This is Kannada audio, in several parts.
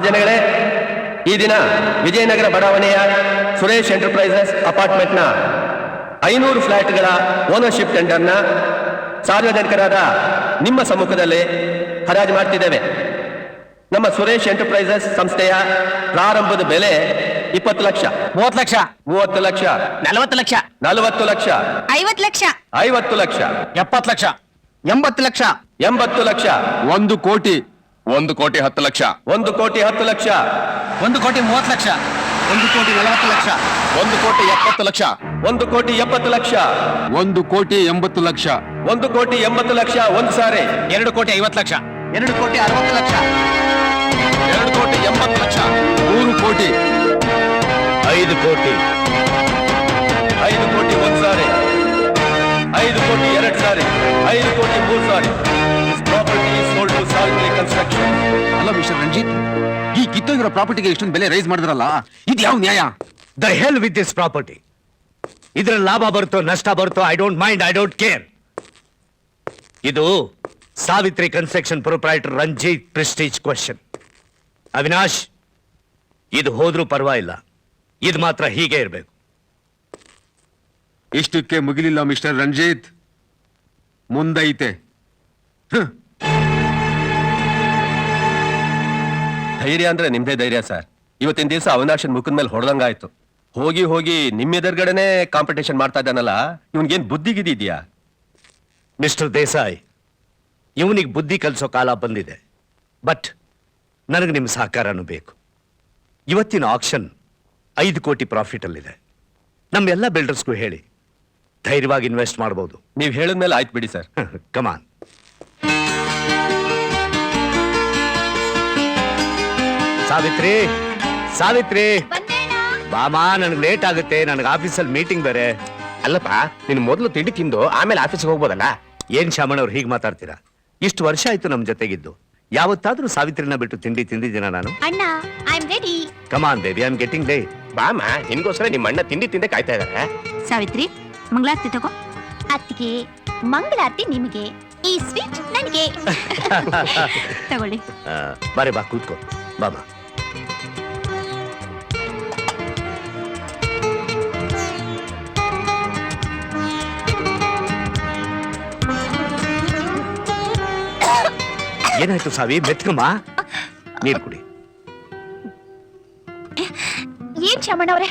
ಮಹಾಜನಗಳೇ, ಈ ದಿನ ವಿಜಯನಗರ ಬಡಾವಣೆಯ ಸುರೇಶ್ ಎಂಟರ್ಪ್ರೈಸಸ್ ಅಪಾರ್ಟ್ಮೆಂಟ್ನ 500 ಫ್ಲಾಟ್ಗಳ ಓನರ್ಶಿಪ್ ಟೆಂಡರ್ನ ಸಾರ್ವಜನಿಕರಾದ ನಿಮ್ಮ ಸಮ್ಮುಖದಲ್ಲಿ ಹರಾಜು ಮಾಡ್ತಿದ್ದೇವೆ. ನಮ್ಮ ಸುರೇಶ್ ಎಂಟರ್ಪ್ರೈಸಸ್ ಸಂಸ್ಥೆಯ ಪ್ರಾರಂಭದ ಬೆಲೆ 20 ಲಕ್ಷ, 30 ಲಕ್ಷ, 30 ಲಕ್ಷ, 40 ಲಕ್ಷ, 40 ಲಕ್ಷ, 50 ಲಕ್ಷ, 50 ಲಕ್ಷ, 70 ಲಕ್ಷ, 80 ಲಕ್ಷ, 80 ಲಕ್ಷ, 1 ಕೋಟಿ, 1 ಕೋಟಿ 10 ಲಕ್ಷ, 1 ಕೋಟಿ 10 ಲಕ್ಷ, 1 ಕೋಟಿ 30 ಲಕ್ಷ, 1 ಕೋಟಿ 40 ಲಕ್ಷ, 1 ಕೋಟಿ 70 ಲಕ್ಷ, 1 ಕೋಟಿ 70 ಲಕ್ಷ, 1 ಕೋಟಿ 80 ಲಕ್ಷ, 1 ಕೋಟಿ 80 ಲಕ್ಷ, ಒಂದು ಸಾರಿ 2 ಕೋಟಿ 50 ಲಕ್ಷ, 2 ಕೋಟಿ 60 ಲಕ್ಷ, 2 ಕೋಟಿ 80 ಲಕ್ಷ, 3 ಕೋಟಿ, 5 ಕೋಟಿ, 5 ಕೋಟಿ ಒಂದು ಸಾರಿ, 5 ಕೋಟಿ 2 ಸಾರಿ, 5 ಕೋಟಿ 3 ಸಾರಿ. Property sold to Savitri construction. ಅಲ್ಲ ಮಿಸ್ಟರ್ ರಂಜಿತ್, ಈ ಕಿತ್ತೋಗಿರೋ ಪ್ರಾಪರ್ಟಿಗೆ ಇಷ್ಟೊಂದು ಬೆಲೆ ರೈಸ್ ಮಾಡಿದ್ರಲ್ಲ, ಇದು ಯಾವ ನ್ಯಾಯ? The hell with this property. ಇದ್ರ ಲಾಭ ಬರುತ್ತೋ ನಷ್ಟ ಬರುತ್ತೋ I don't mind, I don't care. ಇದು Savitri construction proprietor Ranjit prestige question. Avinash, ಇದು ಹೋದ್ರೂ ಪರವಾಗಿಲ್ಲ, ಇದು ಮಾತ್ರ ಹೀಗೆ ಇರಬೇಕು. ಇಷ್ಟಕ್ಕೆ ಮುಗಿಲಿಲ್ಲ ಮಿಸ್ಟರ್ ರಂಜಿತ್, ಮುಂದೈತೆ. ಧೈರ್ಯ ಅಂದ್ರೆ ನಿಮ್ದೇ ಧೈರ್ಯ ಸರ್. ಇವತ್ತಿನ ದಿವಸ ಅವಿನಾಶನ್ ಮುಖದ ಮೇಲೆ ಹೊಡೆದಂಗಾಯ್ತು. ಹೋಗಿ ಹೋಗಿ ನಿಮ್ಮ ಎದುರುಗಡೆನೆ ಕಾಂಪಿಟೇಷನ್ ಮಾಡ್ತಾ ಇದ್ದಾನಲ್ಲ, ಇವನ್ಗೇನ್ ಬುದ್ಧಿಗಿದ್ಯಾ? ಮಿಸ್ಟರ್ ದೇಸಾಯಿ, ಇವನಿಗೆ ಬುದ್ಧಿ ಕಲಿಸೋ ಕಾಲ ಬಂದಿದೆ. ಬಟ್ ನನಗೆ ನಿಮ್ಮ ಸಹಕಾರನೂ ಬೇಕು. ಇವತ್ತಿನ ಆಕ್ಷನ್ 5 ಕೋಟಿ ಪ್ರಾಫಿಟ್ ಅಲ್ಲಿದೆ. ನಮ್ಮೆಲ್ಲ ಬಿಲ್ಡರ್ಸ್ಗೂ ಹೇಳಿ ಧೈರ್ಯವಾಗಿ ಇನ್ವೆಸ್ಟ್ ಮಾಡಬಹುದು. ನೀವು ಹೇಳಿದ್ಮೇಲೆ ಆಯ್ತು ಬಿಡಿ ಸರ್. ಕಮಾನ್. ಸಾವಿತ್ರಿ, ಸಾವಿತ್ರಿ ಬಾಮಾ, ನನಗೆ ಲೇಟ್ ಆಗುತ್ತೆ, ನನಗೆ ಆಫೀಸಲ್ಲಿ ಮೀಟಿಂಗ್ ಬೇರೆ. ಅಲ್ಲಪ್ಪ, ನೀನು ಮೊದಲು ತಿಂಡಿ ತಿಂದು ಆಮೇಲೆ ಆಫೀಸ್ಗೆ ಹೋಗ್ಬೋದಲ್ಲ? ಏನ್ ಶಾಮಣ್ಣ ಅವ್ರು ಹೀಗೆ ಮಾತಾಡ್ತೀರಾ? ಇಷ್ಟು ವರ್ಷ ಆಯ್ತು ನಮ್ ಜೊತೆಗಿದ್ದು. ಯಾವತ್ತಾದ್ರೂ ಸಾವಿತ್ರಿನ ಬಿಟ್ಟು ತಿಂಡಿ ತಿಂದಿದ್ದೀನ ನಾನು? ಅಣ್ಣ, I am ready. Come on baby, I am getting late. ಬಾಮ, ನಿನ್ಗೋಸ್ಕರ ನಿಮ್ಮ ಅಣ್ಣ ತಿಂಡಿ ತಿಂದೆ ಕಾಯ್ತಾ ಇದಾರೆ. ಸಾವಿತ್ರಿ, ಮಂಗಳಾರತಿ ತಗೋ. ಅತ್ತಿಗೆ ಮಂಗಳಾರತಿ ನಿಮಗೆ, ಈ ಸ್ವೀಟ್ ನನಗೆ. ತಗೊಳ್ಳಿ. ಬಾರೆ ಬಾ, ಕೂತ್ಕೋ ಬಾಬಾ. ಏನಾಯ್ತು ಸಾವಿ? ಮೆತ್ಕಮ್ಮ, ನೀರು ಕುಡಿ. ಏನ್ ಶಾಮಣ್ಣವ್ರೆ,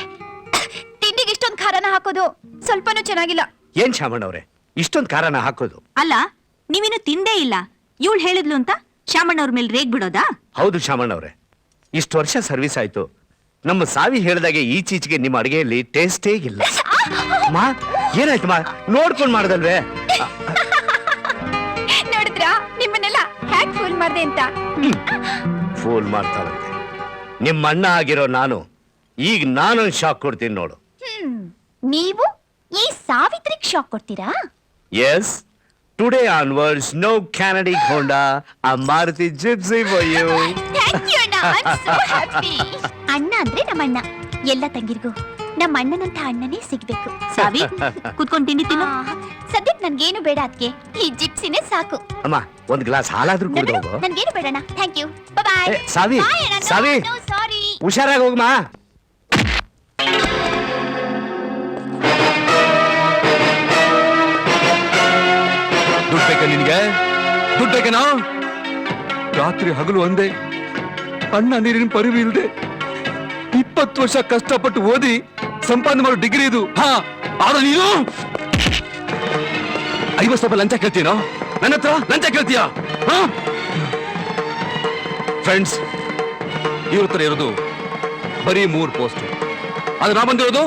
ತಿಂಡಿಗೆ ಇಷ್ಟೊಂದು ಖಾರನ ಹಾಕೋದು ಸ್ವಲ್ಪನೂ ಚೆನ್ನಾಗಿಲ್ಲ. ಏನ್ ಶಾಮಣ್ಣವ್ರೆ, ಇಷ್ಟೊಂದು ಖಾರನ ಹಾಕೋದು? ಅಲ್ಲ, ನೀವಿನ್ನು ತಿಂದೇ ಇಲ್ಲ, ಇವಳು ಹೇಳಿದ್ಲು ಅಂತ ಶಾಮಣ್ಣವ್ರ ಮೇಲೆ ರೇಗ್ ಬಿಡೋದಾ? ಹೌದು ಶಾಮಣ್ಣವ್ರೆ, ಇಷ್ಟು ವರ್ಷ ಸರ್ವಿಸ್ ಆಯ್ತು, ನಮ್ಮ ಸಾವಿ ಹೇಳಿದಾಗೆ ಈಚೀಚೆಗೆ ನಿಮ್ಮ ಅಡಿಗೆಯಲ್ಲಿ ಟೇಸ್ಟೇ ಇಲ್ಲ. ಮಾ, ಏನಾಯ್ತು ಮಾ? ನೋಡ್ಕೊಂಡ್ ಮಾಡ್ದಲ್ವೇ? ನೋಡಿದ್ರಾ ನಿಮ್ಮನ್ನೆಲ್ಲ ಹ್ಯಾಕ್ ಫೂಲ್ ಮಾಡ್ದೆ ಅಂತ? ಫೂಲ್ ಮಾಡ್ತಾಳಂತೆ ನಿಮ್ಮ ಅಣ್ಣ ಆಗಿರೋ ನಾನು. ಈಗ ನಾನೊಂದು ಶಾಕ್ ಕೊಡ್ತೀನಿ ನೋಡು. ನೀವು ಈ ಸಾವಿತ್ರಿಗೆ ಶಾಕ್ ಕೊಡ್ತೀರಾ? ಎಸ್, ಟುಡೇ ಆನ್ವರ್ಡ್ಸ್ ನೋ ಕ್ಯಾನಡಿ ಹೋಂಡಾ, ಆ Maruti Gypsy for you. Thank you ಅಣ್ಣ, ಐ ಆಮ್ ಸೋ ಹ್ಯಾಪಿ. ಅಣ್ಣ ಅಂದ್ರೆ ನಮ್ಮ ಅಣ್ಣ, ಎಲ್ಲ ತಂಗಿರ್ಗೂ ನಮ್ಮ ಅಣ್ಣನಂತ ಅಣ್ಣನೇ ಸಿಗ್ಬೇಕು. ಸಾವಿ, ಕೂತ್ಕೊಂಡು ತಿಂಡಿ ತಿನ್ನು. ಸದ್ಯಕ್ಕೆ ನನ್ಗೇನು ಬೇಡ, ಅದಕ್ಕೆ ಈ ಜಿಪ್ಸಿನೇ ಸಾಕು. ಅಮ್ಮ, ಒಂದು ಗ್ಲಾಸ್ ಹಾಲಾದ್ರೂ ಕುಡಿದು ಹೋಗು. ನನ್ಗೇನು ಬೇಡಣ್ಣ, ಥ್ಯಾಂಕ್ ಯು, ಬಾಯ್. ಸಾವಿ, ಸಾವಿ, ಸಾರಿ. ಹುಷಾರಾಗಿ ಹೋಗಮ್ಮ. ದುಡ್ಡು ಬೇಕಾ ನಿನ್ಗೆ? ದುಡ್ಡು ಬೇಕೇನಾ? ರಾತ್ರಿ ಹಗಲು ಒಂದೇ, ಅಣ್ಣ ನೀರಿನ ಪರಿವು ಇಲ್ದೆ 20 ವರ್ಷ ಕಷ್ಟಪಟ್ಟು ಓದಿ ಸಂಪಾದನೆ ಮಾಡೋ ಡಿಗ್ರಿ ಇದು. ಹಾ, ಆದ್ರೆ ನೀನು 50 ರೂಪಾಯಿ ಲಂಚ ಕೇಳ್ತೀನೋ? ನನ್ನ ಹತ್ರ ಲಂಚ ಕೇಳ್ತೀಯ? ಫ್ರೆಂಡ್ಸ್, ಇವ್ರ ಹತ್ರ ಇರೋದು ಬರೀ 3 ಪೋಸ್ಟ್, ಆದ್ರೆ ನಾ ಬಂದಿರೋದು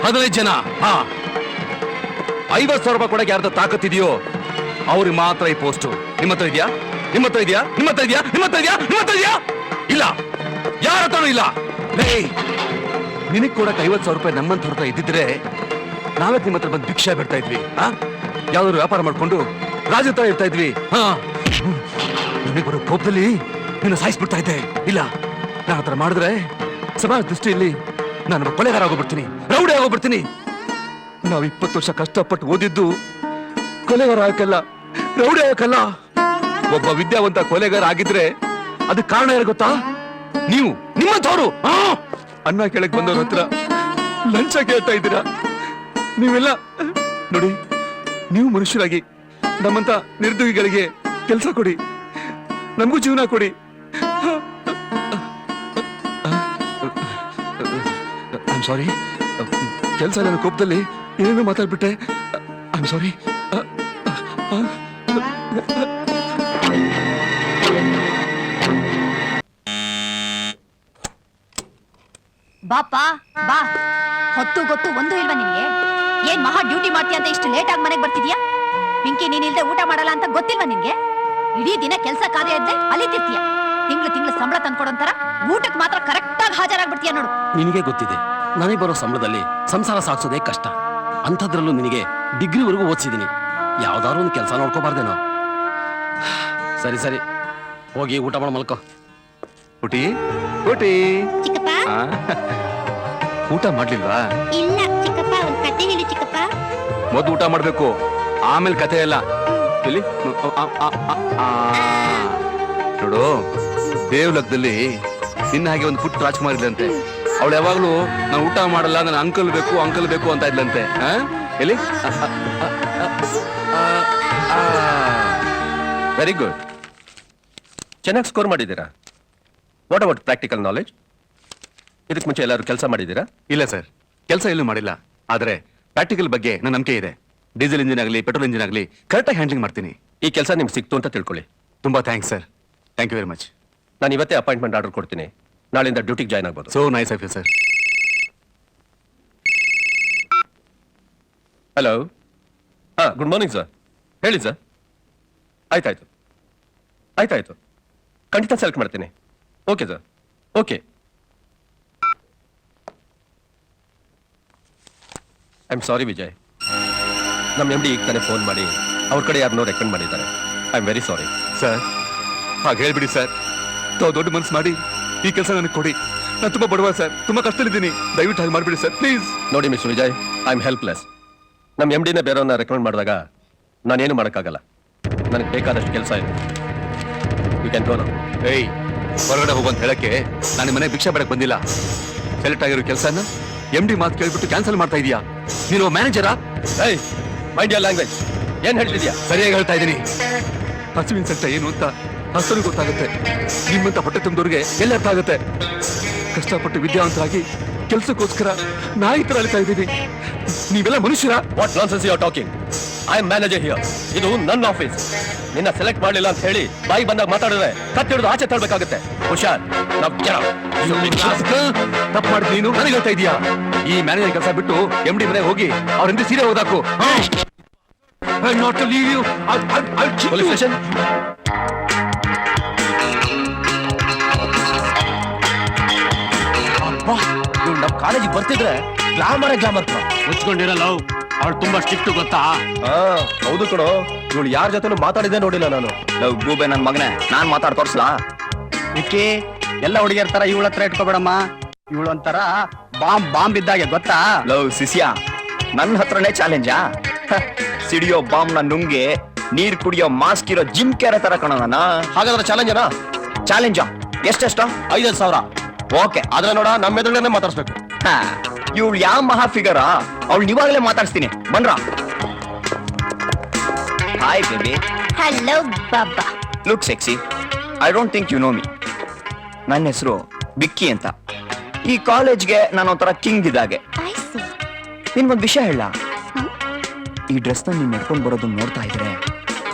15 ಜನ. ಹಾ, 50,000 ರೂಪಾಯಿ ಕೊಡಕ್ಕೆ ಯಾರ್ದ ತಾಕತ್ತಿದೆಯೋ ಅವ್ರಿಗೆ ಮಾತ್ರ ಈ ಪೋಸ್ಟ್. ನಿಮ್ಮ ಹತ್ರ ಇದೆಯಾ? ನಿಮ್ಮ ಹತ್ರ ಇದೆಯಾ? ನಿಮ್ಮ ಹತ್ರ ಇದೆಯಾ? ನಿಮ್ಮ ಹತ್ರ ಇದೆಯಾ? ನಿಮ್ಮ ಹತ್ರ ಇದೆಯಾ? ಇಲ್ಲ, ಯಾರ ಹತ್ರನೂ ಇಲ್ಲ. ನಿನಗ್ ಕೊಡಕ್ 50,000 ರೂಪಾಯಿ ನಮ್ಮಂತ ಹತ್ರ ಇದ್ದಿದ್ರೆ ನಾವೇ ನಿಮ್ಮ ಹತ್ರ ಬಂದು ಭಿಕ್ಷೆ ಬಿಡ್ತಾ ಇದ್ವಿ. ಯಾವ್ದಾದ್ರು ವ್ಯಾಪಾರ ಮಾಡ್ಕೊಂಡು ರಾಜ ಹತ್ರ ಇರ್ತಾ ಇದ್ವಿ. ನನಗೆ ಬರೋ ಕೋಪದಲ್ಲಿ ನಿನ್ನ ಸಾಯಿಸ್ಬಿಡ್ತಾ ಇದ್ದೆ. ಇಲ್ಲ, ನಾನು ಹತ್ರ ಮಾಡಿದ್ರೆ ಸಮಾಜ ದೃಷ್ಟಿಯಲ್ಲಿ ನಾನು ಕೊಲೆಗಾರ ಆಗೋಗ್ಬಿಡ್ತೀನಿ, ರೌಡಿ ಆಗೋಗ್ಬಿಡ್ತೀನಿ. ನಾವು 20 ವರ್ಷ ಕಷ್ಟಪಟ್ಟು ಓದಿದ್ದು ಕೊಲೆಗಾರ ಆಗಲ್ಲ, ರೌಡಿ ಆಗಲ್ಲ. ಒಬ್ಬ ವಿದ್ಯಾವಂತ ಕೊಲೆಗಾರ ಆಗಿದ್ರೆ ಅದಕ್ಕೆ ಕಾರಣ ಏನು ಗೊತ್ತಾ? ನೀವು ನಿಮ್ಮಂಥವ್ರು ಅನ್ನ ಕೆಳಗೆ ಬಂದವ್ರ ಹತ್ರ ಲಂಚ ಕೇಳ್ತಾ ಇದ್ದೀರಾ? ನೀವೆಲ್ಲ ನೋಡಿ, ನೀವು ಮನುಷ್ಯರಾಗಿ ನಮ್ಮಂತ ನಿರ್ದೋಗಿಗಳಿಗೆ ಕೆಲಸ ಕೊಡಿ, ನಮಗೂ ಜೀವನ ಕೊಡಿ. ಐಮ್ ಸಾರಿ, ಕೆಲಸ ನನ್ನ ಕೋಪದಲ್ಲಿ ಏನೇನೋ ಮಾತಾಡ್ಬಿಟ್ಟೆ. I'm sorry. ಬಾಪ ಬಾ. ಹೊತ್ತು ಗೊತ್ತು ಒಂದು ಇಲ್ವಾ ನಿನ್ಗೆ? ಏನ್ ಮಹಾ ಡ್ಯೂಟಿ ಮಾಡ್ತೀಯ ಅಂತ ಇಷ್ಟು ಲೇಟ್ ಆಗಿ ಮನೆಗೆ ಬರ್ತಿದ್ಯಾ? ಪಿಂಕಿ ನೀನ್ ಇಲ್ದೆ ಊಟ ಮಾಡಲ್ಲ ಅಂತ ಗೊತ್ತಿಲ್ವಾ ನಿನ್ಗೆ? ಇಡೀ ದಿನ ಕೆಲಸ ಕಾರ್ಯ ಇದ್ದೆ ಅಲಿತಿರ್ತೀಯ. ತಿಂಗಳು ಸಂಬಳ ತಂದ್ಕೊಡೋಂತರ ಊಟಕ್ಕೆ ಮಾತ್ರ ಕರೆಕ್ಟ್ ಆಗಿ ಹಾಜರಾಗ್ಬಿಡ್ತೀಯ ನೋಡು. ನಿನಗೆ ಗೊತ್ತಿದೆ, ನನಗೆ ಬರೋ ಸಂಬಳದಲ್ಲಿ ಸಂಸಾರ ಸಾಗಿಸೋದೇ ಕಷ್ಟ. ಅಂಥದ್ರಲ್ಲೂ ನಿನಗೆ ಡಿಗ್ರಿವರೆಗೂ ಓದಿಸಿದೀನಿ. ಯಾವ್ದಾದ್ರು ಒಂದು ಕೆಲಸ ನೋಡ್ಕೋಬಾರ್ದೇನೋ? ಸರಿ ಸರಿ, ಹೋಗಿ ಊಟ ಮಾಡಿ ಮಲ್ಕೋ. ಊಟಿ ಊಟಿ. ಚಿಕ್ಕಪ್ಪ ಊಟ ಮಾಡ್ಲಿಲ್ವಾ? ಇಲ್ಲ ಚಿಕ್ಕಪ್ಪ, ಒಂದ್ ಕತೆ ಹೇಳಿ ಚಿಕ್ಕಪ್ಪ. ಮೊದ್ಲು ಊಟ ಮಾಡ್ಬೇಕು, ಆಮೇಲೆ ಕತೆ ಎಲ್ಲ. ಎಲ್ಲಿ ನೋಡು, ದೇವ್ಲಕದಲ್ಲಿ ನಿನ್ನ ಹಾಗೆ ಒಂದು ಪುಟ್ಟ ರಾಜ್ಕುಮಾರ್ ಇದ್ಲಂತೆ. ಅವಳು ಯಾವಾಗ್ಲೂ ನಾನು ಊಟ ಮಾಡಲ್ಲ, ನನ್ನ ಅಂಕಲ್ ಬೇಕು ಅಂತ ಇದ್ಲಂತೆ. ಎಲ್ಲಿ? ವೆರಿ ಗುಡ್, ಚೆನ್ನಾಗಿ ಸ್ಕೋರ್ ಮಾಡಿದ್ದೀರಾ. What about practical knowledge? ಇದಕ್ಕೆ ಮುಂಚೆ ಎಲ್ಲರೂ ಕೆಲಸ ಮಾಡಿದ್ದೀರಾ? ಇಲ್ಲ ಸರ್, ಕೆಲಸ ಎಲ್ಲೂ ಮಾಡಿಲ್ಲ. ಆದ್ರೆ ಪ್ರಾಕ್ಟಿಕಲ್ ಬಗ್ಗೆ ನನ್ನ ನಂಬಿಕೆ ಇದೆ. ಡೀಸೆಲ್ ಇಂಜಿನ್ ಆಗಲಿ ಪೆಟ್ರೋಲ್ ಇಂಜಿನ್ ಆಗಲಿ ಕರೆಕ್ಟಾಗಿ ಹ್ಯಾಂಡ್ಲಿಂಗ್ ಮಾಡ್ತೀನಿ. ಈ ಕೆಲಸ ನಿಮ್ಗೆ ಸಿಕ್ತು ಅಂತ ತಿಳ್ಕೊಳ್ಳಿ. ತುಂಬಾ thanks sir, thank you very much. ನಾನು ಇವತ್ತೇ ಅಪಾಯಿಂಟ್ಮೆಂಟ್ ಆರ್ಡರ್ ಕೊಡ್ತೀನಿ. ನಾಳೆಯಿಂದ ಡ್ಯೂಟಿಗೆ ಜಾಯ್ನ್ ಆಗ್ಬೋದು. So nice of you sir. Hello, good morning sir. ಹೇಳಿ ಸರ್. ಆಯ್ತಾಯ್ತು, ಖಂಡಿತ ಸೆಲೆಕ್ಟ್ ಮಾಡ್ತೀನಿ. Okay sir, okay. I am sorry Vijay, ನಮ್ಮ MD ಈಗ ತಾನೇ ಫೋನ್ ಮಾಡಿ ಅವ್ರ ಕಡೆ ಯಾರನ್ನೋ ರೆಕಮೆಂಡ್ ಮಾಡಿದ್ದಾರೆ. I am very sorry sir. ಹಾಗೆ ಹೇಳ್ಬಿಡಿ ಸರ್, ತಾವು ದೊಡ್ಡ ಮನಸ್ಸು ಮಾಡಿ ಈ ಕೆಲಸ ನನಗೆ ಕೊಡಿ. ನಾನು ತುಂಬಾ ಬಡವ ಸರ್, ತುಂಬಾ ಕಷ್ಟದಲ್ಲಿದ್ದೀನಿ. ದಯವಿಟ್ಟು ಹಾಗೆ ಮಾಡಿಬಿಡಿ ಸರ್, ಪ್ಲೀಸ್. ನೋಡಿ mister Vijay, I am helpless. ನಮ್ಮ MDನೇ ಬೇರೆಯವ್ರನ್ನ ರೆಕಮೆಂಡ್ ಮಾಡಿದಾಗ ನಾನೇನು ಮಾಡೋಕ್ಕಾಗಲ್ಲ. ನನಗೆ ಬೇಕಾದಷ್ಟು ಕೆಲಸ ಇದೆ. You can go now. ಏಯ್, ಹೊರಗಡೆ ಹೋಗು ಅಂತ ಹೇಳಕ್ಕೆ ನಾನು ಮನೆ ಭಿಕ್ಷೆ ಬೇಡಕ್ಕೆ ಬಂದಿಲ್ಲ. ಸೆಲೆಕ್ಟ್ ಆಗಿರೋ ಕೆಲಸನ MD ಮಾತು ಕೇಳ್ಬಿಟ್ಟು ಕ್ಯಾನ್ಸಲ್ ಮಾಡ್ತಾ ಇದೀಯಾ? ನೀನು ಮ್ಯಾನೇಜರಾ? ಏಯ್, ಮೈಂಡ್ ಯುವರ್ ಲ್ಯಾಂಗ್ವೇಜ್. ಏನ್ ಹೇಳ್ತಿದ್ಯಾ? ಸರಿಯಾಗಿ ಹೇಳ್ತಾ ಇದ್ದೀನಿ. ಹಸುವಿನ ಸಂಕಟ ಏನು ಅಂತ ಹಸುನು ಗೊತ್ತಾಗುತ್ತೆ, ನಿಮ್ಮಂತ ಹೊಟ್ಟೆ ತುಂಬಿದವ್ರಿಗೆ ಎಲ್ಲ ಅರ್ಥ ಆಗುತ್ತೆ. ಕಷ್ಟಪಟ್ಟು ವಿದ್ಯಾವಂತರಾಗಿ ಕೆಲಸಕ್ಕೋಸ್ಕರ ನಾಯಿ ತರ ಅಳಿತಾ ಇದ್ದೀವಿ. ನೀವೆಲ್ಲ ಮನುಷ್ಯರ? What nonsense you are talking? I am manager here. ಇದು ನನ್ನ ಆಫೀಸ್. ನಿನ್ನ ಸೆಲೆಕ್ಟ್ ಮಾಡಲಿಲ್ಲ ಅಂತ ಹೇಳಿ ಬಾಯಿ ಬಂದಾಗ ಮಾತಾಡಿದ್ರೆ ಕತ್ತಿಡಿದು ಆಚೆ ತಳ್ಬೇಕಾಗುತ್ತೆ. ಹುಷಾರ್. ತಪ್ಪು ಮಾಡಿದ್ ನೀನು ನನಗೆ ಹೇಳ್ತಾ ಇದೀಯಾ? ಈ ಮ್ಯಾನೇಜರ್ ಕೆಲಸ ಬಿಟ್ಟು MD ಮನೆಗೆ ಹೋಗಿ ಅವ್ರಿಂದ ಸೀರೆ ಓದಾಕು. Police station. ನಮ್ಮ ಕಾಲೇಜಿಗೆ ಬರ್ತಿದ್ರೆ ಗ್ಲಾಮರ್ ಮುಚ್ಕೊಂಡಿರಲ್ಲ. ಅವಳು ತುಂಬಾ ಸ್ಟ್ರಿಕ್ಟ್ ಗೊತ್ತಾ? ಹೌದು ಕಣೋ, ಇವಳು ಯಾರ ಜೊತೆ ಮಾತಾಡಿದೆ ನೋಡಿಲ್ಲ ನಾನು. ಲವ್ ಗೂಬೆ ನನ್ ಮಗನೇ, ನಾನ್ ಮಾತಾಡ್ ತೋರ್ಸ್ಲಾ? ವಿಕ್ಕಿ, ಎಲ್ಲ ಹುಡುಗಿಯರ ತರ ಇವಳ ಹತ್ರ ಇಟ್ಕೋಬೇಡಮ್ಮ. ಇವಳು ಒಂಥರ ಬಾಂಬ್ ಇದ್ದಾಗೆ ಗೊತ್ತಾ? ಲವ್ ಸಿಸಿಯಾ, ನನ್ನ ಹತ್ರನೇ ಚಾಲೆಂಜಾ? ಸಿಡಿಯೋ ಬಾಂಬ್ ನ ನುಂಗಿ ನೀರ್ ಕುಡಿಯೋ ಮಾಸ್ಕ್ ಇರೋ ಜಿಮ್ ಕ್ಯಾರ ತರ ಕಣ ನಾನು. ಹಾಗಾದ್ರೆ ಚಾಲೆಂಜನಾ? ಚಾಲೆಂಜಾ? ಎಷ್ಟೆಷ್ಟ? 5,000. ಓಕೆ, ಆದ್ರೆ ನೋಡ, ನಮ್ಮ ಎದುರುಗಡೆ ಮಾತಾಡ್ಸ್ಬೇಕು. ಇವಳು ಯಾವ ಮಹಾ ಫಿಗರ? ಅವಳು ಇವಾಗಲೇ ಮಾತಾಡ್ಸ್ತೀನಿ, ಬನ್ರ. Hi baby. ಹಲೋ ಬಾಬಾ. Look sexy. I don't think you know me. ನನ್ನ ಹೆಸರು ಬಿಕ್ಕಿ ಅಂತ. ಈ ಕಾಲೇಜ್ಗೆ ನಾನು ಒಂಥರ ಕಿಂಗ್ ಇದ್ದಾಗೆ. I C. ನಿನ್ಗೊಂದು ವಿಷಯ ಹೇಳ. ಈ ಡ್ರೆಸ್ ನ ನೀನ್ ನೆಡ್ಕೊಂಡು ಬರೋದನ್ನ ನೋಡ್ತಾ ಇದ್ರೆ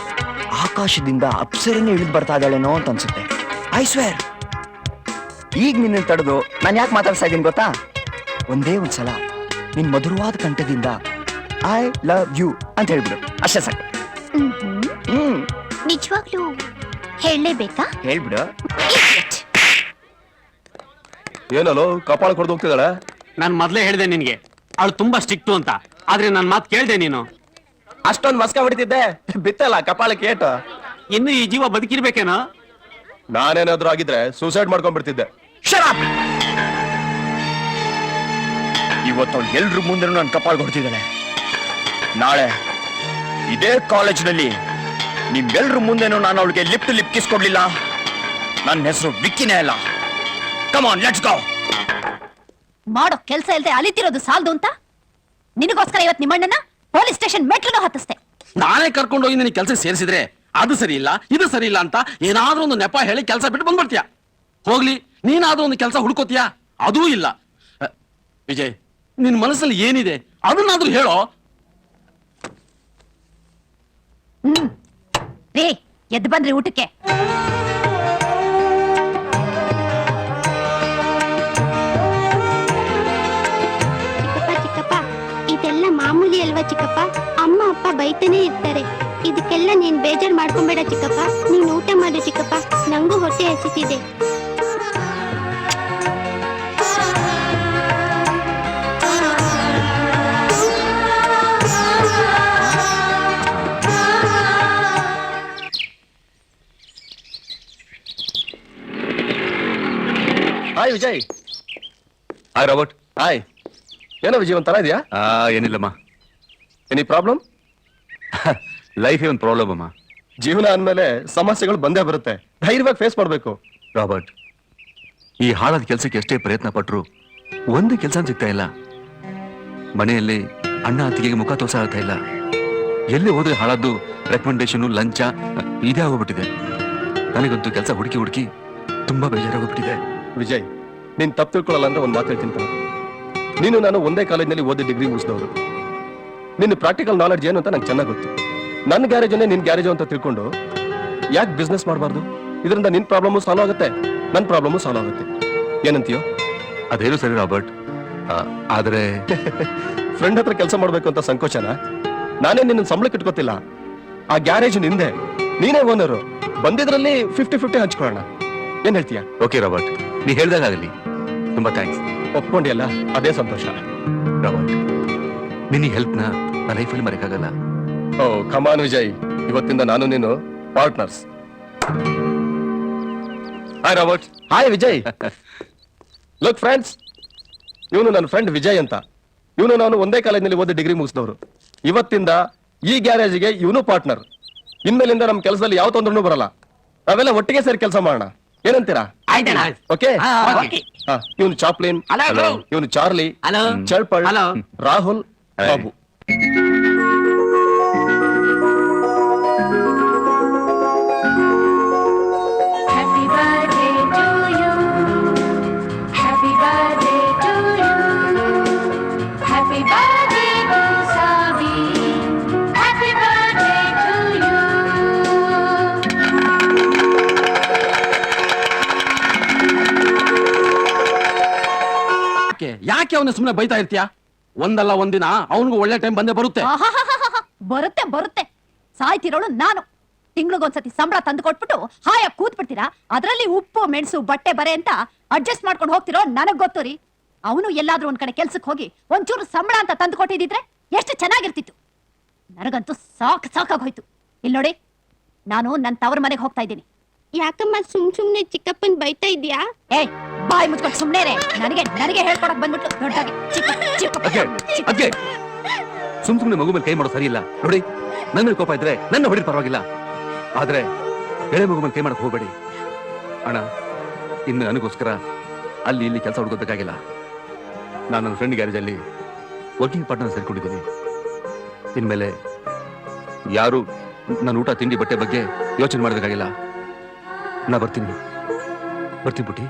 ಆಕಾಶದಿಂದ ಅಪ್ಸರನೇ ಇಳಿದು ಬರ್ತಾ ಇದ್ದಾಳೇನೋ ಅಂತ ಅನ್ಸುತ್ತೆ. I square. ಈಗ ನಿನ್ನ ತಡೆದು ನಾನು ಯಾಕೆ ಮಾತಾಡ್ತಾ ಇದ್ದೀನಿ ಗೊತ್ತಾ? ಒಂದೇ ಒಂದ್ಸಲ ನಿನ್ ಮಧುರವಾದ ಕಂಠದಿಂದ ಐ ಲವ್ ಯು ಅಂತ ಹೇಳ್ಬಿಡು, ಅಷ್ಟೇ ಸಾಕು. ನಿಜವಾಗ್ಲೂ ಹೇಳಲೇಬೇಕಾ? ಹೇಳ್ಬಿಡು. ಏನಲ್ಲೋ ಕಪಾಳ ಕೊಡ್ದು ಹೋಗ್ತಿದ್ದಾಳೆ? ನಾನು ಮೊದ್ಲೇ ಹೇಳಿದೆ ನಿನ್ಗೆ ಅವಳು ತುಂಬಾ ಸ್ಟ್ರಿಕ್ಟು ಅಂತ. ಆದ್ರೆ ನನ್ ಮಾತು ಕೇಳ್ದೆ ನೀನು. ಅಷ್ಟೊಂದು ಮಸ್ಕ ಹೊಡಿತಿದ್ದೆ, ಬಿತ್ತಲ್ಲ ಕಪಾಳಕ್ಕೆ ಏಟು. ಇನ್ನು ಈ ಜೀವ ಬದುಕಿರ್ಬೇಕೇನೋ? ನಾನೇನಾದ್ರೂ ಆಗಿದ್ರೆ ಸೂಸೈಡ್ ಮಾಡ್ಕೊಂಡ್ಬಿಡ್ತಿದ್ದೆ. ಇವತ್ತು ಅವ್ಳು ಎಲ್ರ ಮುಂದೆ ನನ್ನ ಕಪಾಳ ಹೊಡ್ತಿದ್ದಾಳೆ. ನಾಳೆ ಇದೇ ಕಾಲೇಜ್ನಲ್ಲಿ ನಿಮ್ಗೆಲ್ರ ಮುಂದೆನೂ ನಾನು ಅವಳಿಗೆ ಲಿಪ್ ಕಿಸ್ ಕೊಡ್ಲಿಲ್ಲ, ನನ್ನ ಹೆಸರು ವಿಕ್ಕಿನೇ ಅಲ್ಲ, ಕಮ್ ಆನ್ ಲೆಟ್ಸ್ ಗೋ. ಮಾಡೋ ಕೆಲ್ಸ ಇಲ್ದೆ ಅಲಿತಿರೋದು ಸಾಲದು ಅಂತ ನಿನಗೋಸ್ಕರ ಇವತ್ ನಿಮ್ಮಣ್ಣನ ಪೊಲೀಸ್ ಸ್ಟೇಷನ್ ಮೆಟ್ಲನ್ನು ಹತ್ತಿಸ್ತೆ. ನಾನೇ ಕರ್ಕೊಂಡು ಹೋಗಿ ನಿನಗೆ ಕೆಲಸ ಸೇರಿಸಿದ್ರೆ ಅದು ಸರಿ ಇಲ್ಲ ಇದು ಸರಿ ಇಲ್ಲ ಅಂತ ಏನಾದ್ರೂ ಒಂದು ನೆಪ ಹೇಳಿ ಕೆಲಸ ಬಿಟ್ಟು ಬಂದ್ಬಿಡ್ತೀಯ. ಹೋಗ್ಲಿ, ನೀನಾದ್ರೂ ಒಂದು ಕೆಲಸ ಹುಡ್ಕೋತೀಯಾ? ಅದೂ ಇಲ್ಲ. ವಿಜಯ್, ನಿನ್ ಮನಸ್ಸಲ್ಲಿ ಏನಿದೆ ಅದನ್ನಾದ್ರೂ ಹೇಳೋ. ರೇ, ಎದ್ದು ಬಂದ್ರಿ ಊಟಕ್ಕೆ. ಚಿಕ್ಕಪ್ಪ ಇದೆಲ್ಲ ಮಾಮೂಲಿ ಅಲ್ವಾ ಚಿಕ್ಕಪ್ಪ? ಅಮ್ಮ ಅಪ್ಪ ಬೈತಾನೆ ಇರ್ತಾರೆ. ಇದಕ್ಕೆಲ್ಲ ನೀನ್ ಬೇಜಾರ್ ಮಾಡ್ಕೊಂಬೇಡ ಚಿಕ್ಕಪ್ಪ. ನೀನ್ ಊಟ ಮಾಡು ಚಿಕ್ಕಪ್ಪ, ನಂಗೂ ಹೊಟ್ಟೆ ಹಸಿತಿದೆ. Hi Vijay. Hi Robert. Hi. ಏನೋ ವಿಜಯ್ ಒಂಥರ ಇದೆಯಾ? ಏನಿಲ್ಲಮ್ಮ. Any problem? ಲೈಫೇ ಒಂದು ಪ್ರಾಬ್ಲಮ್ ಅಮ್ಮ. ಜೀವನ ಅಂದ್ಮೇಲೆ ಸಮಸ್ಯೆಗಳು ಬಂದೇ ಬರುತ್ತೆ, ಧೈರ್ಯವಾಗಿ ಫೇಸ್ ಮಾಡ್ಬೇಕು. ರಾಬರ್ಟ್, ಈ ಹಾಳಾದ ಕೆಲಸಕ್ಕೆ ಎಷ್ಟೇ ಪ್ರಯತ್ನ ಪಟ್ರು ಒಂದು ಕೆಲಸ ಸಿಗ್ತಾ ಇಲ್ಲ. ಮನೆಯಲ್ಲಿ ಅಣ್ಣ ಅತ್ತಿಗೆಗೆ ಮುಖ ತೋರ್ಸಾಗ್ತಾ ಇಲ್ಲ. ಎಲ್ಲಿ ಹೋದ್ರೆ ಹಾಳಾದ್ದು ರೆಕಮೆಂಡೇಶನ್, ಲಂಚ ಇದೇ ಆಗೋಗ್ಬಿಟ್ಟಿದೆ. ನನಗಂತೂ ಕೆಲಸ ಹುಡುಕಿ ಹುಡುಕಿ ತುಂಬಾ ಬೇಜಾರಾಗೋಗ್ಬಿಟ್ಟಿದೆ. ವಿಜಯ್, ನೀನ್ ತಪ್ಪು ತಿಳ್ಕೊಳ್ಳಲ್ಲ ಅಂದ್ರೆ ಒಂದ್ ಮಾತು ಹೇಳ್ತೀನಿ. ನೀನು ನಾನು ಒಂದೇ ಕಾಲೇಜ್ನಲ್ಲಿ ಓದಿ ಡಿಗ್ರಿ ಮುಗಿಸಿದವರು. ನಿನ್ನ ಪ್ರಾಕ್ಟಿಕಲ್ ನಾಲೆಡ್ಜ್ ಏನು ಅಂತ ನಂಗೆ ಚೆನ್ನಾಗಿ ಗೊತ್ತು. ನನ್ನ ಗ್ಯಾರೇಜನ್ನೇ ನಿನ್ ಗ್ಯಾರೇಜ್ ಅಂತ ತಿಳ್ಕೊಂಡು ಯಾಕೆ ಬಿಸ್ನೆಸ್ ಮಾಡಬಾರ್ದು? ಇದರಿಂದ ನಿನ್ ಪ್ರಾಬ್ಲಮ್ ಸಾಲ್ವ್ ಆಗುತ್ತೆ, ನನ್ನ ಪ್ರಾಬ್ಲಮ್ ಸಾಲ್ವ್ ಆಗುತ್ತೆ. ಏನಂತೀಯೋ? ಅದೇನು ಸರಿ ರಾಬರ್ಟ್, ಆದ್ರೆ ಫ್ರೆಂಡ್ ಹತ್ರ ಕೆಲಸ ಮಾಡ್ಬೇಕು ಅಂತ ಸಂಕೋಚನ? ನಾನೇ ನಿನ್ನ ಸಂಬಳಕ್ಕೆ ಇಟ್ಕೋತಿಲ್ಲ. ಆ ಗ್ಯಾರೇಜ್ ನಿಂದೆ, ನೀನೇ ಓನರು. ಬಂದಿದ್ರಲ್ಲಿ 50-50 ಹಂಚ್ಕೊಳ್ಳೋಣ. ಏನ್ ಹೇಳ್ತೀಯಾ? ಓಕೆ ರಾಬರ್ಟ್, ನೀ ಹೇಳ್ದಾಗಲಿ. ತುಂಬಾ ಥ್ಯಾಂಕ್ಸ್. ಒಪ್ಕೊಂಡಿಯಲ್ಲ, ಅದೇ ಸಂತೋಷ. ರಾಬರ್ಟ್, ನಿನ್ನ ಹೆಲ್ಪ್ನ ನನ್ನ ಲೈಫಲ್ಲಿ ಮರೆಯಕ್ಕಾಗಲ್ಲ. ಓ ಕಮಾನ್ ವಿಜಯ್, ಇವತ್ತಿಂದ ನಾನು ನೀನು partners. Hi Robert. Hi Vijay. Look friends, ಇವನು ನನ್ನ ಫ್ರೆಂಡ್ ವಿಜಯ್ ಅಂತ. ಇವನು ನಾನು ಒಂದೇ ಕಾಲೇಜ್ನಲ್ಲಿ ಓದಿ ಡಿಗ್ರಿ ಮುಗಿಸಿದವರು. ಇವತ್ತಿಂದ ಈ ಗ್ಯಾರೇಜ್ಗೆ ಇವನು ಪಾರ್ಟ್ನರ್. ಇನ್ಮೇಲಿಂದ ನಮ್ಮ ಕೆಲಸದಲ್ಲಿ ಯಾವ ತೊಂದರೆನೂ ಬರಲ್ಲ. ನಾವೆಲ್ಲ ಒಟ್ಟಿಗೆ ಸೇರಿ ಕೆಲಸ ಮಾಡೋಣ. ಏನಂತೀರಾ? ಓಕೆ. ಇವನು ಚಾಪ್ಲಿನ್, ಇವನು ಚಾರ್ಲಿ, ಚಳ್ಪಳ್, Rahul, Babu. Happy birthday to you. Happy birthday to you. Happy birthday to Savi. Happy birthday to you. ಯಾಕೆ ಅವನ ಸುಮ್ಮನೆ ಬೈತಾ ಇರ್ತೀಯ? ಒಂದಲ್ಲ ಒಂದಿನ ಅವನಿಗೂ ಒಳ್ಳೆ ಟೈಮ್ ಬಂದೇ ಬರುತ್ತೆ. ಬರುತ್ತೆ ಬರುತ್ತೆ. ಸಾಯ್ತಿರೋಳು ನಾನು. ತಿಂಗ್ಳಿಗೊಂದ್ಸತಿ ಸಂಬಳ ತಂದು ಕೊಟ್ಬಿಟ್ಟು ಹಾಯಾಗಿ ಕೂತ್ ಬಿಡ್ತೀರಾ? ಅದರಲ್ಲಿ ಉಪ್ಪು ಮೆಣಸು ಬಟ್ಟೆ ಬರೆ ಅಂತ ಅಡ್ಜಸ್ಟ್ ಮಾಡ್ಕೊಂಡು ಹೋಗ್ತಿರೋ ನನಗ್ ಗೊತ್ತು ರೀ. ಅವನು ಎಲ್ಲಾದ್ರೂ ಒಂದ್ ಕಡೆ ಕೆಲ್ಸಕ್ಕೆ ಹೋಗಿ ಒಂಚೂರು ಸಂಬಳ ಅಂತ ತಂದು ಕೊಟ್ಟಿದ್ರೆ ಎಷ್ಟು ಚೆನ್ನಾಗಿರ್ತಿತ್ತು. ನನಗಂತೂ ಸಾಕಾಗೋಯ್ತು. ಇಲ್ಲಿ ನೋಡಿ, ನಾನು ನನ್ನ ತವರ ಮನೆಗೆ ಹೋಗ್ತಾ ಇದ್ದೀನಿ. ಯಾಕಮ್ಮ ಸುಮ್ನೆ ಚಿಕ್ಕಪ್ಪನ್ ಬೈತಾ ಇದ್ಯಾ? ಏಯ್, ಬಾಯಿ ಮುಚ್ಕೊಂಡು ಸುಮ್ನೆ ನನಗೆ ಹೇಳ್ಕೊಡಕ್ ಬಂದ್ಬಿಟ್ಟು ದೊಡ್ಡಾಗಿ ಅದ್ಕೆ ಸುಮ್ನೆ ಮಗು ಮೇಲೆ ಕೈ ಮಾಡೋ ಸರಿ ಇಲ್ಲ. ನೋಡಿ, ನನ್ನ ಮೇಲೆ ಕೋಪ ಇದ್ರೆ ನನ್ನ ಹೊಡಿದ್ ಪರವಾಗಿಲ್ಲ, ಆದ್ರೆ ಎಳೆ ಮಗು ಮೇಲೆ ಕೈ ಮಾಡಕ್ ಹೋಗ್ಬೇಡಿ. ಅಣ್ಣ, ಇನ್ನು ನನಗೋಸ್ಕರ ಅಲ್ಲಿ ಇಲ್ಲಿ ಕೆಲಸ ಹುಡುಕೋದಕ್ಕಾಗಿಲ್ಲ. ನಾನು ನನ್ನ ಫ್ರೆಂಡ್ ಗ್ಯಾರೇಜಲ್ಲಿ ವರ್ಕಿಂಗ್ ಪಾರ್ಟ್ನರ್ ಸೇರ್ಕೊಂಡಿದ್ದೀನಿ. ಇನ್ಮೇಲೆ ಯಾರು ನನ್ನ ಊಟ ತಿಂಡಿ ಬಟ್ಟೆ ಬಗ್ಗೆ ಯೋಚನೆ ಮಾಡಬೇಕಾಗಿಲ್ಲ. ನಾ ಬರ್ತೀನಿ ಪುಟ್ಟಿ.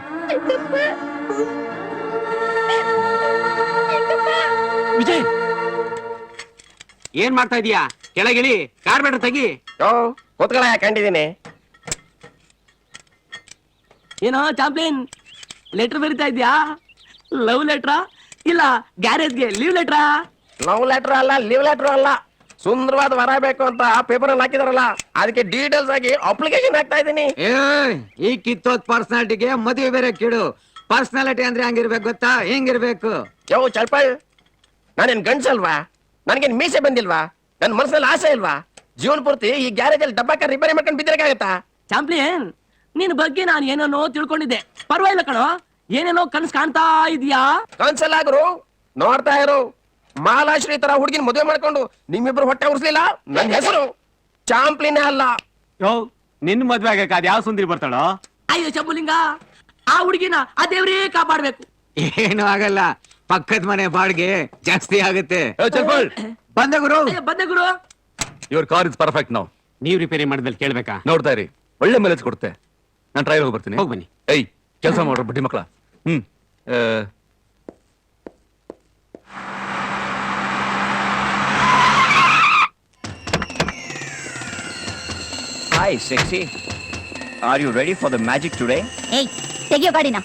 ವಿಜಯ್, ಏನ್ ಮಾಡ್ತಾ ಇದೀಯಾ? ಕೆಳಗಿಳಿ, ಕಾರ್ ಬೇಡ ತೆಗಿ. ಕೂತ್ಕೊಳ್ಳ, ಕಂಡಿದ್ದೀನಿ. ಏನೋ ಚಾಂಪಿಯನ್, ಲೆಟರ್ ಬರೀತಾ ಇದ್ಯಾ? ಲವ್ ಲೆಟ್ರಾ ಇಲ್ಲ ಗ್ಯಾರೇಜ್ಗೆ ಲೀವ್ ಲೆಟ್ರಾ? ಲವ್ ಲೆಟರ್ ಅಲ್ಲ, ಲೀವ್ ಲೆಟರ್ ಅಲ್ಲ. ಸುಂದರವಾದ ವರ ಬೇಕು ಅಂತ ಪೇಪರ್ ಅಲ್ಲಿ ಹಾಕಿದಾರಲ್ಲ, ಅದಕ್ಕೆ ಡೀಟೇಲ್ಸ್ ಆಗಿ ಅಪ್ಲಿಕೇಶನ್ ಹಾಕ್ತಾ ಇದ್ದೀನಿ. ಈ ಕಿತ್ತೋದ್ ಪರ್ಸನಾಲಿಟಿಗೆ ಮದುವೆ ಬೇರೆ ಕಿಡು. ಪರ್ಸನಾಲಿಟಿ ಅಂದ್ರೆ ಹಂಗಿರ್ಬೇಕು ಗೊತ್ತಾ? ಹೆಂಗಿರ್ಬೇಕು? ಯಾವ ಚಲ್ಪಳ್, ನಾನೇನ್ ಗಂಡ್ಸಲ್ವಾ? ನನ್ಗೇನ್ ಮೀಸೆ ಬಂದಿಲ್ವಾ? ನನ್ ಮನಸ್ಸಲ್ಲಿ ಆಸೆ ಇಲ್ವಾ? ಜೀವನ ಪೂರ್ತಿ ಈ ಗ್ಯಾರೇಜ್ ಅಲ್ಲಿ ಡಬ್ಬಾಕ ರಿಪೇರಿ ಮಾಡ್ಕೊಂಡು ಬಿದ್ದಿರಕಾಗತ್ತಾ? ಚಾಂಪಿಯನ್, ನಿನ್ ಬಗ್ಗೆ ನಾನು ಏನೇನೋ ತಿಳ್ಕೊಂಡಿದ್ದೆ. ಪರವಾಗಿಲ್ಲ ಕಣೋ, ಏನೇನೋ ಕನಸು ಕಾಣ್ತಾ ಇದೀಯಾ? ಕನ್ಸಲ್ಲಾಗ್ರು ನೋಡ್ತಾ ಇರು. ಮಾಲಾಶ್ರೀ ತರ ಹುಡುಗಿನ ಮದುವೆ ಮಾಡ್ಕೊಂಡು ನಿಮ್ಮಿಬ್ರು ಹೊಟ್ಟೆ ಉರ್ಸ್ಲಿಲ್ಲ. ನನ್ನ ಹೆಸರು ಚಾಂಪ್ಲಿನೇ ಅಲ್ಲ. ನಿನ್ ಮದ್ವೆ ಆಗಕ್ಕೆ ಅದ್ ಯಾವ ಸುಂದರಿ ಬರ್ತಾಳೋ? ಅಯ್ಯೋ ಚಂಬುಲಿಂಗ, ಆ ಹುಡುಗಿನ ಆ ದೇವ್ರೇ ಕಾಪಾಡ್ಬೇಕು. ಏನು ಆಗಲ್ಲ, ಪಕ್ಕದ ಮನೆ ಬಾಡಿಗೆ ಜಾಸ್ತಿ ಆಗುತ್ತೆ. ಚಲ್ಪಲ್ ಬಂದ ಗುರು. ಅಯ್ಯೋ, ಬಂದೆ ಗುರು. ಯುವರ್ ಕಾರ್ ಇಸ್ ಪರ್ಫೆಕ್ಟ್ ನಾವು. ನೀವ್ ರಿಪೇರಿ ಮಾಡಿದ್ಮೇಲೆ ಕೇಳ್ಬೇಕಾ? ನೋಡ್ತಾ ಇರಿ, ಒಳ್ಳೆ ಮೈಲೇಜ್ ಕೊಡುತ್ತೆ. ನಾನು ಟ್ರೈಲ್ ಹೋಗಿ ಬರ್ತೀನಿ. ಹೋಗ್ ಬನ್ನಿ. ಏಯ್, ಕೆಲಸ ಮಾಡ್ರ ಬಡ್ಡಿ ಮಕ್ಕಳ. Hi sexy, are you ready for the magic today? ಏಯ್ ತೆಗಿಯೋ ಗಾಡಿನ,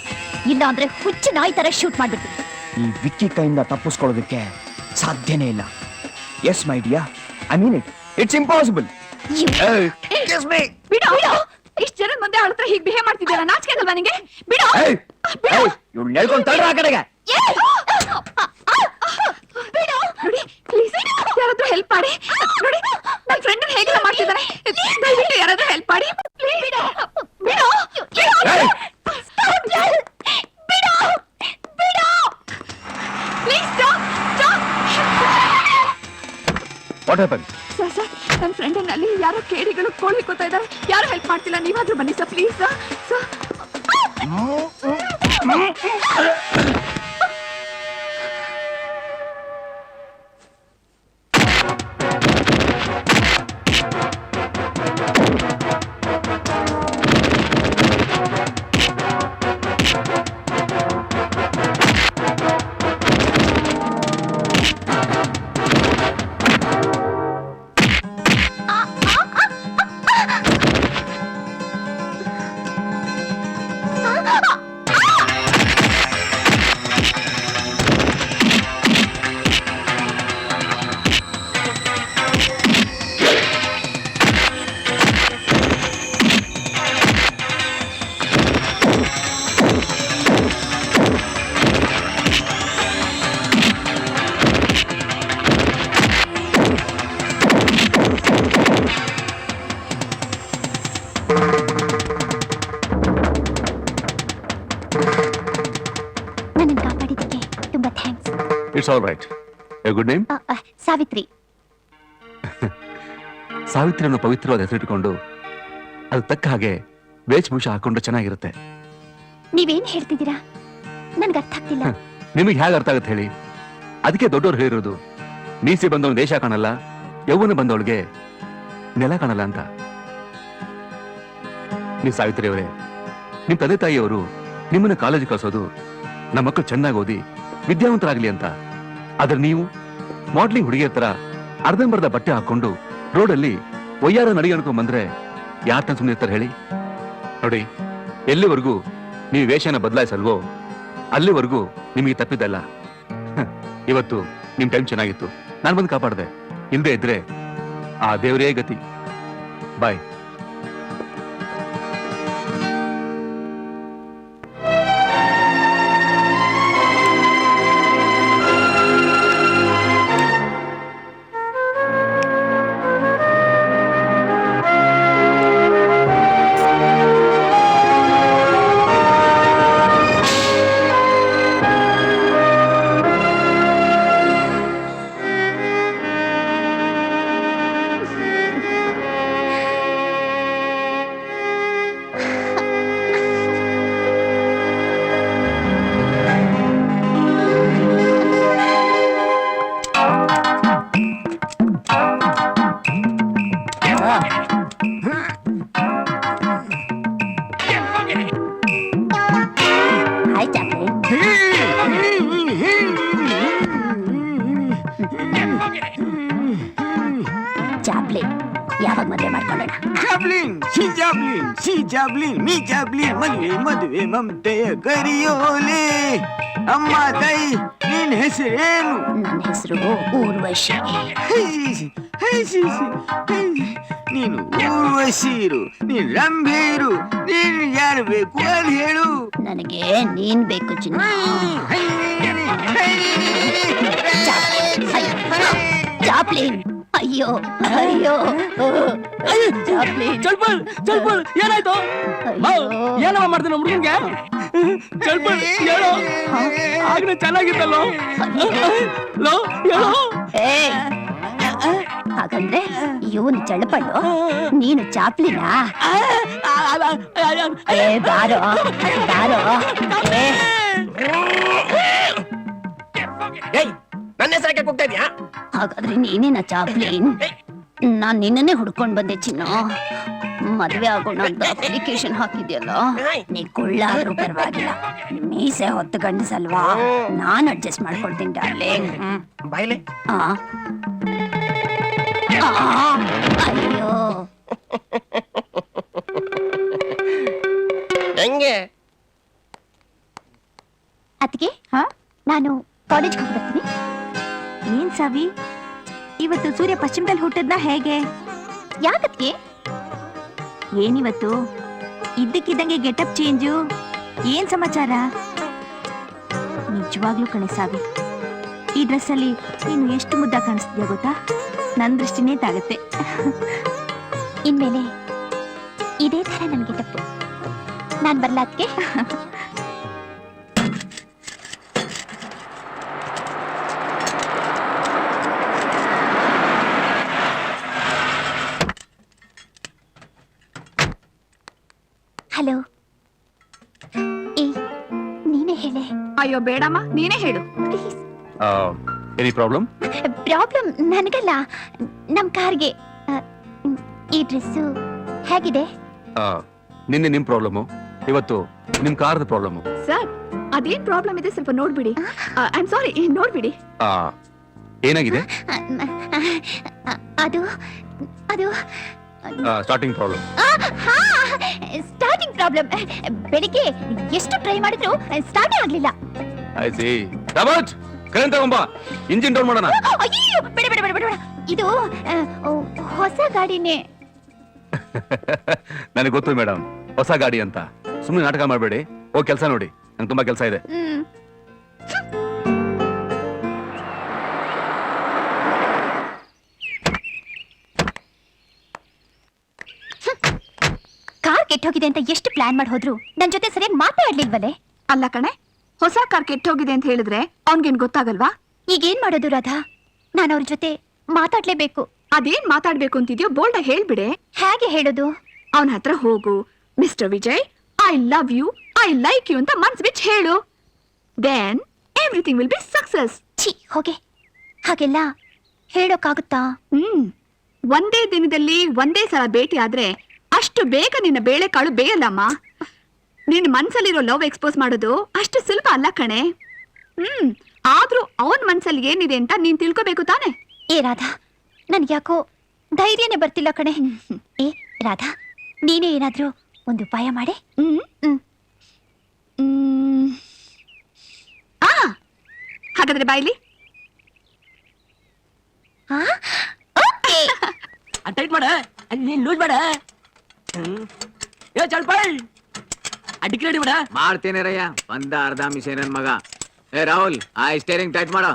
ಇಲ್ಲ ಅಂದ್ರೆ ಹುಚ್ಚು ನಾಯಿ ತರ ಶೂಟ್ ಮಾಡ್ಬಿಡ್ತೀನಿ. ಈ ವಿಕ್ಕಿ ಕೈಯಿಂದ ತಪ್ಪಿಸ್ಕೊಳ್ಳೋದಕ್ಕೆ ಸಾಧ್ಯನೇ ಇಲ್ಲ. Yes my dear, I mean it, it's impossible. ಬಿಡು ಇಷ್ಟು ಜನದ ಮುಂದೆ ಅವಳ ಹತ್ರ ಹೀಗೆ ಬಿಹೇವ್ ಮಾಡ್ತಿದ್ದೀರಾ, ನಾಚಿಕೆ ಆಗಲ್ವಾ ನಿಂಗೆ? ಬಿಡು ಇವ್ಳು ಹೇಳ್ಕೊಂಡು ತಳ್ಳ ಆ ಕಡೆಗೆ. ಬಿಡು ನೋಡಿ ಪ್ಲೀಸ್, ಯಾರಾದ್ರೂ ಹೆಲ್ಪ್ ಮಾಡಿ ನೋಡಿ, ನನ್ನ ಫ್ರೆಂಡ್ ಹೇಗೆಲ್ಲ ಮಾಡ್ತಿದ್ದಾರೆ, ದಯವಿಟ್ಟು ಯಾರಾದ್ರೂ ಹೆಲ್ಪ್ ಮಾಡಿ ಪ್ಲೀಸ್. ಬಿಡು ಬಿಡು ಬಿಡು ಬಿಡು please, stop stop. What happen? Sir ನನ್ನ ಫ್ರೆಂಡಲ್ಲಿ ಯಾರೋ ಕೇಡಿಗಳು ಕೋಳ್ಲಿಕ್ಕೋತಾ ಇದ್ದಾರೆ, ಯಾರು ಹೆಲ್ಪ್ ಮಾಡ್ತಿಲ್ಲ, ನೀವಾದ್ರೂ ಬನ್ನಿ ಸರ್ ಪ್ಲೀಸ್ ಸರ್. ನನ್ನನ್ನು ಕಾಪಾಡಿದ್ದಕ್ಕೆ ತುಂಬಾ thanks. It's all right. A good name. Savitri. Savitri ಅನ್ನೋ ಪವಿತ್ರವಾದ ಹೆಸರಿಟ್ಟುಕೊಂಡು ಅದು ತಕ್ಕ ಹಾಗೆ ವೇಷಭೂಷ ಹಾಕೊಂಡು ಚೆನ್ನಾಗಿರುತ್ತೆ. ನೀವೇನ್ ಹೇಳ್ತಿದ್ದೀರಾ, ನನ್ಗೆ ಅರ್ಥ ಆಗ್ತಿಲ್ಲ. ನಿಮಗೆ ಹೇಗೆ ಅರ್ಥ ಆಗುತ್ತೆ ಹೇಳಿ? ಅದಕ್ಕೆ ದೊಡ್ಡವ್ರು ಹೇಳಿರೋದು, ಮೀಸೆ ಬಂದವಳು ದೇಶ ಕಾಣಲ್ಲ, ಯೌವನ ಬಂದವಳಿಗೆ ನೆಲ ಕಾಣಲ್ಲ ಅಂತ. ನೀವು ಸಾವಿತ್ರಿ ಅವರೇ, ನಿಮ್ ತಂದೆ ತಾಯಿಯವರು ನಿಮ್ಮನ್ನ ಕಾಲೇಜ್ ಕಳಿಸೋದು ನಮ್ಮ ಮಕ್ಕಳು ಚೆನ್ನಾಗಿ ಓದಿ ವಿದ್ಯಾವಂತರಾಗ್ಲಿ ಅಂತ. ಆದ್ರೆ ನೀವು ಮಾಡ್ಲಿಂಗ್ ಹುಡುಗಿಯರ ತರ ಅರ್ಧಂಬರ್ಧ ಬಟ್ಟೆ ಹಾಕೊಂಡು ರೋಡಲ್ಲಿ ಒಯ್ಯಾರ ನಡಿಗೆ ಅನ್ಕೊಂಡ್ ಬಂದ್ರೆ ಯಾರು ತನ್ ಸುಮ್ಮನೆ ಇರ್ತಾರೆ ಹೇಳಿ? ನೋಡಿ, ಎಲ್ಲಿವರೆಗೂ ನೀವು ವೇಷನ ಬದಲಾಯಿಸಲ್ವೋ ಅಲ್ಲಿವರೆಗೂ ನಿಮಗೆ ತಪ್ಪಿದ್ದಲ್ಲ. ಇವತ್ತು ನಿಮ್ ಟೈಮ್ ಚೆನ್ನಾಗಿತ್ತು, ನಾನು ಬಂದು ಕಾಪಾಡಿದೆ. ಇಲ್ದೇ ಇದ್ರೆ ಆ ದೇವರೇ ಗತಿ. ಬಾಯ್. ಚಾಪ್ಲಿನ್ ಯಾವಾಗ ಮದುವೆ ಮಾಡ್ಕೊಳ್ಳೋಣ? ಮದುವೆ ಮಮತೆಯ ಕರಿಯೋಲೆ. ಅಮ್ಮ ತಾಯಿ, ನಿನ್ ಹೆಸರೇನು? ನನ್ನ ಹೆಸರು ಊರ್ವಶಿ. ನೀನು ಊರ್ವಶೀರು, ನೀನ್ ರಂಭೇರು, ನೀನ್ ಯಾರು ಬೇಕು ಅಂತ ಹೇಳು. ನನಗೆ ನೀನ್ ಬೇಕು ಚಿನ್ನ. ಚಾಪ್ಲಿನ್, ಅಯ್ಯೋ ಅಯ್ಯೋ ಚಾಪ್ಲಿನ್. ಚಲ್ಪಲ್ ಚಲ್ಪಲ್, ಏನಾಯ್ತು? ಏನವ ಮಾಡ್ದೆ ನಮ್ಮ ಹುಡುಗನ್ಗೆ? ಚಲ್ಪಲ್ ಹೇಳೋ, ಆಗ್ಲೇ ಚೆನ್ನಾಗಿತ್ತಲ್ಲೋ. ಲೋ ಹೇಳೋ. ಏಯ್ ಹಾಗಂದ್ರೆ ಇವನು ಚಳಪಳ್ಳು, ನೀನು ಚಾಪ್ಲಿನಾ? ಏ ಬಾರೋ ಬಾರೋ. ಏಯ್ ನನ್ನ ಹೆಸರಕ್ಕೆ ಕೂಗ್ತಾ ಇದ್ಯಾ? ಹಾಗಾದ್ರೆ ನೀನೇನ ಚಾಪ್ಲಿನ್? ನಾನ್ ನಿನ್ನನ್ನೇ ಹುಡ್ಕೊಂಡ್ ಬಂದೆ ಚಿನ್ನು. ಮದ್ವೆ ಆಗೋಣ ಅಂತ ಅಪ್ಲಿಕೇಶನ್ ಹಾಕಿದ್ಯಲ್ಲ, ನೀ ಕುಳ್ಳಾದ್ರೂ ಪರವಾಗಿಲ್ಲ, ಮೀಸೆ ಹೊತ್ತು ಗಂಡಸಲ್ವಾ, ನಾನ್ ಅಡ್ಜಸ್ಟ್ ಮಾಡ್ಕೊಳ್ತೀನಿ ಡಾರ್ಲಿಂಗ್. ಬಾಯ್ಲೆ ಆ. ಆ, ಅಯ್ಯೋ ಹೆಂಗೆ? ಅತ್ತಿಗೆ, ನಾನು ಕಾಲೇಜ್ಗೆ ಹೋಗಿ ಬರ್ತೀನಿ. ಏನ್ ಸಾವಿ, ಇವತ್ತು ಸೂರ್ಯ ಪಶ್ಚಿಮದಲ್ಲಿ ಹುಟ್ಟದ್ನ ಹೇಗೆ? ಯಾಕತ್ಗೆ? ಏನಿವತ್ತು ಇದ್ದಕ್ಕಿದ್ದಂಗೆ ಗೆಟಪ್ ಚೇಂಜು, ಏನ್ ಸಮಾಚಾರ? ನಿಜವಾಗ್ಲೂ ಕಣೆ ಸಾವಿ, ಈ ಡ್ರೆಸ್ ಅಲ್ಲಿ ನೀನು ಎಷ್ಟು ಮುದ್ದ ಕಾಣಿಸ್ತೀಯ ಗೊತ್ತಾ? ನನ್ ದೃಷ್ಟಿನೇ ತಾಗತ್ತೆ. ಇನ್ಮೇಲೆ ಇದೇ ತರ ನನ್ ಗೆಟಪ್. ನಾನ್ ಬರ್ಲಾತ್ಗೆ? ಹಲೋ. ಏ ನೀನೇ ಹೇಳೆ. ಅಯ್ಯೋ ಬೇಡಮ್ಮ, ನೀನೇ ಹೇಳು. ಪ್ಲೀಸ್. Any problem? ಪ್ರಾಬ್ಲಮ್ ನನಗಲ್ಲ, ನಮ್ ಕಾರ್ಗೆ. ಈ ಡ್ರೆಸ್ಸು ಹೇಗಿದೆ? ನಿನ್ನೆ ನಿಮ್ ಪ್ರಾಬ್ಲಮ್, ಇವತ್ತು ನಿಮ್ ಕಾರ್ದ ಪ್ರಾಬ್ಲಮ್. ಸರ್, ಅದೇನ್ ಪ್ರಾಬ್ಲಮ್ ಇದೆ ಸ್ವಲ್ಪ ನೋಡ್ಬಿಡಿ. ಐ ಆಮ್ ಸಾರಿ, ನೋಡ್ಬಿಡಿ. ಏನಾಗಿದೆ? ಅದು ಅದು ಸ್ಟಾರ್ಟಿಂಗ್ ಪ್ರಾಬ್ಲಮ್. Starting problem. ಬೆಳಿಗ್ಗೆ ಎಷ್ಟು ಟ್ರೈ ಮಾಡಿದ್ರು ಸ್ಟಾರ್ಟೇ ಆಗ್ಲಿಲ್ಲ. I see. ರಾಬರ್ಟ್, ಕರೆಂಟ್ ತಗೊಂಬಾ, ಇಂಜಿನ್ ಡೌನ್ ಮಾಡೋಣ. ಅಯ್ಯೋ ಬೇಡ ಬೇಡ ಬೇಡ ಬೇಡ. ಇದು ಹೊಸ ಗಾಡಿನೇ. ನನಗೆ ಗೊತ್ತು ಮೇಡಮ್, ಹೊಸ ಗಾಡಿ ಅಂತ. ಸುಮ್ಮನೆ ನಾಟಕ ಮಾಡಬೇಡಿ, ಹೋಗಿ ಕೆಲಸ ನೋಡಿ, ನಂಗೆ ತುಂಬಾ ಕೆಲಸ ಇದೆ. ಕಾರ್ ಕೆಟ್ಟೋಗಿದೆ ಅಂತ ಎಷ್ಟು ಪ್ಲಾನ್ ಮಾಡಿ ಹೋದ್ರು ನನ್ ಜೊತೆ ಸರಿಯಾಗಿ ಮಾತಾಡ್ಲಿಲ್ವಲ್ಲೇ? ಅಲ್ಲ ಕಣೆ, ಹೊಸ ಕಾರ್ ಕೆಟ್ಟೋಗಿದೆ ಅಂತ ಹೇಳಿದ್ರೆ ಅವ್ನ್ಗೇನ್ ಗೊತ್ತಾಗಲ್ವಾ? ಈಗೇನ್ ಮಾಡೋದು ರಾಧಾ? ನಾನು ಅವ್ರ ಜೊತೆ ಮಾತಾಡ್ಲೇಬೇಕು. ಅದೇನ್ ಮಾತಾಡ್ಬೇಕು ಅಂತಿದ್ಯೋ ಬೋಲ್ಡ್ ಹೇಳ್ಬಿಡೆ. ಹೇಗೆ ಹೇಳೋದು? ಅವನ ಹತ್ರ ಹೋಗು, mister Vijay, I love you, I like you ಅಂತ ಮನ್ಸ್ ಬಿಚ್ಚಿ ಹೇಳು. Then everything will be success. ಛೀ ಹೋಗೆ, ಹಾಗೆಲ್ಲ ಹೇಳೋಕ್ಕಾಗುತ್ತಾ? ಒಂದೇ ದಿನದಲ್ಲಿ ಒಂದೇ ಸಲ ಭೇಟಿ ಆದ್ರೆ ಅಷ್ಟು ಬೇಗ ನಿನ್ನ ಬೇಳೆಕಾಳು ಬೇಯಲ್ಲಮ್ಮ. ನಿನ್ನ ಮನ್ಸಲ್ಲಿರೋ ಲವ್ ಎಕ್ಸ್ಪೋಸ್ ಮಾಡೋದು ಅಷ್ಟು ಸುಲಭ ಅಲ್ಲ ಕಣೆ. ಆದ್ರೂ ಅವನ್ ಮನ್ಸಲ್ಲಿ ಏನಿದೆ ಅಂತ ನೀನ್ ತಿಳ್ಕೋಬೇಕು ತಾನೆ. ಏ ರಾಧಾ, ನನ್ಗ್ಯಾಕೋ ಧೈರ್ಯನೇ ಬರ್ತಿಲ್ಲ ಕಣೆ. ಏ ರಾಧಾ, ನೀನೇ ಏನಾದ್ರೂ ಒಂದು ಉಪಾಯ ಮಾಡಿ. ಹಾಗಾದ್ರೆ ಬಾಯ್ಲಿ. ಟೈಟ್ ಮಾಡ, ನೀನ್ ಲೂಸ್ ಮಾಡ. ಏ ಚಳ್ಪಳ್, ಅಡಿಕೆ ರೆಡಿ ಮಾಡ. ಮಾಡ್ತೇನೆ ರಯ್ಯ, ಒಂದ ಅರ್ಧ ಮಿಷೆ ನನ್ ಮಗ. ಏ ರಾಹುಲ್, ಆ ಸ್ಟೇರಿಂಗ್ ಟೈಟ್ ಮಾಡ.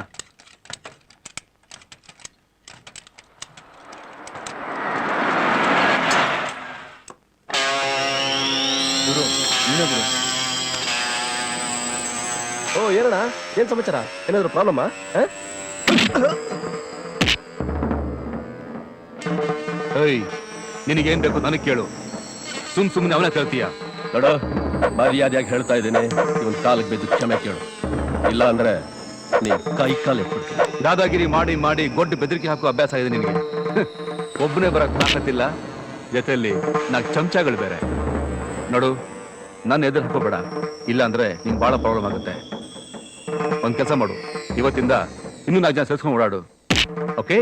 ಓ ಏನಣ್ಣ, ಏನ್ ಸಮಾಚಾರ? ಏನಾದ್ರು ಪ್ರಾಬ್ಲಮ್? ಏಯ್, ನಿನಗೇನ್ ಬೇಕು ನನಗೆ ಕೇಳು, ಸುಮ್ಮನೆ ಅವನ ಕೇಳ್ತೀಯ? ನೋಡ, ಮರ್ಯಾದೆಯಾಗಿ ಹೇಳ್ತಾ ಇದ್ದೀನಿ, ಇವನ್ ಕಾಲಕ್ಕೆ ಬಿದ್ದು ಕ್ಷಮೆ ಕೇಳು, ಇಲ್ಲ ಅಂದ್ರೆ ನೀನ್ ಕೈ ಕಾಲು ಎತ್ಬಿಡ್ತೀನಿ. ದಾದಾಗಿರಿ ಮಾಡಿ ಮಾಡಿ ಗೊಡ್ಡು ಬೆದರಿಕೆ ಹಾಕೋ ಅಭ್ಯಾಸ ಇದೆ ನಿನಗೆ. ಒಬ್ಬನೇ ಬರಕ್ ತಾಕತ್ತಿಲ್ಲ, ಜೊತೆಯಲ್ಲಿ 4 ಚಮಚಗಳು ಬೇರೆ. ನೋಡು, ನನ್ನ ಎದುರು ಹಾಕೋಬೇಡ, ಇಲ್ಲ ಅಂದ್ರೆ ನಿಂಗೆ ಬಹಳ ಪ್ರಾಬ್ಲಮ್ ಆಗುತ್ತೆ. ಒಂದ್ ಕೆಲಸ ಮಾಡು, ಇವತ್ತಿಂದ ಇನ್ನೂ 4 ಜನ ಸೇರ್ಸ್ಕೊಂಡು ಓಡಾಡು, ಓಕೆ?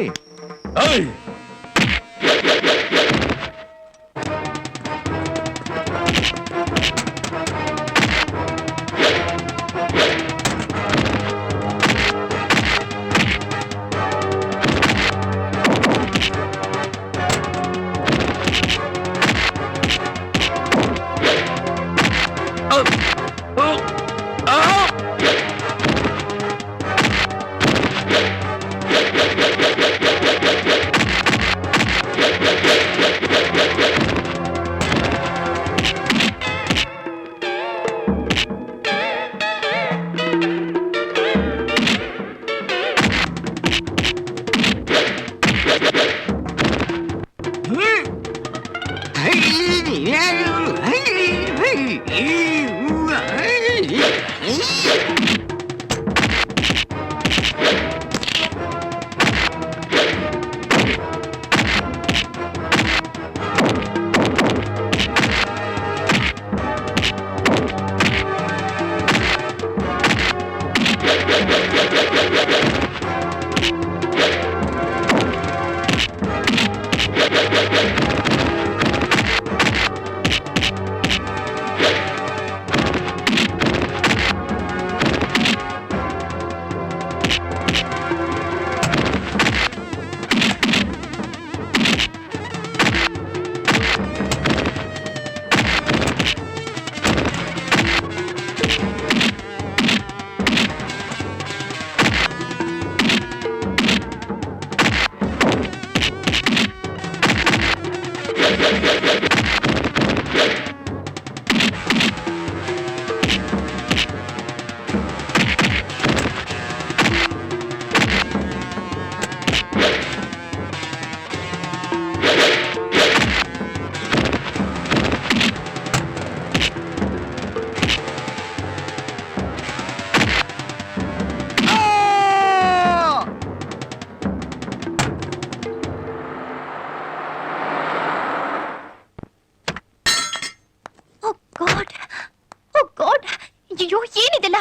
ಅಯ್ಯೋ ಏನಿದೆಲ್ಲ,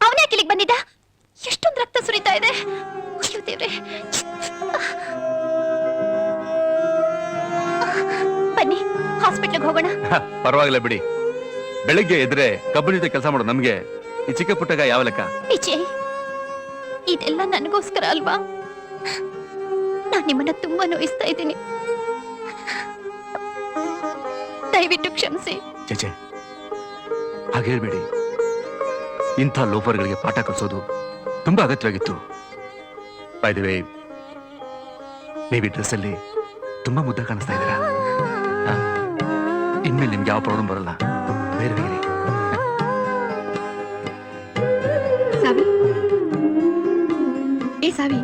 ಅವನೇ ಕಿಲಿಗೆ ಬಂದಿದ್ದ? ಎಷ್ಟೊಂದು ರಕ್ತ ಸುರಿತಾ ಇದೆ. ಅಯ್ಯೋ ದೇವ್ರೆ. ಬನ್ನಿ ಹಾಸ್ಪಿಟ್ಲಿಗೆ ಹೋಗೋಣ. ಪರವಾಗಿಲ್ಲ ಬಿಡಿ, ಬೆಳಿಗ್ಗೆ ಎದ್ರೆ ಕಬ್ಬಣಿದ ಕೆಲಸ ಮಾಡೋ ನಮ್ಗೆ ಈ ಚಿಕ್ಕ ಪುಟ್ಟಗ ಯಾವ ಲೆಕ್ಕ? ವಿಜಯ್, ಇದೆಲ್ಲ ನನಗೋಸ್ಕರ ಅಲ್ವಾ? ನಾನು ನಿಮ್ಮನ್ನ ತುಂಬಾ ನೋಯಿಸ್ತಾ ಇದ್ದೀನಿ, ದಯವಿಟ್ಟು ಕ್ಷಮಿಸಿ. ಚೇಚೆ, ಹಾಗೆ ಹೇಳ್ಬೇಡಿ. ಇಂಥ ಲೋಫರ್ಗಳಿಗೆ ಪಾಠ ಕಲಿಸೋದು ತುಂಬಾ ಅಗತ್ಯವಾಗಿತ್ತು. ಬೈ ದಿ ವೇ, ನೀವು ಈ ಡ್ರೆಸ್ ಅಲ್ಲಿ ತುಂಬಾ ಮುದ್ದ ಕಾಣಿಸ್ತಾ ಇದ್ದೀರಾ. ಇನ್ಮೇಲೆ ನಿಮ್ಗೆ ಯಾವ ಪ್ರಾಬ್ಲಮ್ ಬರಲ್ಲ. ಬೇರೆ ಬೇರೆ ಸಾವಿ, ಏ ಸಾವಿ,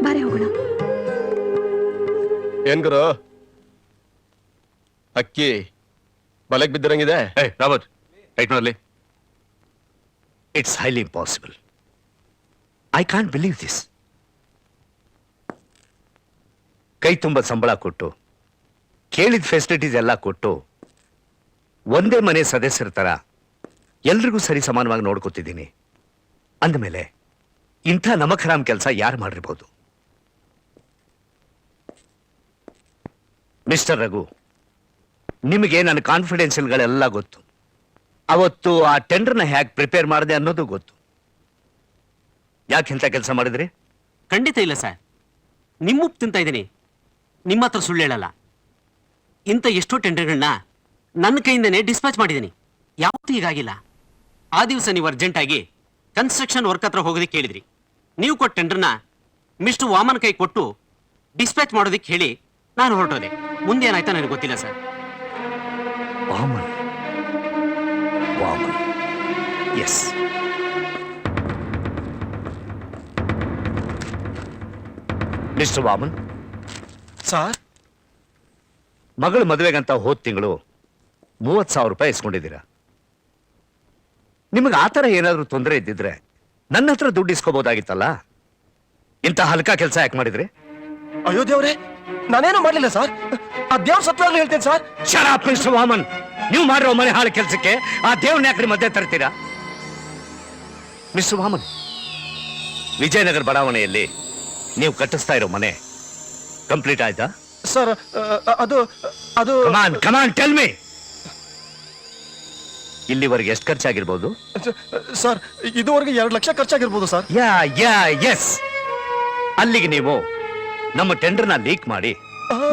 ಬಾರೆ ಹೋಗೋಣ. ಏನ್ ಗುರು, ಅಕ್ಕಿ ಬಲಕ್ ಬಿದ್ದಿರಂಗಿದೆ? ರಾಬರ್ಟ್, ರೈಟ್ ನೋಡಲಿ. It's highly impossible. I can't believe this. ಕೈ ತುಂಬ ಸಂಬಳ ಕೊಟ್ಟು, ಕೇಳಿದ ಫೆಸಿಲಿಟೀಸ್ ಎಲ್ಲ ಕೊಟ್ಟು, ಒಂದೇ ಮನೆ ಸದಸ್ಯರ ತರ ಎಲ್ರಿಗೂ ಸರಿ ಸಮಾನವಾಗಿ ನೋಡ್ಕೊತಿದ್ದೀನಿ ಅಂದಮೇಲೆ ಇಂಥ ನಮಖರಾಮ್ ಕೆಲಸ ಯಾರು ಮಾಡಿರ್ಬೋದು? ಮಿಸ್ಟರ್ ರಘು, ನಿಮಗೆ ನನ್ನ ಕಾನ್ಫಿಡೆನ್ಷಿಯಲ್ಗಳೆಲ್ಲ ಗೊತ್ತು. ಅವತ್ತು ಆ ಟೆಂಡರ್ನ ಹ್ಯಾಕ್ ಪ್ರಿಪೇರ್ ಮಾಡಿದೆ ಅನ್ನೋದು ಗೊತ್ತು. ಯಾಕೆ ಇಂಥ ಕೆಲಸ ಮಾಡಿದ್ರಿ? ಖಂಡಿತ ಇಲ್ಲ ಸರ್, ನಿಮ್ಮ ಉಪ್ಪು ತಿಂತ ಇದ್ದೀನಿ, ನಿಮ್ಮ ಹತ್ರ ಸುಳ್ಳು ಹೇಳಲ್ಲ. ಇಂಥ ಎಷ್ಟೋ ಟೆಂಡರ್ಗಳನ್ನ ನನ್ನ ಕೈಯಿಂದನೇ ಡಿಸ್ಪ್ಯಾಚ್ ಮಾಡಿದ್ದೀನಿ, ಯಾವತ್ತೂ ಹೀಗಾಗಿಲ್ಲ. ಆ ದಿವಸ ನೀವು ಅರ್ಜೆಂಟಾಗಿ ಕನ್ಸ್ಟ್ರಕ್ಷನ್ ವರ್ಕ್ ಹತ್ರ ಹೋಗೋದಕ್ಕೆ ಹೇಳಿದ್ರಿ. ನೀವು ಕೊಟ್ಟ ಟೆಂಡರ್ನ ಮಿಸ್ಟರ್ ವಾಮನ್ ಕೈ ಕೊಟ್ಟು ಡಿಸ್ಪ್ಯಾಚ್ ಮಾಡೋದಕ್ಕೆ ಹೇಳಿ ನಾನು ಹೊರಟೋದೆ. ಮುಂದೆ ಏನಾಯ್ತಾ ನನಗೆ ಗೊತ್ತಿಲ್ಲ sir. Vaman, Vaman, yes. Mister Vaman sir, ಮಗಳ ಮದುವೆಗಂತ ಹೋದ ತಿಂಗಳು 30,000 ರೂಪಾಯಿ ಇಸ್ಕೊಂಡಿದ್ದೀರಾ. ನಿಮಗೆ ಆ ಥರ ಏನಾದರೂ ತೊಂದರೆ ಇದ್ದಿದ್ರೆ ನನ್ನ ಹತ್ರ ದುಡ್ಡು ಇಸ್ಕೋಬಹುದಾಗಿತ್ತಲ್ಲ. ಇಂಥ ಹಲ್ಕ ಕೆಲಸ ಯಾಕೆ ಮಾಡಿದ್ರಿ? ಅಯ್ಯೋ ದೇವ್ರೆ, ನಾನೇನು ಮಾಡ್ಲಿಲ್ಲ ಸರ್. ಆ ದೇವ್ರ ಸತ್ವಾಗ್ಲೂ ಹೇಳ್ತೇನೆ sir. Shut up mister Vaman. ನೀವು ಮಾಡಿರೋ ಮನೆ ಹಾಳು ಕೆಲಸಕ್ಕೆ ಆ ದೇವ್ರನ್ನ ಯಾಕ್ರಿ ಮಧ್ಯೆ ತರ್ತೀರಾ? ಮಿಸ್ಟರ್ ವಾಮನ್, ವಿಜಯನಗರ ಬಡಾವಣೆಯಲ್ಲಿ ನೀವು ಕಟ್ಟಿಸ್ತಾ ಇರೋ ಮನೆ ಕಂಪ್ಲೀಟ್ ಆಯ್ತಾ? ಸರ್, ಅದು ಅದು ಕಮಾನ್ ಕಮಾನ್ ಟೆಲ್ ಮೀ. ಇಲ್ಲಿವರೆಗೆ ಎಷ್ಟು ಖರ್ಚಾಗಿರ್ಬೋದು? ಸರ್, ಇದುವರೆಗೆ 2 ಲಕ್ಷ ಖರ್ಚಾಗಿರ್ಬೋದು ಸರ್. ಯಾ ಯಾ ಎಸ್. ಅಲ್ಲಿಗೆ ನೀವು ನಮ್ಮ ಟೆಂಡರ್ನ ಲೀಕ್ ಮಾಡಿ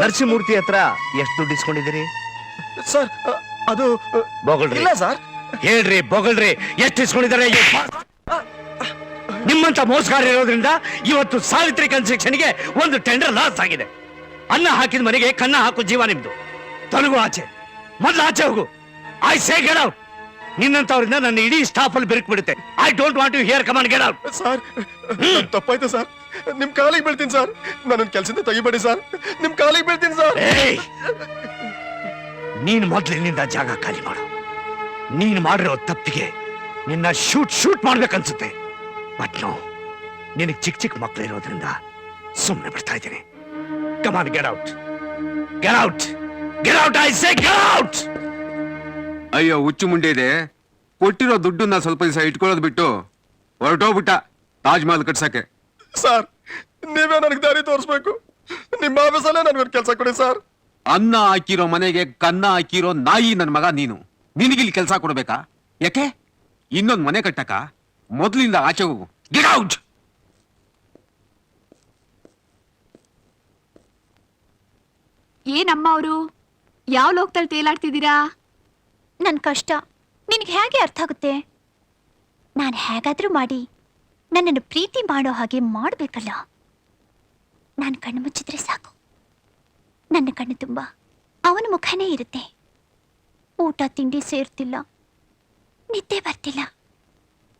ನರಸಿಂಹಮೂರ್ತಿ ಹತ್ರ ಎಷ್ಟು ದುಡ್ಡು ಇಸ್ಕೊಂಡಿದ್ದೀರಿ? ಸರ್, ಅದು ಬೊಗಳ್ರಿ. ಇಲ್ಲ ಸರ್. ಹೇಳ್ರಿ, ಬೊಗಳ್ರಿ, ಎಷ್ಟು ಇಸ್ಕೊಂಡಿದ್ದಾರೆ? ನಿಮ್ಮಂತ ಮೋಸಗಾರ ಇರೋದ್ರಿಂದ ಇವತ್ತು ಸಾವಿತ್ರಿ ಕನ್ಸ್ಟ್ರಕ್ಷನ್ಗೆ ಒಂದು ಟೆಂಡರ್ ಲಾಸ್ ಆಗಿದೆ. ಅನ್ನ ಹಾಕಿದ ಮನೆಗೆ ಕನ್ನ ಹಾಕೋ ಜೀವ ನಿಮ್ದು. ತೊಲಗು ಆಚೆ, ಮೊದಲು ಆಚೆ ಹೋಗು. I say get out. ನಿನ್ನಂತವ್ರಿಂದ ನನ್ನ ಇಡೀ ಸ್ಟಾಫ್ ಅಲ್ಲಿ ಬೆರಕ್ ಬಿಡುತ್ತೆ. I don't want to hear. Come on get out. Sir, ತಪ್ಪಾಯ್ತು ಸರ್. ನಿಮ್ ಕಾಲಿಗೆ ಬೀಳ್ತೀನಿ ಸರ್. ನನ್ನ ಕೆಲಸದಿಂದ ತೆಗಿಬೇಡಿ ಸರ್. ನಿಮ್ ಕಾಲಿಗೆ ಬೀಳ್ತೀನಿ ಸರ್. ನೀನ್ ಮೊದ್ಲಿನಿಂದ ಜಾಗ ಖಾಲಿ ಮಾಡು. ನೀನ್ ಮಾಡಿರೋ ತಪ್ಪಿಗೆ ನಿನ್ನ ಶೂಟ್ ಮಾಡ್ಬೇಕನ್ಸುತ್ತೆ. ಬಟ್ ನೋ, ನಿನಗೆ ಚಿಕ್ಕ ಚಿಕ್ಕ ಮಕ್ಕಳು ಇರೋದ್ರಿಂದ ಸುಮ್ಮನೆ ಬಿಡ್ತಾ ಇದ್ದೀನಿ. Come on, get out, get out, get out, I say get out. ಅಯ್ಯೋ ಹುಚ್ಚು ಮುಂಡೆ ಇದೆ, ಕೊಟ್ಟಿರೋ ದುಡ್ಡನ್ನ ಸ್ವಲ್ಪ ದಿವಸ ಇಟ್ಕೊಳ್ಳೋದು ಬಿಟ್ಟು ಹೊರಟೋಗ್ಬಿಟ್ಟ ತಾಜ್ ಮಹಲ್ ಕಟ್ಸಕ್ಕೆ. ಸರ್, ನೀವೇ ನನಗೆ ದಾರಿ ತೋರಿಸ್ಬೇಕು. ನಿಮ್ಮ ಆಫೀಸಲ್ಲೇ ನನಗೊಂದು ಕೆಲಸ ಕೊಡಿ ಸರ್. ಅನ್ನ ಹಾಕಿರೋ ಮನೆಗೆ ಕನ್ನ ಹಾಕಿರೋ ನಾಯಿ ನನ್ ಮಗ ನೀನು. ನಿನಗಿಲ್ಲಿ ಕೆಲಸ ಕೊಡ್ಬೇಕಾ? ಯಾಕೆ? ಇನ್ನೊಂದು ಮನೆ ಕಟ್ಟಕ ಮೊದ್ಲಿಂದ ಆಚೆ ಹೋಗು. Get out. ಏನಮ್ಮ ಅವರು ಯಾವ ಲೋಕದಲ್ಲಿ ತೇಲಾಡ್ತಿದ್ದೀರಾ? ನನ್ ಕಷ್ಟ ನಿನಗೆ ಹೇಗೆ ಅರ್ಥ ಆಗುತ್ತೆ? ನಾನು ಹೇಗಾದ್ರೂ ಮಾಡಿ ನನ್ನನ್ನು ಪ್ರೀತಿ ಮಾಡೋ ಹಾಗೆ ಮಾಡಬೇಕಲ್ಲ. ನಾನು ಕಣ್ಣು ಮುಚ್ಚಿದ್ರೆ ಸಾಕು, ನನ್ನ ಕಣ್ಣು ತುಂಬ ಅವನ ಮುಖನೇ ಇರುತ್ತೆ. ಊಟ ತಿಂಡಿ ಸೇರ್ತಿಲ್ಲ, ನಿದ್ದೆ ಬರ್ತಿಲ್ಲ,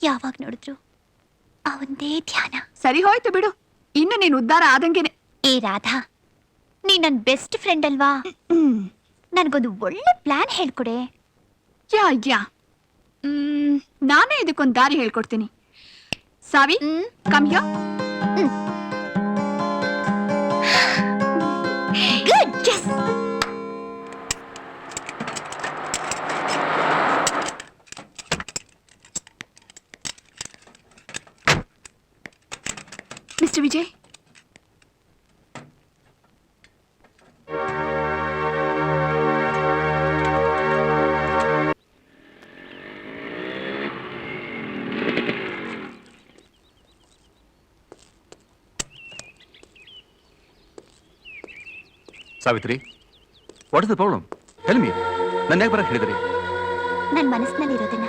ಯಾವಾಗ ನೋಡಿದ್ರು ಅವಂದೇ ಧ್ಯಾನ. ಸರಿ ಹೋಯ್ತು ಬಿಡು, ಇನ್ನು ನೀನು ಉದ್ಧಾರ ಆದಂಗೆನೆ. ಏ ರಾಧಾ, ನೀ ನನ್ನ ಬೆಸ್ಟ್ ಫ್ರೆಂಡ್ ಅಲ್ವಾ? ನನಗೊಂದು ಒಳ್ಳೆ ಪ್ಲಾನ್ ಹೇಳ್ಕೊಡೆ. ಯಾ ನಾನೇ ಇದಕ್ಕೊಂದು ದಾರಿ ಹೇಳ್ಕೊಡ್ತೀನಿ. ಸಾವಿ, come here. Good, Yes. Mister Vijay, Savitri, what is the problem? Tell me. ನನ್ನ ಯಾಕೆ ಬರಕ್ಕೆ ಹೇಳಿದ್ರಿ? ನನ್ನ ಮನಸ್ಸಿನಲ್ಲಿರೋದನ್ನ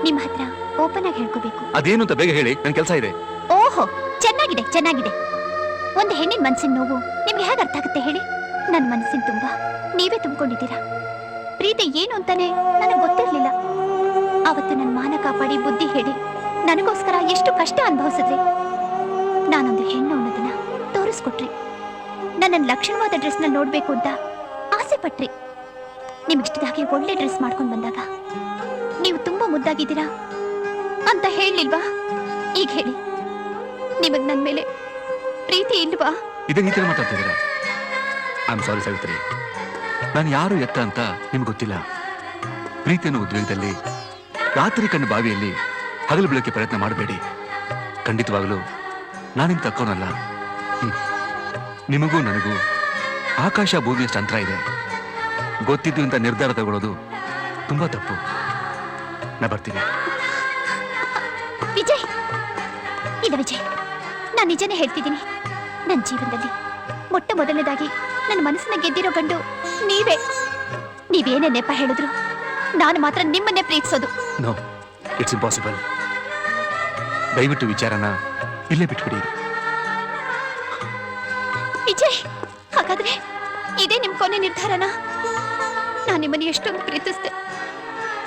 ನಿಮ್ಮ ಹತ್ರ ಓಪನ್ ಆಗಿ ಹೇಳ್ಕೋಬೇಕು. ಅದೇನು ಅಂತ ಬೇಗ ಹೇಳಿ, ನನ್ನ ಕೆಲಸ ಇದೆ. ಓಹೋ, ಚೆನ್ನಾಗಿದೆ ಚೆನ್ನಾಗಿದೆ. ಒಂದು ಹೆಣ್ಣಿನ ಮನಸ್ಸಿನ ನೋವು ನಿಮ್ಗೆ ಹೇಗೆ ಅರ್ಥ ಆಗುತ್ತೆ ಹೇಳಿ? ನನ್ನ ಮನಸ್ಸಿನ ತುಂಬಾ ನೀವೇ ತುಂಬಿಕೊಂಡಿದ್ದೀರಾ. ಪ್ರೀತಿ ಏನು ಅಂತಾನೆ ನನಗೆ ಗೊತ್ತಿರ್ಲಿಲ್ಲ. ಅವತ್ತು ನನ್ನ ಮಾನ ಕಾಪಾಡಿ ಬುದ್ಧಿ ಹೇಳಿ ನನಗೋಸ್ಕರ ಎಷ್ಟು ಕಷ್ಟ ಅನುಭವಿಸಿದ್ರಿ. ನಾನೊಂದು ಹೆಣ್ಣು ಅನ್ನೋದನ್ನ ತೋರಿಸ್ಕೊಟ್ರಿ. ನನ್ನನ್ನು ಲಕ್ಷಣವಾದ ಡ್ರೆಸ್ನ ನೋಡ್ಬೇಕು ಅಂತ ಆಸೆ ಪಟ್ರಿ. ನಿಮ್ಗಿಷ್ಟದಾಗೆ ಒಳ್ಳೆ ಡ್ರೆಸ್ ಮಾಡ್ಕೊಂಡು ಬಂದಾಗ ನೀವು ತುಂಬಾ ಮುದ್ದಾಗಿದ್ದೀರಾ ಅಂತ ಹೇಳಿಲ್ವಾ? ಈಗ ಹೇಳಿ, ನಿಮಗ್ ನನ್ ಮೇಲೆ ಪ್ರೀತಿ ಇಲ್ವಾ? ಇದೇ ರೀತಿ ಮಾತಾಡ್ತಿದ್ದೀರಾ? ಐ ಆಮ್ ಸಾರಿ ಸಾವಿತ್ರಿ, ನಾನು ಯಾರು ಎತ್ತ ಅಂತ ನಿಮ್ಗೆ ಗೊತ್ತಿಲ್ಲ. ಪ್ರೀತಿಯನ್ನು ಉದ್ವೇಗದಲ್ಲಿ ರಾತ್ರಿ ಕಣ್ಣು ಬಾವಿಯಲ್ಲಿ ಹಗಲು ಬೆಳಕ್ಕೆ ಪ್ರಯತ್ನ ಮಾಡಬೇಡಿ. ಖಂಡಿತವಾಗಲೂ ನಾನಿಮ್ ತಕ್ಕೋನಲ್ಲ. ನಿಮಗೂ ನನಗೂ ಆಕಾಶ ಭೂಮಿಯಷ್ಟು ಅಂತರ ಇದೆ. ಗೊತ್ತಿದ್ದು ಇಂಥ ನಿರ್ಧಾರ ತಗೊಳ್ಳೋದು ತುಂಬಾ ತಪ್ಪು. ನಾ ಬರ್ತೀನಿ. ವಿಜಯ್, ಇಲ್ಲ ವಿಜಯ್, ನಾನು ನಿಜನೇ ಹೇಳ್ತಿದ್ದೀನಿ. ನನ್ನ ಜೀವನದಲ್ಲಿ ಮೊಟ್ಟ ಮೊದಲನೇದಾಗಿ ನನ್ನ ಮನಸ್ಸನ್ನ ಗೆದ್ದಿರೋ ಗಂಡು ನೀವೇ. ನೀವೇನೇ ನೆಪ ಹೇಳಿದ್ರು ನಾನು ಮಾತ್ರ ನಿಮ್ಮನ್ನೇ ಪ್ರೀತಿಸೋದು. No, it's impossible. ದಯವಿಟ್ಟು ವಿಚಾರನ ಇಲ್ಲೇ ಬಿಟ್ಬಿಡಿ. ವಿಜಯ್, ಹಾಗಾದ್ರೆ ಇದೇ ನಿಮ್ ಕೊನೆ ನಿರ್ಧಾರನಾ? ನಾನು ನಿಮ್ಮನ್ನು ಎಷ್ಟೊಂದು ಪ್ರೀತಿಸ್ದೆ.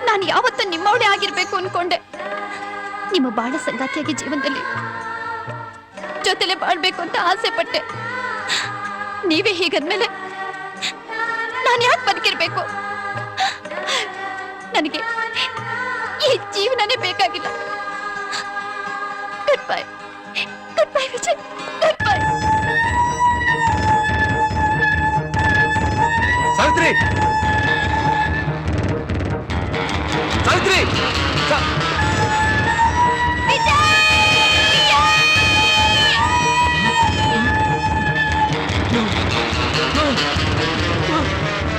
ನಾನು ಯಾವತ್ತೂ ನಿಮ್ಮವಳೇ ಆಗಿರ್ಬೇಕು ಅನ್ಕೊಂಡೆ. ನಿಮ್ಮ ಬಾಳ ಸಂಗಾತಿಯಾಗಿ ಜೀವನದಲ್ಲಿ ಜೊತೆಲೆ ಬಾಳ್ಬೇಕು ಅಂತ ಆಸೆ ಪಟ್ಟೆ. ನೀವೇ ಹೀಗಂದ್ಮೇಲೆ ನಾನು ಯಾಕೆ ಬದುಕಿರ್ಬೇಕು? ನನಗೆ ಈ ಜೀವನನೇ ಬೇಕಾಗಿಲ್ಲ. Good bye, good bye Vijay, good bye. Savitri, Savitri,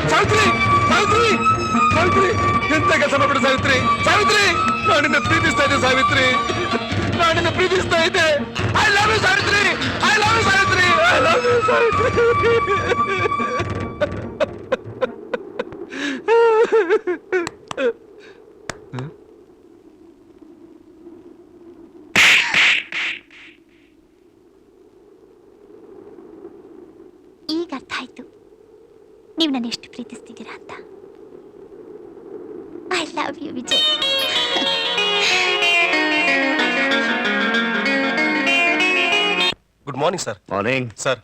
Savitri, Savitri, Savitri, ಎಂತ ಕೆಲಸ ಮಾಡ್ಬಿಡು ಸಾವಿತ್ರಿ. ಸಾವಿತ್ರಿ, ನಾನಿನ್ನ ಪ್ರೀತಿಸ್ತಾ ಇದ್ದೆ ಸಾವಿತ್ರಿ, ನಾನಿನ್ನ ಪ್ರೀತಿಸ್ತಾ ಇದ್ದೆ. I love you Savitri, I love you Savitri, I love you Savitri. ಈಗ ಅರ್ಥ ಆಯ್ತು ನೀವು ನನ್ನ ಎಷ್ಟು ಪ್ರೀತಿಸ್ತಿದ್ದೀರಾ ಅಂತ. I love you Vijay. Good morning sir. Morning. Sir,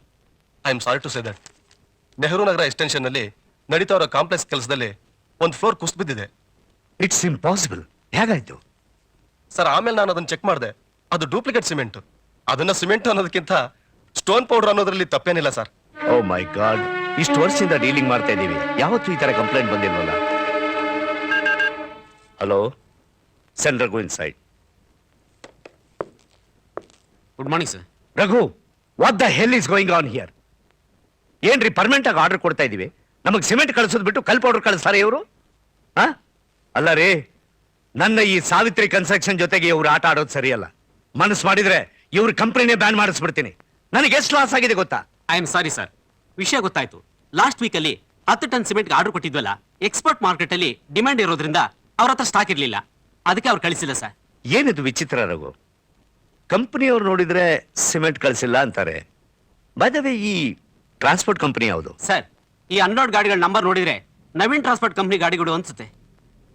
I am sorry to say that Nehru Nagar extension ನಲ್ಲಿ ನಡೀತಾ ಇರೋ ಕಾಂಪ್ಲೆಕ್ಸ್ ಕೆಲಸದಲ್ಲಿ ಒಂದು ಫ್ಲೋರ್ ಕುಸಿದು ಬಿದ್ದಿದೆ. It's impossible. ಹೇಗಾಯ್ತು? ಸರ್ ಆಮೇಲೆ ನಾನು ಅದನ್ನ ಚೆಕ್ ಮಾಡಿದೆ, ಅದು ಡೂಪ್ಲಿಕೇಟ್ ಸಿಮೆಂಟ್. ಅದನ್ನ ಸಿಮೆಂಟ್ ಅನ್ನೋದಕ್ಕಿಂತ ಸ್ಟೋನ್ ಪೌಡರ್ ಅನ್ನೋದ್ರಲ್ಲಿ ತಪ್ಪೇನಿಲ್ಲ ಸರ್. ಓ ಮೈ ಗಾಡ್, ಇಷ್ಟು ವರ್ಷದಿಂದ ಡೀಲಿಂಗ್ ಮಾಡ್ತಾ ಇದೀವಿ, ಯಾವತ್ತೂ ಈ ತರ ಕಂಪ್ಲೇಂಟ್ ಬಂದಿಲ್ವಲ್ಲ. Hello, send Raghu inside. Good morning sir. Raghu, what the hell is going on here? ಏನ್ರಿ ಪರ್ಮನೆಂಟ್ ಆಗಿ ಆರ್ಡರ್ ಕೊಡ್ತಾ ಇದೀವಿ, ನಮಗ್ ಸಿಮೆಂಟ್ ಕಳಿಸೋದು ಬಿಟ್ಟು ಕಲ್ ಪೌಡರ್ ಕಳಿಸ್ತಾರೆ ಇವರು? ಅಲ್ಲ ರೀ, ನನ್ನ ಈ ಸಾವಿತ್ರಿ ಕನ್ಸ್ಟ್ರಕ್ಷನ್ ಜೊತೆಗೆ ಇವ್ರು ಆಟ ಆಡೋದು ಸರಿಯಲ್ಲ. ಮನಸ್ಸು ಮಾಡಿದ್ರೆ ಇವ್ರ ಕಂಪನಿನೇ ಬ್ಯಾನ್ ಮಾಡಿಸ್ಬಿಡ್ತೀನಿ. ನನಗೆ ಎಷ್ಟು ಲಾಸ್ ಆಗಿದೆ ಗೊತ್ತಾ? ಐ ಆಮ್ ಸಾರಿ ಸರ್, ವಿಷಯ ಗೊತ್ತಾಯ್ತು. ಲಾಸ್ಟ್ ವೀಕ್ ಅಲ್ಲಿ 10 ಟನ್ ಸಿಮೆಂಟ್ ಆರ್ಡರ್ ಕೊಟ್ಟಿದ್ವಲ್ಲ, ಎಕ್ಸ್ಪೋರ್ಟ್ ಮಾರ್ಕೆಟ್ ಅಲ್ಲಿ ಡಿಮ್ಯಾಂಡ್ ಇರೋದ್ರಿಂದ ಅವ್ರ ಹತ್ರ ಸ್ಟಾಕ್ ಇರ್ಲಿಲ್ಲ, ಅದಕ್ಕೆ ಅವ್ರು ಕಳಿಸಿಲ್ಲ ಸರ್. ಏನಿದು ವಿಚಿತ್ರ ರಘು, ಕಂಪನಿಯವ್ರು ನೋಡಿದ್ರೆ ಸಿಮೆಂಟ್ ಕಳಿಸಿಲ್ಲ ಅಂತಾರೆ. ಬೈ ದ ವೇ, ಈ ಟ್ರಾನ್ಸ್ಪೋರ್ಟ್ ಕಂಪನಿ ಯಾವುದು? ಸರ್, ಈ ಅನ್ಲೋಡ್ ಗಾಡಿಗಳ ನಂಬರ್ ನೋಡಿದ್ರೆ ನವೀನ್ ಟ್ರಾನ್ಸ್ಪೋರ್ಟ್ ಕಂಪನಿ ಗಾಡಿಗಳು ಅನ್ಸುತ್ತೆ.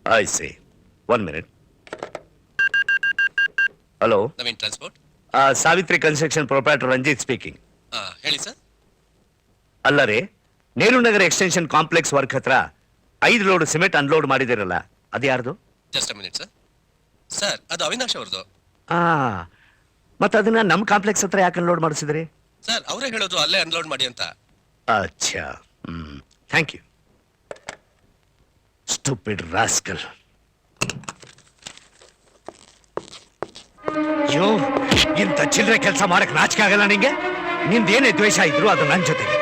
I see. 1 minute. Hello, Naveen transport. Savitri construction proprietor Ranjit speaking. ಹೇಳಿ ಸರ್. ಅಲ್ಲ ರೀ, Nehru Nagar extension complex work ಹತ್ರ 5 ಲೋಡ್ ಸಿಮೆಂಟ್ ಅನ್ಲೋಡ್ ಮಾಡಿದಿರಲ್ಲ, ಅದು ಯಾರ್ದು? Just a minute sir. Sir, ಅದು ಅವಿನಾಶ್ ಅವ್ರದ್ದು. ಮತ್ತೆ ಅದನ್ನ ನಮ್ಮ ಕಾಂಪ್ಲೆಕ್ಸ್ ಹತ್ರ ಯಾಕೆ ಅನ್ಲೋಡ್ ಮಾಡಿಸಿದ್ರಿ? ಸರ್, ಅವರೇ ಹೇಳೋದು ಅಲ್ಲೇ ಅನ್ಲೋಡ್ ಮಾಡಿ ಅಂತ. ಅಚ್ಚಾ, ಥ್ಯಾಂಕ್ ಯು. Stupid rascal. ಯೋ, ಇಂಥ ಚಿಲ್ಲರೆ ಕೆಲಸ ಮಾಡಕ್ ನಾಚಿಕೆ ಆಗಲ್ಲ ನಿಂಗೆ? ನಿಂದೇನೇ ದ್ವೇಷ ಇದ್ರು ಅದು ನನ್ನ ಜೊತೆಗೆ.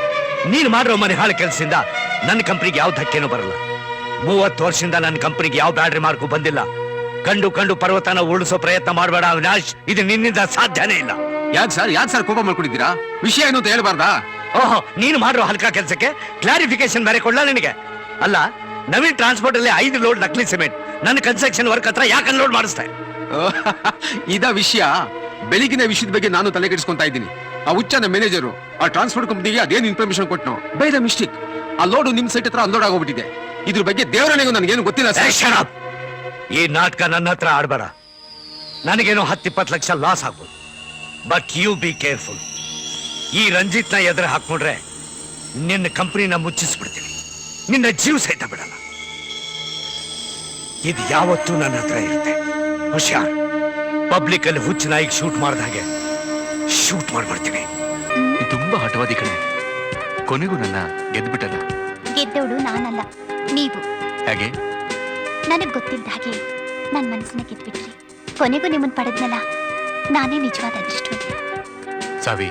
ನೀನು ಮಾಡಿರೋ ಮನೆ ಹಾಳು ಕೆಲಸದಿಂದ ನನ್ನ ಕಂಪ್ನಿಗೆ ಯಾವ ಧಕ್ಕೆನೂ ಬರಲ್ಲ. 30 ವರ್ಷದಿಂದ ನನ್ನ ಕಂಪ್ನಿಗೆ ಯಾವ ಬ್ಯಾಟ್ರಿ ಮಾರ್ಕು ಬಂದಿಲ್ಲ. ಕಂಡು ಕಂಡು ಪರ್ವತನ ಉಳಿಸೋ ಪ್ರಯತ್ನ ಮಾಡಬೇಡ ಅವಿನಾಶ್, ಇದು ನಿನ್ನಿಂದ ಸಾಧ್ಯನೇ ಇಲ್ಲ. ಯಾಕೆ ಸರ್ ಕೋಪ ಮಾಡ್ಕೊಂಡಿದ್ದೀರಾ? ವಿಷಯ ಏನು ಅಂತ ಹೇಳ್ಬಾರ್ದಾ? ಓಹೋ, ನೀನು ಮಾಡಿರೋ ಹಲ್ಕ ಕೆಲಸಕ್ಕೆ ಕ್ಲಾರಿಫಿಕೇಶನ್ ಬೇರೆ ಕೊಡ್ಲಾ ನಿನಗೆ? ಅಲ್ಲ, ನವೀನ್ ಟ್ರಾನ್ಸ್ಪೋರ್ಟ್ ಅಲ್ಲಿ 5 ಲೋಡ್ ನಕಲಿ ಸಿಮೆಂಟ್ ನನ್ನ ಕನ್ಸ್ಟ್ರಕ್ಷನ್ ವರ್ಕ್ ಹತ್ರ ಯಾಕೆ ಅನ್ಲೋಡ್ ಮಾಡಿಸ್ತಾ? ಇದ ವಿಷಯ. ಬೆಳಿಗಿನ ವಿಷಯದ ಬಗ್ಗೆ ನಾನು ತಲೆ ಕೆಡಿಸ್ಕೊಂತಾ ಇದ್ದೀನಿ. ಆ ಹುಚ್ಚನ ಮ್ಯಾನೇಜರು ಆ ಟ್ರಾನ್ಸ್ಪೋರ್ಟ್ ಕಂಪ್ನಿಗೆ ಅದೇನು ಇನ್ಫಾರ್ಮೇಶನ್ ಕೊಟ್ಟನು, ಬೈ ದ ಮಿಸ್ಟೇಕ್ ಆ ಲೋಡು ನಿಮ್ ಸೈಟ್ ಹತ್ರ ಅನ್ಲೋಡ್ ಆಗೋಗ್ಬಿಟ್ಟಿದೆ. ಇದ್ರ ಬಗ್ಗೆ ದೇವರನಿಗೂ ನನಗೇನು ಗೊತ್ತಿಲ್ಲ ಸರ್. ಈ ನಾಟಕ ನನ್ನ ಹತ್ರ ಆಡ್ಬೇಡ. ನನಗೇನೋ 10-20 ಲಕ್ಷ ಲಾಸ್ ಆಗ್ಬೋದು, ಬಟ್ ಯು ಬಿ ಕೇರ್ಫುಲ್. ಈ ರಂಜಿತ್ನ ಎದುರು ಹಾಕೊಂಡ್ರೆ ನಿನ್ನ ಕಂಪನಿನ ಮುಚ್ಚಿಸ್ಬಿಡ್ತೀನಿ, ನಿನ್ನ ಜೀವ ಸಹಿತ ಬಿಡಲ್ಲ. ಇದು ಯಾವತ್ತೂ ನನ್ನ ಹತ್ರ ಇರುತ್ತೆ. ಹುಷಾರ್, ಪಬ್ಲಿಕ್ ಅಲ್ಲಿ ಹುಚ್ಚ ನಾಯಿಗೆ ಶೂಟ್ ಮಾಡಿದ ಹಾಗೆ ಶೂಟ್ ಮಾಡ್ಬಿಡ್ತೀನಿ. ತುಂಬಾ ಹಠವಾದಿ ಕಡೆ, ಕೊನೆಗೂ ನನ್ನ ಗೆದ್ಬಿಟ್ಟಲ್ಲ. ಗೆದ್ದವಳು ನಾನಲ್ಲ, ನೀವು. ಹಾಗೆ ನನಗ್ ಗೊತ್ತಿದ್ದ ಹಾಗೆ ನನ್ ಮನಸ್ಸನ್ನ ಗೆದ್ಬಿಟ್ರಿ. ಕೊನೆಗೂ ನಿಮ್ಮನ್ ಪಡೆದ್ನಲ್ಲ, ನಾನೇ ನಿಜವಾದ ಅದೃಷ್ಟವಂತೆ. ಸಾವಿ,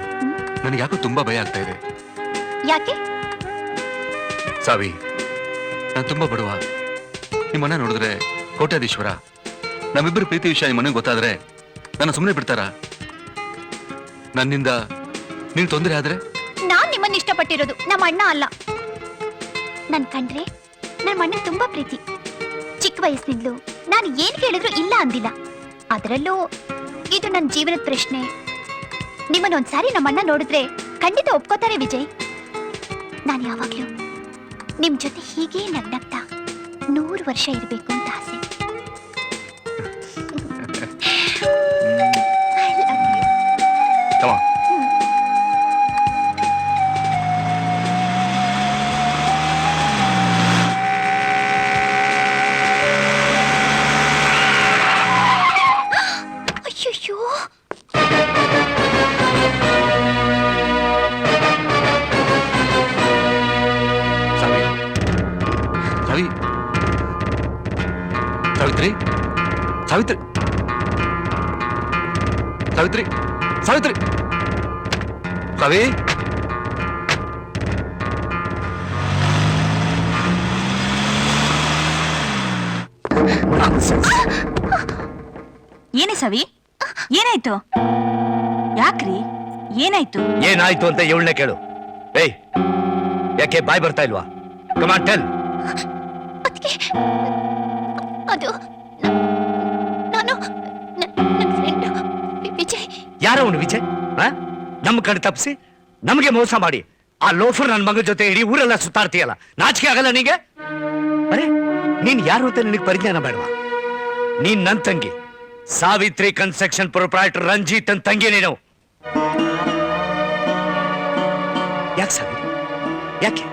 ನನಗೆ ಯಾಕೋ ತುಂಬಾ ಭಯ ಆಗ್ತಾ ಇದೆ. ಯಾಕೆ? ಸಾವಿ, ನಾನು ತುಂಬಾ ಬಡವ. ನಿಮ್ಮನ್ನ ನೋಡಿದ್ರೆ ಕೋಟ್ಯಾಧೀಶ್ವರ. ನಮ್ಮಿಬ್ಬರು ಪ್ರೀತಿ ವಿಷಯ ನಿಮ್ಮನೆಗೆ ಗೊತ್ತಾದ್ರೆ ನನ್ನ ಸುಮ್ಮನೆ ಬಿಡ್ತಾರ? ನನ್ನಿಂದ ನೀವು ತೊಂದರೆ ಆದ್ರೆ? ನಾನ್ ನಿಮ್ಮನ್ನ ಇಷ್ಟಪಟ್ಟಿರೋದು ನಮ್ಮ ಅಣ್ಣ ಅಲ್ಲ. ನನ್ ಕಂಡ್ರೆ ನಮ್ಮ ಅಣ್ಣ ತುಂಬಾ ಪ್ರೀತಿ. ಚಿಕ್ಕ ವಯಸ್ಸಿನಿಂದಲೂ ನಾನು ಏನ್ ಕೇಳಿದ್ರು ಇಲ್ಲ ಅಂದಿಲ್ಲ. ಅದರಲ್ಲೂ ಇದು ನನ್ನ ಜೀವನದ ಪ್ರಶ್ನೆ. ನಿಮ್ಮನ್ನೊಂದ್ಸಾರಿ ನಮ್ಮ ಅಣ್ಣ ನೋಡಿದ್ರೆ ಖಂಡಿತ ಒಪ್ಕೋತಾರೆ ವಿಜಯ್. ನಾನು ಯಾವಾಗ್ಲೂ ನಿಮ್ ಜೊತೆ ಹೀಗೆ ನಗ್ನಗ್ತಾ 100 ವರ್ಷ ಇರಬೇಕು ಅಂತ ಆಸೆ. Come on. ಅಯ್ಯೋ, ಸಾವಿ, ಸಾವಿ, ಸಾವಿತ್ರಿ, ಸಾವಿತ್ರಿ, ಸಾವಿತ್ರಿ, ಸಾವಿತ್ರಿ, ಸಾವಿ. ಏನೇ ಸವಿ, ಏನಾಯ್ತು? ಯಾಕ್ರಿ, ಏನಾಯ್ತು? ಏನಾಯ್ತು ಅಂತ ಇವಳನ್ನೇ ಕೇಳು. ಏಯ್, ಯಾಕೆ ಬಾಯ್ ಬರ್ತಾ ಇಲ್ವಾ? Come on tell. ಅದು ನಾನು ನನ್ನ ಫ್ರೆಂಡ್ ವಿಜಯ್. ಯಾರವನು ವಿಜಯ್? ನಮ್ಮ ಕಡೆ ತಪ್ಪಿಸಿ ನಮಗೆ ಮೋಸ ಮಾಡಿ ಆ ಲೋಫರ್ ನನ್ನ ಮಗ ಜೊತೆ ಇಡೀ ಊರೆಲ್ಲ ಸುತ್ತಾಡ್ತೀಯಲ್ಲ, ನಾಚಿಕೆ ಆಗಲ್ಲ ನಿಂಗೆ? ಅರೆ, ನೀನ್ ಯಾರು ಅಂತ ನಿನಗೆ ಪರಿಜ್ಞಾನ ಬೇಡವಾ? ನೀನ್ ನನ್ ತಂಗಿ ಸಾವಿತ್ರಿ ಕನ್ಸ್ಟ್ರಕ್ಷನ್ ಪ್ರೊಪ್ರೈಟರ್ ರಂಜಿತ್ ಅಂತ ತಂಗಿ ನೀನು. ಯಾಕೆ ಸಾವಿ, ಯಾಕೆ?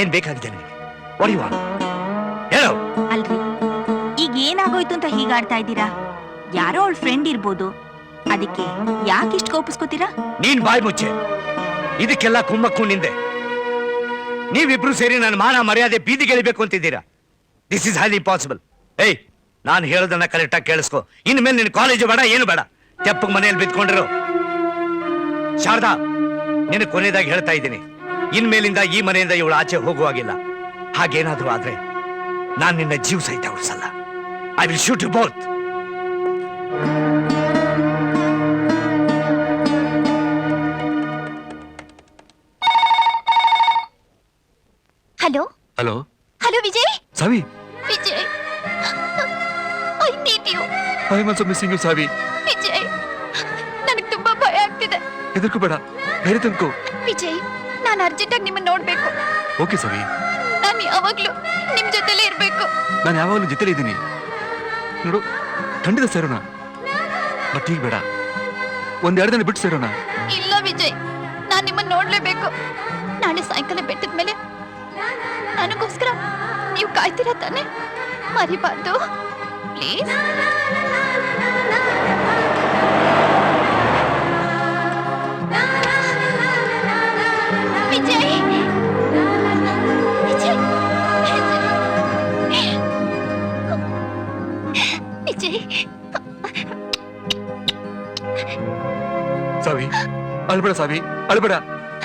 ಏನ್ ಬೇಕಾಗಿದೆ ನಿನಗೆ? ಹೊಡಿವಾ ಹೇಳು. ಅಲ್ರಿ ಈಗ ಏನಾಗೋಯ್ತು ಅಂತ ಹೀಗಾಡ್ತಾ ಇದ್ದೀರಾ? ಯಾರೋ ಅವಳ ಫ್ರೆಂಡ್ ಇರ್ಬೋದು, ಅದಕ್ಕೆ ಯಾಕೆ ಇಷ್ಟು ಕೋಪಿಸ್ಕೋತೀರಾ? ನೀನ್ ಬಾಯ್ ಮುಚ್ಚೆ. ಇದಕ್ಕೆಲ್ಲ ಕುಮ್ಮಕ್ಕು ನಿಂದೆ. ನೀವಿಬ್ರು ಸೇರಿ ನನ್ನ ಮಾನ ಮರ್ಯಾದೆ ಬೀದಿಗೆ ಎಳಿಬೇಕು ಅಂತಿದ್ದೀರಾ. This is highly impossible. ಏಯ್, ನಾನು ಹೇಳೋದನ್ನ ಕರೆಕ್ಟಾಗಿ ಕೇಳಿಸ್ಕೊ. ಇನ್ಮೇಲೆ ನಿನ್ ಕಾಲೇಜು ಬೇಡ, ಏನು ಬೇಡ. ತೆಪ್ಪಗ್ ಮನೆಯಲ್ಲಿ ಬಿದ್ಕೊಂಡಿರು. ಶಾರದಾ, ನಿನಗೆ ಕೊನೆಯದಾಗಿ ಹೇಳ್ತಾ ಇದ್ದೀನಿ, ಇನ್ಮೇಲಿಂದ ಈ ಮನೆಯಿಂದ ಇವಳು ಆಚೆ ಹೋಗುವಾಗಿಲ್ಲ. ಹಾಗೇನಾದ್ರೂ ಆದ್ರೆ ನಾನು ನಿನ್ನ ಜೀವ ಸಹಿತ ಉಳಿಸಲ್ಲ. I will shoot you both. Hello hello hello Vijay. Savi, Vijay, I need you. I am also missing you Savi. Vijay, ನನಗೆ ತುಂಬಾ ಭಯ ಆಗ್ತಿದೆ. ಹೆದರ್ಕು ಬೇಡ, ಬೇರೆ ತನ್ಕೋ. ವಿಜಯ್, ನಾನು ಅರ್ಜೆಂಟಾಗಿ ನಿಮ್ಮನ್ನ ನೋಡ್ಬೇಕು. ಓಕೆ ಸಾವಿ, ನಾನು ಯಾವಾಗ್ಲೂ ನಿಮ್ ಜೊತೆಲೇ ಇರ್ಬೇಕು. ನಾನು ಯಾವಾಗಲೂ ಜೊತೆಲಿ ಇದ್ದೀನಿ ನೋಡು. ಖಂಡಿತ ಸೇರೋಣ, ಬಟ್ ಈಗ ಬೇಡ, ಒಂದೆರಡು ದಿನ ಬಿಟ್ಟು ಸೇರೋಣ. ಇಲ್ಲ ವಿಜಯ್, ನಾನು ನಿಮ್ಮನ್ನ ನೋಡ್ಲೇಬೇಕು. ನಾಳೆ ಸಾಯಂಕಾಲ ಬೆಟ್ಟದ ಮೇಲೆ ನನಗೋಸ್ಕರ ನೀವು ಕಾಯ್ತೀರಾ ತಾನೆ? ಮರಿಬಾರ್ದು ಪ್ಲೀಸ್. ವಿಜಯ್, ವಿಜಯ್, ವಿಜಯ್. ಸಾವಿ, ಅಳ್ಬೇಡ ಸಾವಿ, ಅಳ್ಬೇಡ.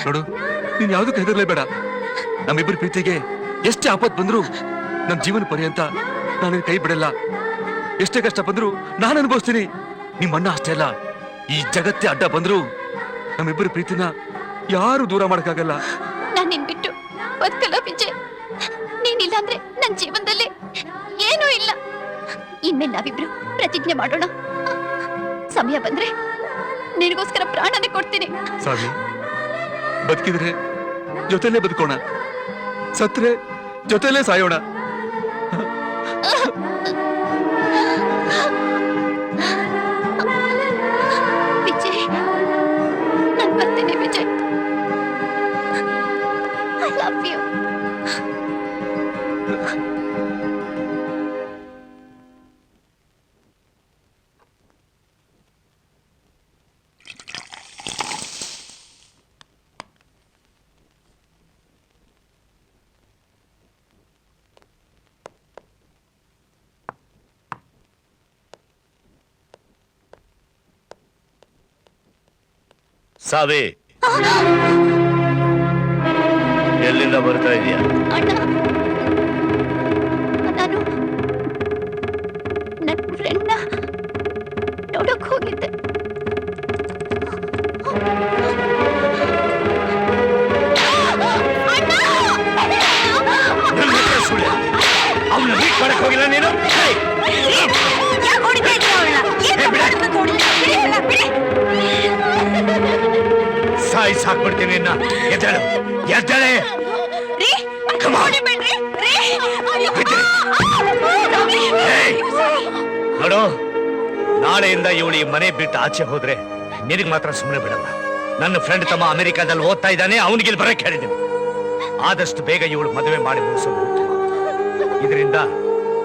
ನೋಡು, ನೀನ್ ಯಾವ್ದಕ್ಕೂ ಹೆದರ್ಲೇಬೇಡ. ನಮ್ಮಿಬ್ಬರ ಪ್ರೀತಿಗೆ ಎಷ್ಟೇ ಆಪತ್ ಬಂದ್ರು ನಮ್ ಜೀವನ ಪರ್ಯಂತ ನಾನು ಕೈ ಬಿಡಲ್ಲ. ಎಷ್ಟೇ ಕಷ್ಟ ಬಂದ್ರು ನಾನು ಅನುಭವಿಸ್ತೀನಿ. ನಿಮ್ಮ ಅಣ್ಣ ಅಷ್ಟೇ ಅಲ್ಲ, ಈ ಜಗತ್ತೇ ಅಡ್ಡ ಬಂದ್ರು ನಮ್ಮಿಬ್ಬರ ಪ್ರೀತಿನ ಯಾರು ದೂರ ಮಾಡಕ್ಕಾಗಲ್ಲ. ನಾನು ನಿನ್ ಬಿಟ್ಟು ಬದುಕಲ್ಲ ವಿಜಯ್. ನೀನಿಲ್ಲ ಅಂದ್ರೆ ನನ್ನ ಜೀವನದಲ್ಲಿ ಏನೂ ಇಲ್ಲ. ಇನ್ಮೇಲೆ ನಾವಿಬ್ರು ಪ್ರತಿಜ್ಞೆ ಮಾಡೋಣ. ಸಮಯ ಬಂದ್ರೆ ನಿನಗೋಸ್ಕರ ಪ್ರಾಣನೇ ಕೊಡ್ತೀನಿ. ಸಾವಿ, ಬದುಕಿದ್ರೆ ಜೊತೆಲೇ ಬದುಕೋಣ, ಸತ್ರೆ ಜೊತೆಲೇ ಸಾಯೋಣ. ವಿಜಯ್, ನಾನು ಬರ್ತೀನಿ ವಿಜಯ್. I love you. ಸಾವಿ, ಎಲ್ಲಿಂದ ಬರ್ತಾ ಇದೀಯಾ? ಅಣ್ಣ, ನಾನು ನನ್ನ ಫ್ರೆಂಡ್ನ ನೋಡಕ್ ಹೋಗಿದ್ದೆ. ಅವನ್ನ ಮೀಟ್ ಮಾಡಕ್ ಹೋಗಿಲ್ಲ ನೀನು? ಸಾಯಿ ಸಾಕ್ಬಿಡ್ತೀನಿ. ಎದ್ದೇಳು, ಎದ್ದೇಳೆ. ನೋಡು, ನಾಳೆಯಿಂದ ಇವಳು ಈ ಮನೆ ಬಿಟ್ಟು ಆಚೆ ಹೋದ್ರೆ ನಿನಗೆ ಮಾತ್ರ ಸುಮ್ಮನೆ ಬಿಡಲ್ಲ. ನನ್ನ ಫ್ರೆಂಡ್ ತಮ್ಮ ಅಮೆರಿಕಾದಲ್ಲಿ ಓದ್ತಾ ಇದ್ದಾನೆ, ಅವನಿಗೆ ಇಲ್ಲಿ ಬರಕ್ಕೆ ಹೇಳಿದ್ದೀನಿ. ಆದಷ್ಟು ಬೇಗ ಇವಳು ಮದುವೆ ಮಾಡಿ ಮುಗಿಸೋದು. ಇದರಿಂದ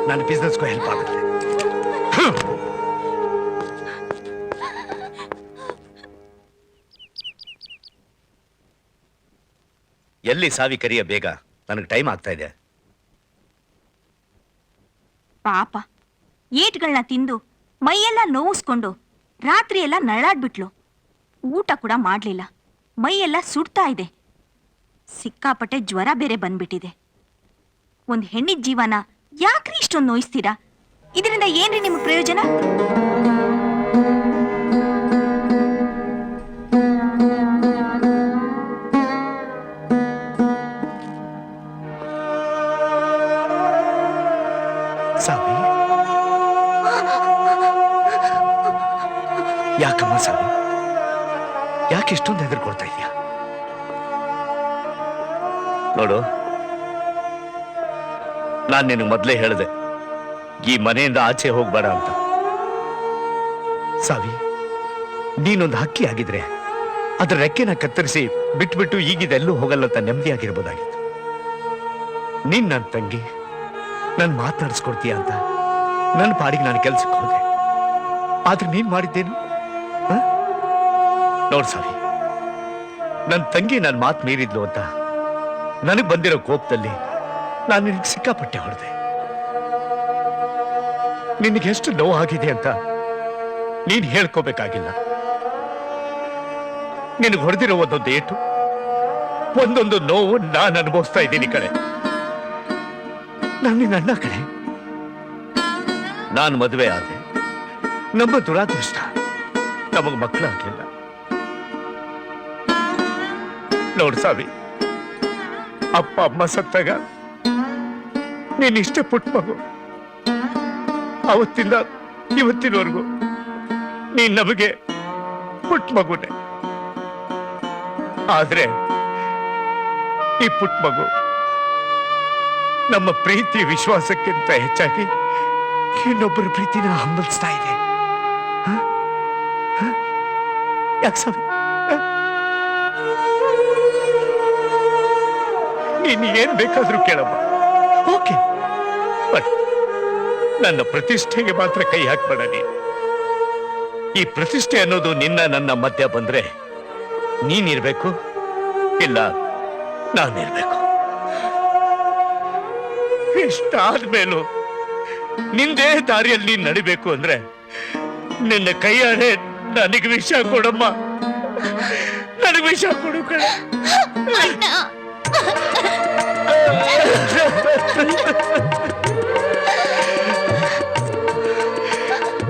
ನನ್ನ ಬಿಸ್ನೆಸ್ಗೂ ಹೆಲ್ಪ್ ಆಗುತ್ತೆ. ಎಲ್ಲಿ ಸಾವಿ, ಕರಿಯ ಬೇಗ, ನನಗೆ ಟೈಮ್ ಆಗ್ತಾ ಇದೆ. ಪಾಪ, ಏಟ್ಗಳನ್ನ ತಿಂದು ಮೈಯೆಲ್ಲ ನೋವಿಸ್ಕೊಂಡು ರಾತ್ರಿ ಎಲ್ಲ ನರಳಾಡ್ಬಿಟ್ಲು. ಊಟ ಕೂಡ ಮಾಡ್ಲಿಲ್ಲ. ಮೈಯೆಲ್ಲ ಸುಡ್ತಾ ಇದೆ. ಸಿಕ್ಕಾಪಟ್ಟೆ ಜ್ವರ ಬೇರೆ ಬಂದ್ಬಿಟ್ಟಿದೆ. ಒಂದ್ ಹೆಣ್ಣಿನ ಜೀವನ ಯಾಕ್ರಿ ಇಷ್ಟೊಂದು ನೋಯಿಸ್ತೀರಾ? ಇದರಿಂದ ಏನ್ರಿ ನಿಮ್ಗೆ ಪ್ರಯೋಜನ? ಸಾವಿ, ಯಾಕಮ್ಮ ಸಾವಿ, ಯಾಕೆ ಇಷ್ಟೊಂದು ಹೆದರ್ಕೊಳ್ತಾ ಇದೀಯಾ? ನೋಡು, ನಾನು ನಿನಗೆ ಮೊದಲೇ ಹೇಳಿದೆ, ಈ ಮನೆಯಿಂದ ಆಚೆ ಹೋಗ್ಬೇಡ ಅಂತ. ಸಾವಿ, ನೀನೊಂದು ಹಕ್ಕಿ ಆಗಿದ್ರೆ ಅದ್ರ ರೆಕ್ಕೆನ ಕತ್ತರಿಸಿ ಬಿಟ್ಬಿಟ್ಟು ಈಗಿದೆಲ್ಲೂ ಹೋಗಲ್ಲ ಅಂತ ನೆಮ್ಮದಿಯಾಗಿರ್ಬೋದಾಗಿತ್ತು. ನೀನ್ ನನ್ನ ತಂಗಿ ನನ್ ಮಾತನಾಡಿಸ್ಕೊಡ್ತೀಯ ಅಂತ ನನ್ನ ಪಾಡಿಗೆ ನಾನು ಕೆಲ್ಸಕ್ಕೆ ಹೋದೆ. ಆದ್ರೆ ನೀನ್ ಮಾಡಿದ್ದೇನು? ನೋಡ್ ಸಾವಿ, ನನ್ನ ತಂಗಿ ನನ್ನ ಮಾತು ಮೀರಿದ್ಲು ಅಂತ ನನಗ್ ಬಂದಿರೋ ಕೋಪದಲ್ಲಿ ನಾನು ನಿನಗೆ ಸಿಕ್ಕಾಪಟ್ಟೆ ಹೊಡೆದೆ. ನಿನಗೆ ಎಷ್ಟು ನೋವಾಗಿದೆ ಅಂತ ನೀನ್ ಹೇಳ್ಕೋಬೇಕಾಗಿಲ್ಲ. ನಿನಗೆ ಹೊಡೆದಿರೋ ಒಂದೊಂದು ಏಟು, ಒಂದೊಂದು ನೋವು ನಾನು ಅನುಭವಿಸ್ತಾ ಇದ್ದೀನಿ ಕಡೆ. ನಾನು ನಿನ್ನ ಅಣ್ಣ ಕಡೆ. ನಾನು ಮದುವೆ ಆದೆ. ನಮ್ಮ ದುರಾದೃಷ್ಟ ನಮಗ್ ಮಕ್ಕಳಾಗ್ಲಿಲ್ಲ. ನೋಡು ಸಾವಿ, ಅಪ್ಪ ಅಮ್ಮ ಸತ್ತಾಗ ನೀನ್ ಇಷ್ಟೇ ಪುಟ್ಟ ಮಗು. ಅವತ್ತಿಂದ ಇವತ್ತಿನವರೆಗೂ ನೀನ್ ನಮಗೆ ಪುಟ್ಟ ಮಗುನೆ. ಆದ್ರೆ ಈ ಪುಟ್ಟ ಮಗು ನಮ್ಮ ಪ್ರೀತಿ ವಿಶ್ವಾಸಕ್ಕಿಂತ ಹೆಚ್ಚಾಗಿ ಇನ್ನೊಬ್ಬರ ಪ್ರೀತಿನ ಹಂಬಲಿಸ್ತಾ ಇದೆ. ಯಾಕೆ ಸಾವಿ? ನೀನ್ ಏನ್ ಬೇಕಾದ್ರೂ ಕೇಳಮ್ಮ, ಓಕೆ, ಬಟ್ ನನ್ನ ಪ್ರತಿಷ್ಠೆಗೆ ಮಾತ್ರ ಕೈ ಹಾಕ್ಬೇಡ ನೀನು. ಈ ಪ್ರತಿಷ್ಠೆ ಅನ್ನೋದು ನಿನ್ನ ನನ್ನ ಮಧ್ಯ ಬಂದ್ರೆ ನೀನಿರ್ಬೇಕು, ಇಲ್ಲ ನಾನಿರ್ಬೇಕು. ಇಷ್ಟಾದ್ಮೇಲೂ ನಿಂದೇ ದಾರಿಯಲ್ಲಿ ನೀನ್ ನಡಿಬೇಕು ಅಂದ್ರೆ ನಿನ್ನ ಕೈಯಾರೆ ನನಗೆ ವಿಷ ಕೊಡಮ್ಮ, ನನಗೆ ವಿಷ ಕೊಡು ಕಣೆ.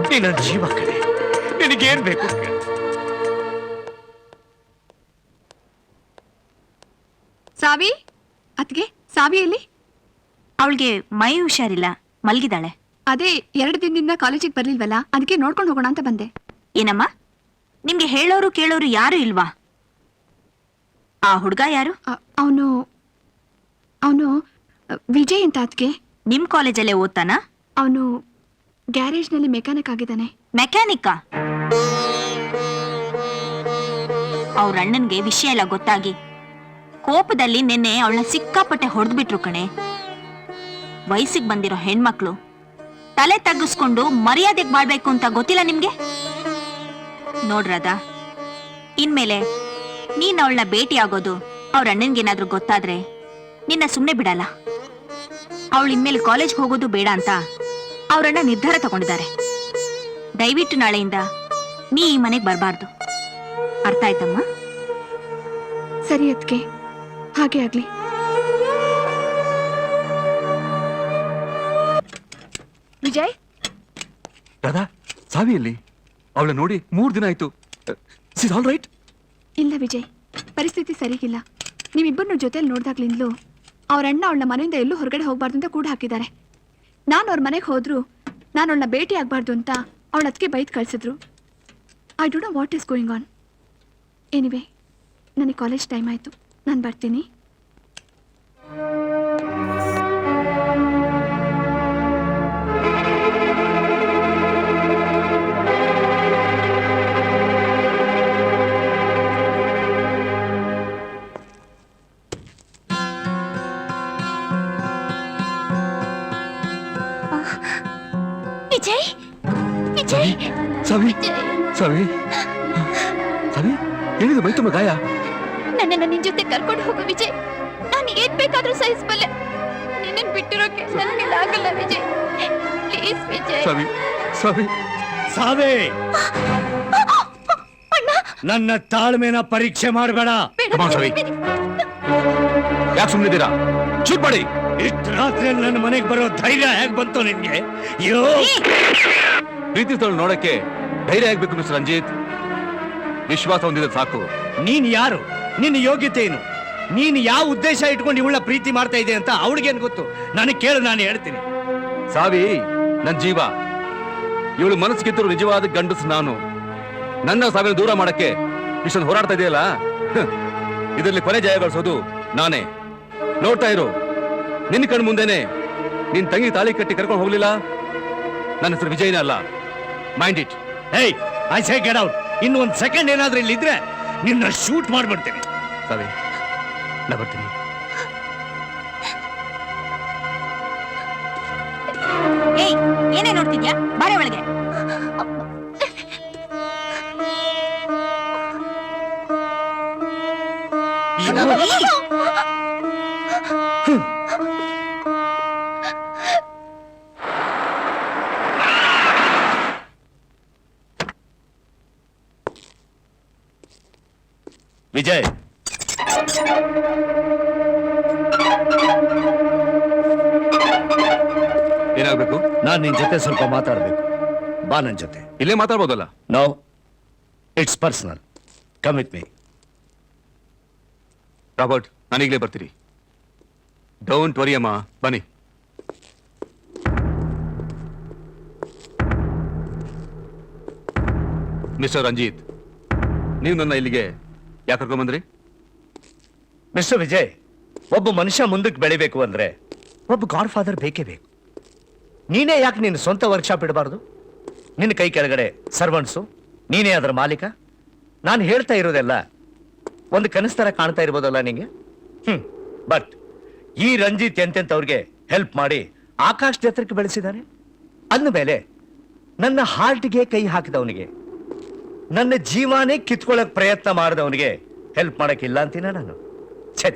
ನೀನ ಜೀವ ಕಡೆ, ನಿನಗೇನ್ ಬೇಕು ಕೇಳು. ಸಾವಿ, ಅತ್ಗೆ ಸಾವಿಯಲ್ಲಿ ಅವಳಿಗೆ ಮೈ ಹುಷಾರಿಲ್ಲ, ಮಲ್ಗಿದಾಳೆ. ಅದೇ 2 ದಿನದಿಂದ ಕಾಲೇಜಿಗೆ ಬರ್ಲಿಲ್ವಲ್ಲ, ಅದಕ್ಕೆ ನೋಡ್ಕೊಂಡು ಹೋಗೋಣ ಅಂತ ಬಂದೆ. ಏನಮ್ಮ, ನಿಮ್ಗೆ ಹೇಳೋರು ಕೇಳೋರು ಯಾರು ಇಲ್ವಾ? ಆ ಹುಡ್ಗ ಯಾರು? ಅವನು ವಿಜಯ್ ಅಂತ ಅತ್ಗೆ. ನಿಮ್ ಕಾಲೇಜಲ್ಲೇ ಓದ್ತಾನ? ಅವನು ಗ್ಯಾರೇಜ್ನಲ್ಲಿ ಮೆಕ್ಯಾನಿಕ್ ಆಗಿದ್ದಾನೆ. ಮೆಕ್ಯಾನಿಕಾ? ಅವ್ರ ಅಣ್ಣನ್ಗೆ ವಿಷಯ ಎಲ್ಲ ಗೊತ್ತಾಗಿ ಕೋಪದಲ್ಲಿ ನಿನ್ನೆ ಅವಳನ್ನ ಸಿಕ್ಕಾಪಟ್ಟೆ ಹೊಡೆದ್ಬಿಟ್ರು ಕಣೆ. ವಯಸ್ಸಿಗೆ ಬಂದಿರೋ ಹೆಣ್ಮಕ್ಳು ತಲೆ ತಗ್ಗಿಸ್ಕೊಂಡು ಮರ್ಯಾದೆಗೆ ಬಾಳ್ಬೇಕು ಅಂತ ಗೊತ್ತಿಲ್ಲ ನಿಮ್ಗೆ? ನೋಡ್ರದ, ಇನ್ಮೇಲೆ ನೀನ್ ಅವಳನ್ನ ಭೇಟಿ ಆಗೋದು ಅವ್ರ ಅಣ್ಣನ್ಗೇನಾದ್ರೂ ಗೊತ್ತಾದ್ರೆ ನಿನ್ನ ಸುಮ್ನೆ ಬಿಡಲ್ಲ. ಅವಳು ಇನ್ಮೇಲೆ ಕಾಲೇಜ್ಗೆ ಹೋಗೋದು ಬೇಡ ಅಂತ ಅವ್ರಣ್ಣ ನಿರ್ಧಾರ ತಗೊಂಡಿದ್ದಾರೆ. ದಯವಿಟ್ಟು ನಾಳೆಯಿಂದ ನೀ ಈ ಮನೆಗೆ ಬರಬಾರ್ದು. ಅರ್ಥ ಆಯ್ತಮ್ಮ? ಸರಿ ಅತ್ಗೆ, ಹಾಗೆ ಆಗ್ಲಿ. ವಿಜಯ್, ರಾಧಾ, ಸಾವಿಯಲ್ಲಿ ಅವಳ ನೋಡಿ 3 ದಿನ ಆಯ್ತು. Is all right? ಇಲ್ಲ ವಿಜಯ್, ಪರಿಸ್ಥಿತಿ ಸರಿಗಿಲ್ಲ. ನೀವಿಬ್ಬರನ್ನು ಜೊತೆಲಿ ನೋಡ್ದಾಗ್ಲಿಂದಲೂ ಅವ್ರ ಅಣ್ಣ ಅವಳನ್ನ ಮನೆಯಿಂದ ಎಲ್ಲೂ ಹೊರಗಡೆ ಹೋಗ್ಬಾರ್ದು ಅಂತ ಕೂಡ ಹಾಕಿದ್ದಾರೆ. ನಾನು ಅವ್ರ ಮನೆಗೆ ಹೋದ್ರು ನಾನು ಅವಳನ್ನ ಭೇಟಿ ಆಗ್ಬಾರ್ದು ಅಂತ ಅವಳ ಅದಕ್ಕೆ ಬೈದ್ ಕಳ್ಸಿದ್ರು. I don't know what is going on. Anyway, ನನಗೆ ಕಾಲೇಜ್ ಟೈಮ್ ಆಯಿತು, ನಾನು ಬರ್ತೀನಿ. ವಿಜಯ್, ವಿಜಯ್, ಸವಿ, ಸವಿ, ಸವಿ, ಏನಿದೆ ಮೈ ತುಂಬ ಗಾಯ? ನನ್ನನ್ನು ನಿನ್ ಜೊತೆ ಕರ್ಕೊಂಡು ಹೋಗು ವಿಜಯ್. ನಾನು ಏನ್ ಬೇಕಾದ್ರೂ ಸಹಿಸಬಲ್ಲೆ. ನಿನ್ನನ್ನು ಬಿಟ್ಟಿರೋಕೆ ನನಗೆ ಆಗಲ್ಲ ವಿಜಯ್. ಪ್ಲೀಸ್ ವಿಜಯ್. ಸವಿ, ಸವಿ, ಸಾವೇ, ನನ್ನ ತಾಳ್ಮೆನ ಪರೀಕ್ಷೆ ಮಾಡಬೇಡ. ಸವಿ, ಯಾಕೆ ಸುಮ್ಮನಿದ್ದೀರಾ? ಶೂಟ್ ಮಾಡಿ. ಇಷ್ಟು ರಾತ್ರಿ ನನ್ನ ಮನೆಗೆ ಬರೋ ಧೈರ್ಯ ಹೇಗ್ ಬಂತು ನಿನ್ಗೆ? ಅಯ್ಯೋ, ಪ್ರೀತಿ ಸ್ಥಳ ನೋಡಕ್ಕೆ ಧೈರ್ಯ ಆಗ್ಬೇಕು ಮಿಸ್ಟರ್ ರಂಜಿತ್. ವಿಶ್ವಾಸ ಹೊಂದಿದ್ರೆ ಸಾಕು. ನೀನ್ ಯಾರು? ನಿನ್ನ ಯೋಗ್ಯತೆ ಏನು? ನೀನ್ ಯಾವ ಉದ್ದೇಶ ಇಟ್ಕೊಂಡು ಇವಳ ಪ್ರೀತಿ ಮಾಡ್ತಾ ಇದೆ ಅಂತ ಅವಳಿಗೇನು ಗೊತ್ತು? ನನಗೆ ಕೇಳು, ನಾನು ಹೇಳ್ತೀನಿ. ಸಾವಿ ನನ್ ಜೀವ. ಇವಳು ಮನಸ್ಸು ಕಿತ್ತರು ನಿಜವಾದ ಗಂಡಸು ನಾನು. ನನ್ನ ಸಾವಿನ ದೂರ ಮಾಡಕ್ಕೆ ಇಷ್ಟೊಂದು ಹೋರಾಡ್ತಾ ಇದೆಯಲ್ಲ, ಇದರಲ್ಲಿ ಕೊನೆ ಜಯ ಗಳಿಸೋದು ನಾನೇ. ನೋಡ್ತಾ ಇರು, ನಿನ್ನ ಕಣ್ ಮುಂದೆನೆ ನಿನ್ ತಂಗಿ ತಾಳಿ ಕಟ್ಟಿ ಕರ್ಕೊಂಡು ಹೋಗ್ಲಿಲ್ಲ. ನನ್ನ ಹೆಸರು ವಿಜಯನೇ ಅಲ್ಲ. Mind it. Hey, I say get out. ಇನ್ನು ಒಂದು ಸೆಕೆಂಡ್ ಏನಾದ್ರೂ ಇಲ್ಲಿ ಇದ್ರೆ ನಿನ್ನ ಶೂಟ್ ಮಾಡ್ಬಿಡ್ತೀನಿ. ಸಾವಿ, ನಾ ಬರ್ತೀನಿ. ನೋಡ್ತಿದ್ಯಾ? ಬಾರೆ ಒಳಗೆ. ವಿಜಯ್, ಏನಾಗ್ಬೇಕು? ನಾನ್ ನಿನ್ ಜೊತೆ ಸ್ವಲ್ಪ ಮಾತಾಡ್ಬೇಕು. ಬಾ ನನ್ ಜೊತೆ. ಇಲ್ಲೇ ಮಾತಾಡ್ಬೋದಲ್ಲ? No, it's personal. Come with me. Robert, ನಾನೀಗ್ಲೇ ಬರ್ತೀರಿ. ಡೋಂಟ್ ವರಿ ಅಮ್ಮ, ಬನ್ನಿ. ಮಿಸ್ಟರ್ ರಂಜಿತ್, ನೀವು ನನ್ನ ಇಲ್ಲಿಗೆ ಯಾಕೆ ಕರ್ಕೊಂಡ್ಬಂದ್ರಿ? ಮಿಸ್ಟರ್ ವಿಜಯ್, ಒಬ್ಬ ಮನುಷ್ಯ ಮುಂದಕ್ಕೆ ಬೆಳಿಬೇಕು ಅಂದ್ರೆ ಒಬ್ಬ ಗಾಡ್ ಫಾದರ್ ಬೇಕೇ ಬೇಕು. ನೀನೇ ಯಾಕೆ ನಿನ್ನ ಸ್ವಂತ ವರ್ಕ್ಶಾಪ್ ಇಡಬಾರ್ದು? ನಿನ್ನ ಕೈ ಕೆಳಗಡೆ ಸರ್ವೆಂಟ್ಸು, ನೀನೇ ಅದರ ಮಾಲೀಕ. ನಾನು ಹೇಳ್ತಾ ಇರೋದೆಲ್ಲ ಒಂದು ಕನಸು ಥರ ಕಾಣ್ತಾ ಇರ್ಬೋದಲ್ಲ ನಿಂಗೆ. ಬಟ್ ಈ ರಂಜಿತ್ ಎಂತೆಂಥವ್ರಿಗೆ ಹೆಲ್ಪ್ ಮಾಡಿ ಆಕಾಶದ ಎತ್ತರಕ್ಕೆ ಬೆಳೆಸಿದ್ದಾನೆ. ಅಂದಮೇಲೆ ನನ್ನ ಹಾರ್ಟ್ಗೆ ಕೈ ಹಾಕಿದವನಿಗೆ, ನನ್ನ ಜೀವನೇ ಕಿತ್ಕೊಳ್ಳೋಕೆ ಪ್ರಯತ್ನ ಮಾಡಿದವನಿಗೆ ಹೆಲ್ಪ್ ಮಾಡಕ್ಕಿಲ್ಲ ಅಂತೀನ ನಾನು? ಛೇ,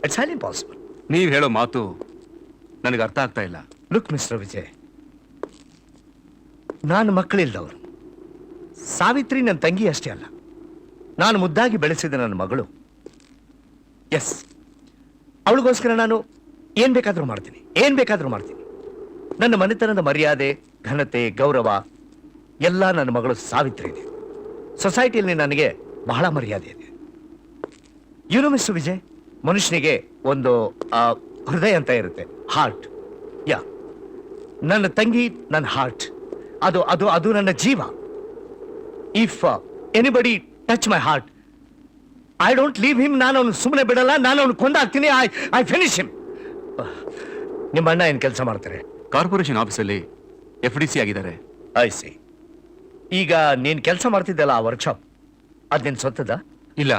ಇಟ್ಸ್ ಹೈಲಿ ಇಂಪಾಸಿಬಲ್. ನೀವು ಹೇಳೋ ಮಾತು ನನಗೆ ಅರ್ಥ ಆಗ್ತಾ ಇಲ್ಲ. ಲುಕ್ ಮಿಸ್ಟರ್ ವಿಜಯ್, ನಾನು ಮಕ್ಕಳಿಲ್ಲದವರು. ಸಾವಿತ್ರಿ ನನ್ನ ತಂಗಿ ಅಷ್ಟೇ ಅಲ್ಲ, ನಾನು ಮುದ್ದಾಗಿ ಬೆಳೆಸಿದ ನನ್ನ ಮಗಳು. ಎಸ್, ಅವಳಿಗೋಸ್ಕರ ನಾನು ಏನ್ ಬೇಕಾದ್ರೂ ಮಾಡ್ತೀನಿ, ಏನ್ ಬೇಕಾದ್ರೂ ಮಾಡ್ತೀನಿ. ನನ್ನ ಮನೆತನದ ಮರ್ಯಾದೆ, ಘನತೆ, ಗೌರವ ಎಲ್ಲ ನನ್ನ ಮಗಳು ಸಾವಿತ್ರಿ ಇದೆ. ಸೊಸೈಟಿಯಲ್ಲಿ ನನಗೆ ಬಹಳ ಮರ್ಯಾದೆ ಇದೆ. ಯುನೋ ಮಿಸ್ಟರ್ ವಿಜಯ್, ಮನುಷ್ಯನಿಗೆ ಒಂದು ಹೃದಯ ಅಂತ ಇರುತ್ತೆ, ಹಾರ್ಟ್. ಯಾ, ನನ್ನ ತಂಗಿ ನನ್ನ ಹಾರ್ಟ್, ಅದು ಅದು ಅದು ನನ್ನ ಜೀವ. If anybody touch my heart, I don't leave him. ನಾನು ಅವನು ಸುಮ್ಮನೆ ಬಿಡಲ್ಲ, ನಾನು ಅವನು ಕೊಂದಾಗ್ತೀನಿ. I finish him. ನಿಮ್ಮ ಅಣ್ಣ ಏನ್ ಕೆಲಸ ಮಾಡ್ತಾರೆ? ಕಾರ್ಪೊರೇಷನ್ ಆಫೀಸಲ್ಲಿ FDC ಆಗಿದ್ದಾರೆ. I C. ಈಗ ನೀನ್ ಕೆಲಸ ಮಾಡ್ತಿದ್ದಲ್ಲ ಆ ವರ್ಕ್ಶಾಪ್, ಅದ್ ನಿನ್ ಸ್ವಂತದ? ಇಲ್ಲ,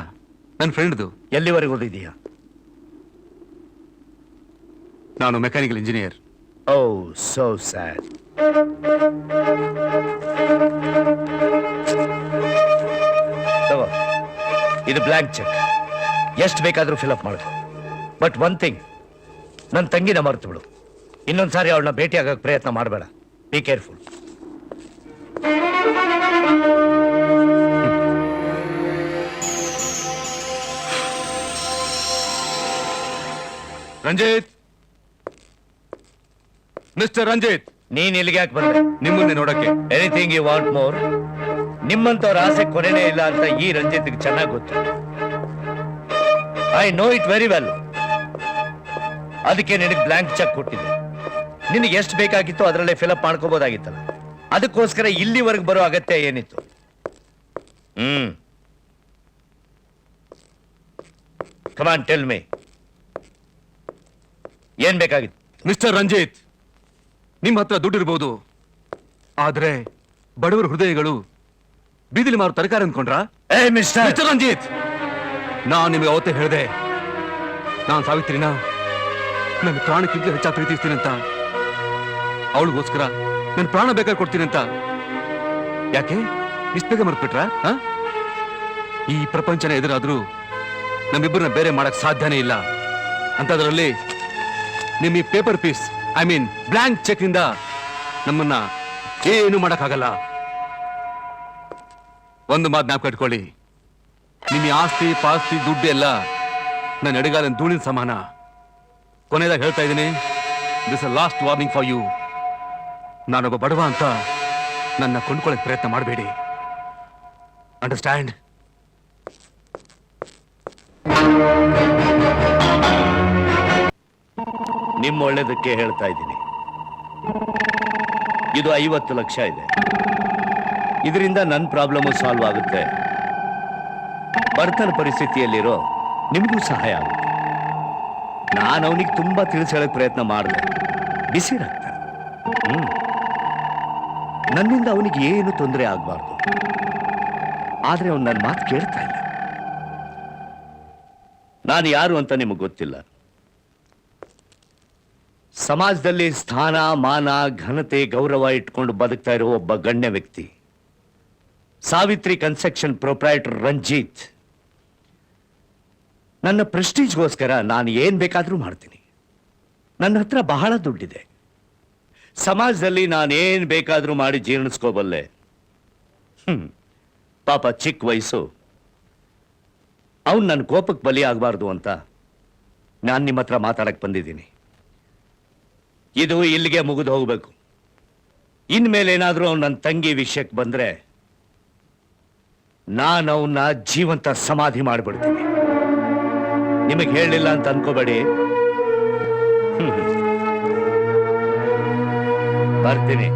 ನನ್ನ ಫ್ರೆಂಡ್ದು. ಎಲ್ಲಿವರೆಗೂ ಓದಿದೀಯಾ? ನಾನು ಮೆಕ್ಯಾನಿಕಲ್ ಇಂಜಿನಿಯರ್. ಓ, ಸೋ ಸ್ಯಾಡ್. ತಗೋ, ಇದು ಬ್ಲ್ಯಾಂಕ್ ಚೆಕ್. ಎಷ್ಟು ಬೇಕಾದ್ರೂ ಫಿಲ್ ಅಪ್ ಮಾಡ್ಕೊ. ಬಟ್ ಒನ್ ಥಿಂಗ್, ನನ್ನ ತಂಗಿನ ಮರ್ತು ಬಿಡು. ಇನ್ನೊಂದ್ಸಾರಿ ಅವಳನ್ನ ಭೇಟಿ ಆಗಕ್ಕೆ ಪ್ರಯತ್ನ ಮಾಡಬೇಡ. Be careful. Ranjit, mister Ranjit, ನೀನ್ ಇಲ್ಲಿಗೆ ಯಾಕೆ ಬಂದೆ? ನಿಮ್ಮನ್ನೇ ನೋಡಕ್ಕೆ. Anything you want more? ನಿಮ್ಮಂತವ್ರ ಆಸೆ ಕೊನೆನೇ ಇಲ್ಲ ಅಂತ ಈ ರಂಜಿತ್ಗೆ ಚೆನ್ನಾಗಿ ಗೊತ್ತು. I know it very well. ಅದಕ್ಕೆ ನಿನಗೆ ಬ್ಲ್ಯಾಂಕ್ ಚೆಕ್ ಕೊಟ್ಟಿದ್ದೆ. ನಿನಗೆ ಎಷ್ಟು ಬೇಕಾಗಿತ್ತು ಅದರಲ್ಲೇ ಫಿಲಪ್ ಮಾಡ್ಕೋಬಹುದಾಗಿತ್ತಲ್ಲ. ಅದಕ್ಕೋಸ್ಕರ ಇಲ್ಲಿವರೆಗೆ ಬರೋ ಅಗತ್ಯ ಏನಿತ್ತು? ಕಮ್ ಆನ್, ಟೆಲ್ ಮೀ, ಏನ್ ಬೇಕಾಗಿತ್ತು? ಮಿಸ್ಟರ್ ರಂಜಿತ್, ನಿಮ್ಮ ಹತ್ರ ದುಡ್ಡಿರ್ಬೋದು, ಆದ್ರೆ ಬಡವರ ಹೃದಯಗಳು ಬೀದಿಲಿ ಮಾರು ತರಕಾರಿ ಅಂದ್ಕೊಂಡ್ರಾ? ಏ ಮಿಸ್ಟರ್ ರಂಜಿತ್, ನಾನು ನಿಮಗೆ ಅವತ್ತೇ ಹೇಳಿದೆ, ನಾನು ಸಾವಿತ್ರಿನ ನನ್ನ ಪ್ರಾಣಕ್ಕಿಂತ ಹೆಚ್ಚಾಗಿ ಪ್ರೀತಿಸ್ತೀನಿ ಅಂತ. ಅವಳಿಗೋಸ್ಕರ ನನ್ನ ಪ್ರಾಣ ಬೇಕಾದ್ರೆ ಕೊಡ್ತೀನಿ ಅಂತ. ಯಾಕೆ ಇಷ್ಟ ಬೇಗ ಮರ್ತ್ಬಿಟ್ರ? ಈ ಪ್ರಪಂಚನ ಎದುರಾದ್ರೂ ನಮ್ಮಿಬ್ಬರನ್ನ ಬೇರೆ ಮಾಡಕ್ ಸಾಧ್ಯನೇ ಇಲ್ಲ. ಅಂತದ್ರಲ್ಲಿ ನಿಮ್ಮ ಈ paper piece, I mean blank cheque ಇಂದ ನಮ್ಮನ್ನ ಏನು ಮಾಡಕ್ಕಾಗಲ್ಲ. ಒಂದು ಮಾತು ಜ್ಞಾಪಕ ಇಟ್ಕೊಳ್ಳಿ, ನಿಮ್ಮ ಆಸ್ತಿ ಪಾಸ್ತಿ ದುಡ್ಡು ಎಲ್ಲ ನನ್ನ ಎಡಗಾಲಿನ ಧೂಳಿನ ಸಮಾನ. ಕೊನೆಯದಾಗ ಹೇಳ್ತಾ ಇದ್ದೀನಿ, this a last warning for you. ನಾನೊಬ್ಬ ಬಡವ ಅಂತ ನನ್ನ ಕೊಂಡ್ಕೊಳ್ಳೋಕೆ ಪ್ರಯತ್ನ ಮಾಡಬೇಡಿ. ಅಂಡರ್ಸ್ಟ್ಯಾಂಡ್? ನಿಮ್ಮ ಒಳ್ಳೇದಕ್ಕೆ ಹೇಳ್ತಾ ಇದ್ದೀನಿ. ಇದು 50 ಲಕ್ಷ ಇದೆ. ಇದರಿಂದ ನನ್ನ ಪ್ರಾಬ್ಲಮ್ ಸಾಲ್ವ್ ಆಗುತ್ತೆ. ಬಡತನ ಪರಿಸ್ಥಿತಿಯಲ್ಲಿರೋ ನಿಮಗೂ ಸಹಾಯ ಆಗುತ್ತೆ. ನಾನು ಅವನಿಗೆ ತುಂಬಾ ತಿಳಿಸಿ ಹೇಳಕ್ ಪ್ರಯತ್ನ ಮಾಡಿದೆ. ಬಿಸಿ ರಕ್ತ. ನನ್ನಿಂದ ಅವನಿಗೆ ಏನು ತೊಂದರೆ ಆಗಬಾರ್ದು. ಆದ್ರೆ ಅವನು ನನ್ನ ಮಾತು ಕೇಳ್ತಾ ಇಲ್ಲ. ನಾನು ಯಾರು ಅಂತ ನಿಮಗೆ ಗೊತ್ತಿಲ್ಲ. ಸಮಾಜದಲ್ಲಿ ಸ್ಥಾನ ಮಾನ ಘನತೆ ಗೌರವ ಇಟ್ಕೊಂಡು ಬದುಕ್ತಾ ಇರೋ ಒಬ್ಬ ಗಣ್ಯ ವ್ಯಕ್ತಿ ಸಾವಿತ್ರಿ ಕನ್ಸ್ಟ್ರಕ್ಷನ್ ಪ್ರೊಪ್ರೈಟರ್ ರಂಜಿತ್. ನನ್ನ ಪ್ರೆಸ್ಟೀಜ್ಗೋಸ್ಕರ ನಾನು ಏನ್ ಬೇಕಾದ್ರೂ ಮಾಡ್ತೀನಿ. ನನ್ನ ಹತ್ರ ಬಹಳ ದುಡ್ಡಿದೆ. ಸಮಾಜದಲ್ಲಿ ನಾನೇನ್ ಬೇಕಾದ್ರೂ ಮಾಡಿ ಜೀರ್ಣಿಸ್ಕೋಬಲ್ಲೆ. ಪಾಪ ಚಿಕ್ಕ ವಯಸ್ಸು, ಅವನು ನನ್ನ ಕೋಪಕ್ಕೆ ಬಲಿ ಆಗಬಾರ್ದು ಅಂತ ನಾನು ನಿಮ್ಮ ಹತ್ರ ಮಾತಾಡಕ್ ಬಂದಿದ್ದೀನಿ. ಇದು ಇಲ್ಲಿಗೆ ಮುಗಿದು ಹೋಗ್ಬೇಕು. ಇನ್ಮೇಲೆ ಏನಾದ್ರೂ ಅವ್ನು ನನ್ನ ತಂಗಿ ವಿಷಯಕ್ಕೆ ಬಂದ್ರೆ ನಾನು ಅವನ್ನ ಜೀವಂತ ಸಮಾಧಿ ಮಾಡಿಬಿಡ್ತೀನಿ. ನಿಮಗೆ ಹೇಳಿಲ್ಲ ಅಂತ ಅನ್ಕೋಬೇಡಿ. ಬರ್ತೀನಿ.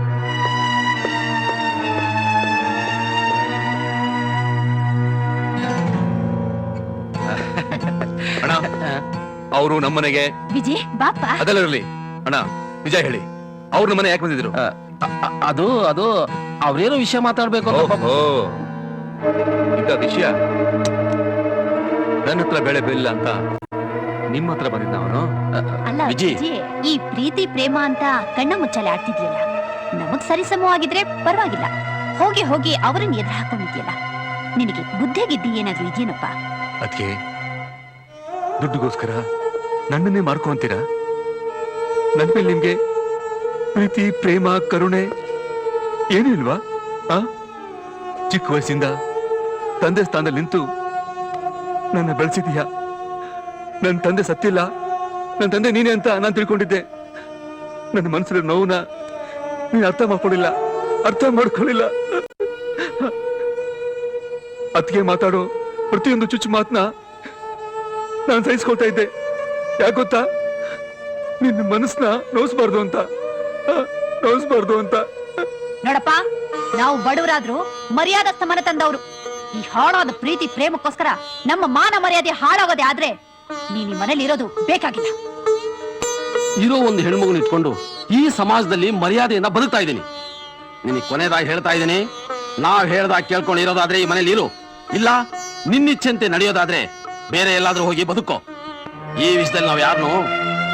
ಅಣ್ಣ, ಅವರು ನಮ್ಮನೆಗೆ ವಿಜಯ್ ಬಾಪ. ಅದೆಲ್ಲ ಇರಲಿ ಅಣ್ಣ, ನಿಜ ಹೇಳಿ, ಅವ್ರು ನಮ್ಮನೆ ಯಾಕೆ ಬಂದಿದ್ರು? ಅದು ಅದು ಅವ್ರೇನೋ ವಿಷಯ ಮಾತಾಡ್ಬೇಕು ಅಂತ ಪಾಪ. ಇಂಥ ವಿಷಯ ನನ್ನ ಹತ್ರ ಬೆಳೆ ಬೆಲ್ಲ ಅಂತ ನಿಮ್ಮ ಹತ್ರ ಬಂದಿದ್ದ ಅವನು. ಅಲ್ಲ ವಿಜಯ್. ವಿಜಯ್, ಈ ಪ್ರೀತಿ ಪ್ರೇಮ ಅಂತ ಕಣ್ಣ ಮುಚ್ಚಲೆ ಆಡ್ತಿದ್ಯಲ್ಲ, ನಮಗ್ ಸರಿಸಮವಾಗಿದ್ರೆ ಪರವಾಗಿಲ್ಲ. ಹೋಗಿ ಹೋಗಿ ಅವರನ್ನ ಎದುರು ಹಾಕೊಂಡಿದ್ಯಲ್ಲ, ನಿನಗೆ ಬುದ್ಧಿಗಿದ್ದಿ ಏನಾದ್ರು ಇದೆಯೇನಪ್ಪ? ಅದಕ್ಕೆ ದುಡ್ಡುಗೋಸ್ಕರ ನನ್ನನ್ನೇ ಮಾರ್ಕೊಂತೀರಾ? ನನ್ನ ಮೇಲೆ ನಿಮ್ಗೆ ಪ್ರೀತಿ ಪ್ರೇಮ ಕರುಣೆ ಏನೂ ಇಲ್ವಾ? ಚಿಕ್ಕ ವಯಸ್ಸಿಂದ ತಂದೆ ಸ್ಥಾನದಲ್ಲಿ ನಿಂತು ನನ್ನ ಬೆಳೆಸಿದೀಯ. ನನ್ನ ತಂದೆ ಸತ್ತಿಲ್ಲ, ನನ್ನ ತಂದೆ ನೀನೇ ಅಂತ ನಾನು ತಿಳ್ಕೊಂಡಿದ್ದೆ. ನನ್ನ ಮನಸ್ಸಿನ ನೋವನ್ನ ನೀನು ಅರ್ಥ ಮಾಡ್ಕೊಳ್ಳಿಲ್ಲ. ಅದಕ್ಕೆ ಮಾತಾಡೋ ಪ್ರತಿಯೊಂದು ಚುಚ್ಚು ಮಾತನ್ನ ನಾನು ಸಹಿಸ್ಕೊಳ್ತಾ ಇದ್ದೆ. ಯಾಕೆ ಗೊತ್ತಾ? ನಿನ್ನ ಮನಸ್ಸನ್ನ ನೋಯಿಸ್ಬಾರ್ದು ಅಂತ. ನೋಡಪ್ಪ, ನಾವು ಬಡವರಾದ್ರೂ ಮರ್ಯಾದಸ್ಥ ಮನೆ ತಂದವರು. ಈ ಹಾಳಾದ ಪ್ರೀತಿ ಪ್ರೇಮಕ್ಕೋಸ್ಕರ ನಮ್ಮ ಮಾನ ಮರ್ಯಾದೆ ಹಾಳಾಗೋದೇ ಆದ್ರೆ ನೀನ್ ಈ ಮನೇಲಿ ಇರೋದು ಬೇಕಾಗಿಲ್ಲ. ಇರೋ ಒಂದು ಹೆಣ್ಮಗುನ ಇಟ್ಕೊಂಡು ಈ ಸಮಾಜದಲ್ಲಿ ಮರ್ಯಾದೆಯಿಂದ ಬದುಕ್ತಾ ಇದ್ದೀನಿ. ನಿನಗೆ ಕೊನೆದಾಗಿ ಹೇಳ್ತಾ ಇದ್ದೀನಿ, ನಾವ್ ಹೇಳ್ದಾಗ ಕೇಳ್ಕೊಂಡು ಇರೋದಾದ್ರೆ ಈ ಮನೇಲಿ ಇರು, ಇಲ್ಲ ನಿನ್ನಿಚ್ಛಂತೆ ನಡೆಯೋದಾದ್ರೆ ಬೇರೆ ಎಲ್ಲಾದ್ರೂ ಹೋಗಿ ಬದುಕೋ. ಈ ವಿಷಯದಲ್ಲಿ ನಾವ್ ಯಾರನ್ನು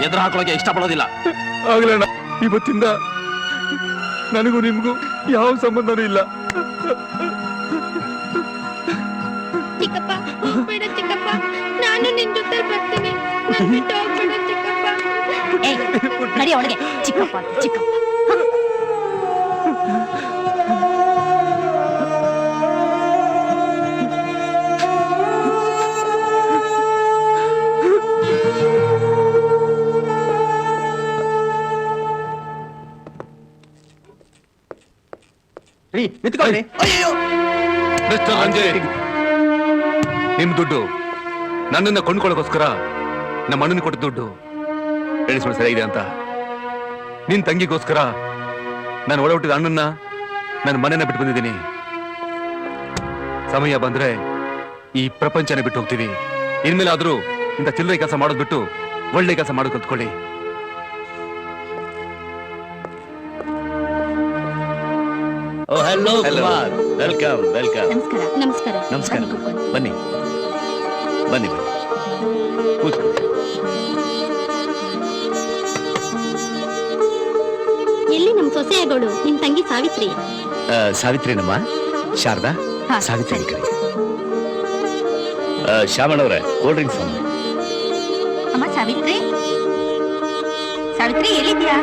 ಎದುರು ಹಾಕೊಳ್ಳೋಕೆ ಇಷ್ಟಪಡೋದಿಲ್ಲ. ಆಗ್ಲಣ್ಣ, ಇವತ್ತಿಂದ ನನಗೂ ನಿಮ್ಗೂ ಯಾವ ಸಂಬಂಧನೂ ಇಲ್ಲ. ಚಿಕ್ಕಪ್ಪ ಹೋಗ್ಬೇಡ ಚಿಕ್ಕಪ್ಪ, ನಾನು ನಿನ್ ಜೊತೆ ಬರ್ತೀನಿ. ನನ್ ಬಿಟ್ಟು ಹೋಗ್ಬೇಡ ಚಿಕ್ಕಪ್ಪ. ಏಯ್, ನಡಿ ಒಳಗೆ. ಚಿಕ್ಕಪ್ಪ ಅಂತ ಚಿಕ್ಕಪ್ಪ. ನಿಂತ್ಕೊಳ್ಳಿ. ಮಿಸ್ಟರ್ ರಂಜಿತ್, ನಿಮ್ ದುಡ್ಡು ನನ್ನನ್ನ ಕೊಂಡ್ಕೊಳ್ಳೋಕೋಸ್ಕರ ನಮ್ಮ ಅಣ್ಣನ ಕೊಟ್ಟ ದುಡ್ಡು ಎಣಿಸ್ಕೊಂಡು ಸರಿಯಾಗಿದೆ ಅಂತ. ನಿನ್ ತಂಗಿಗೋಸ್ಕರ ನಾನು ಒಳ ಹುಟ್ಟಿದ ಅಣ್ಣನ್ನ ನನ್ನ ಮನೆಯನ್ನ ಬಿಟ್ಟು ಬಂದಿದ್ದೀನಿ. ಸಮಯ ಬಂದ್ರೆ ಈ ಪ್ರಪಂಚನೇ ಬಿಟ್ಟು ಹೋಗ್ತೀವಿ. ಇನ್ಮೇಲೆ ಆದ್ರೂ ಇಂಥ ಚಿಲ್ಲರೆ ಕೆಲಸ ಮಾಡೋದ್ ಬಿಟ್ಟು ಒಳ್ಳೆ ಕೆಲಸ ಮಾಡೋದು ಕಲ್ತ್ಕೊಳ್ಳಿ. Hello Kumar, welcome. ನಮಸ್ಕಾರ. ನಮಸ್ಕಾರ. ನಮಸ್ಕಾರ. ಬನ್ನಿ ಕೂತ್ಕೊಳ್ಳಿ. ಬನ್ನಿ ಕೂತ್ಕೊಳ್ಳಿ. ಎಲ್ಲಿ ನಮ್ ಸೊಸೆಯಗಳು? ನಿಮ್ ತಂಗಿ ಸಾವಿತ್ರಿ. ಸಾವಿತ್ರಿನಮ್ಮ, ಶಾರದಾ, ಹಾ, ಸಾವಿತ್ರಿ ಸರಿ. ಕರಿ. ಶ್ಯಾಮಣ್ಣವ್ರೆ, ಕೋಲ್ಡ್ ಡ್ರಿಂಕ್ಸ್ ಅಮ್ಮ ಸಾವಿತ್ರಿ, ಸಾವಿತ್ರಿ ಎಲ್ಲಿದ್ಯಾ?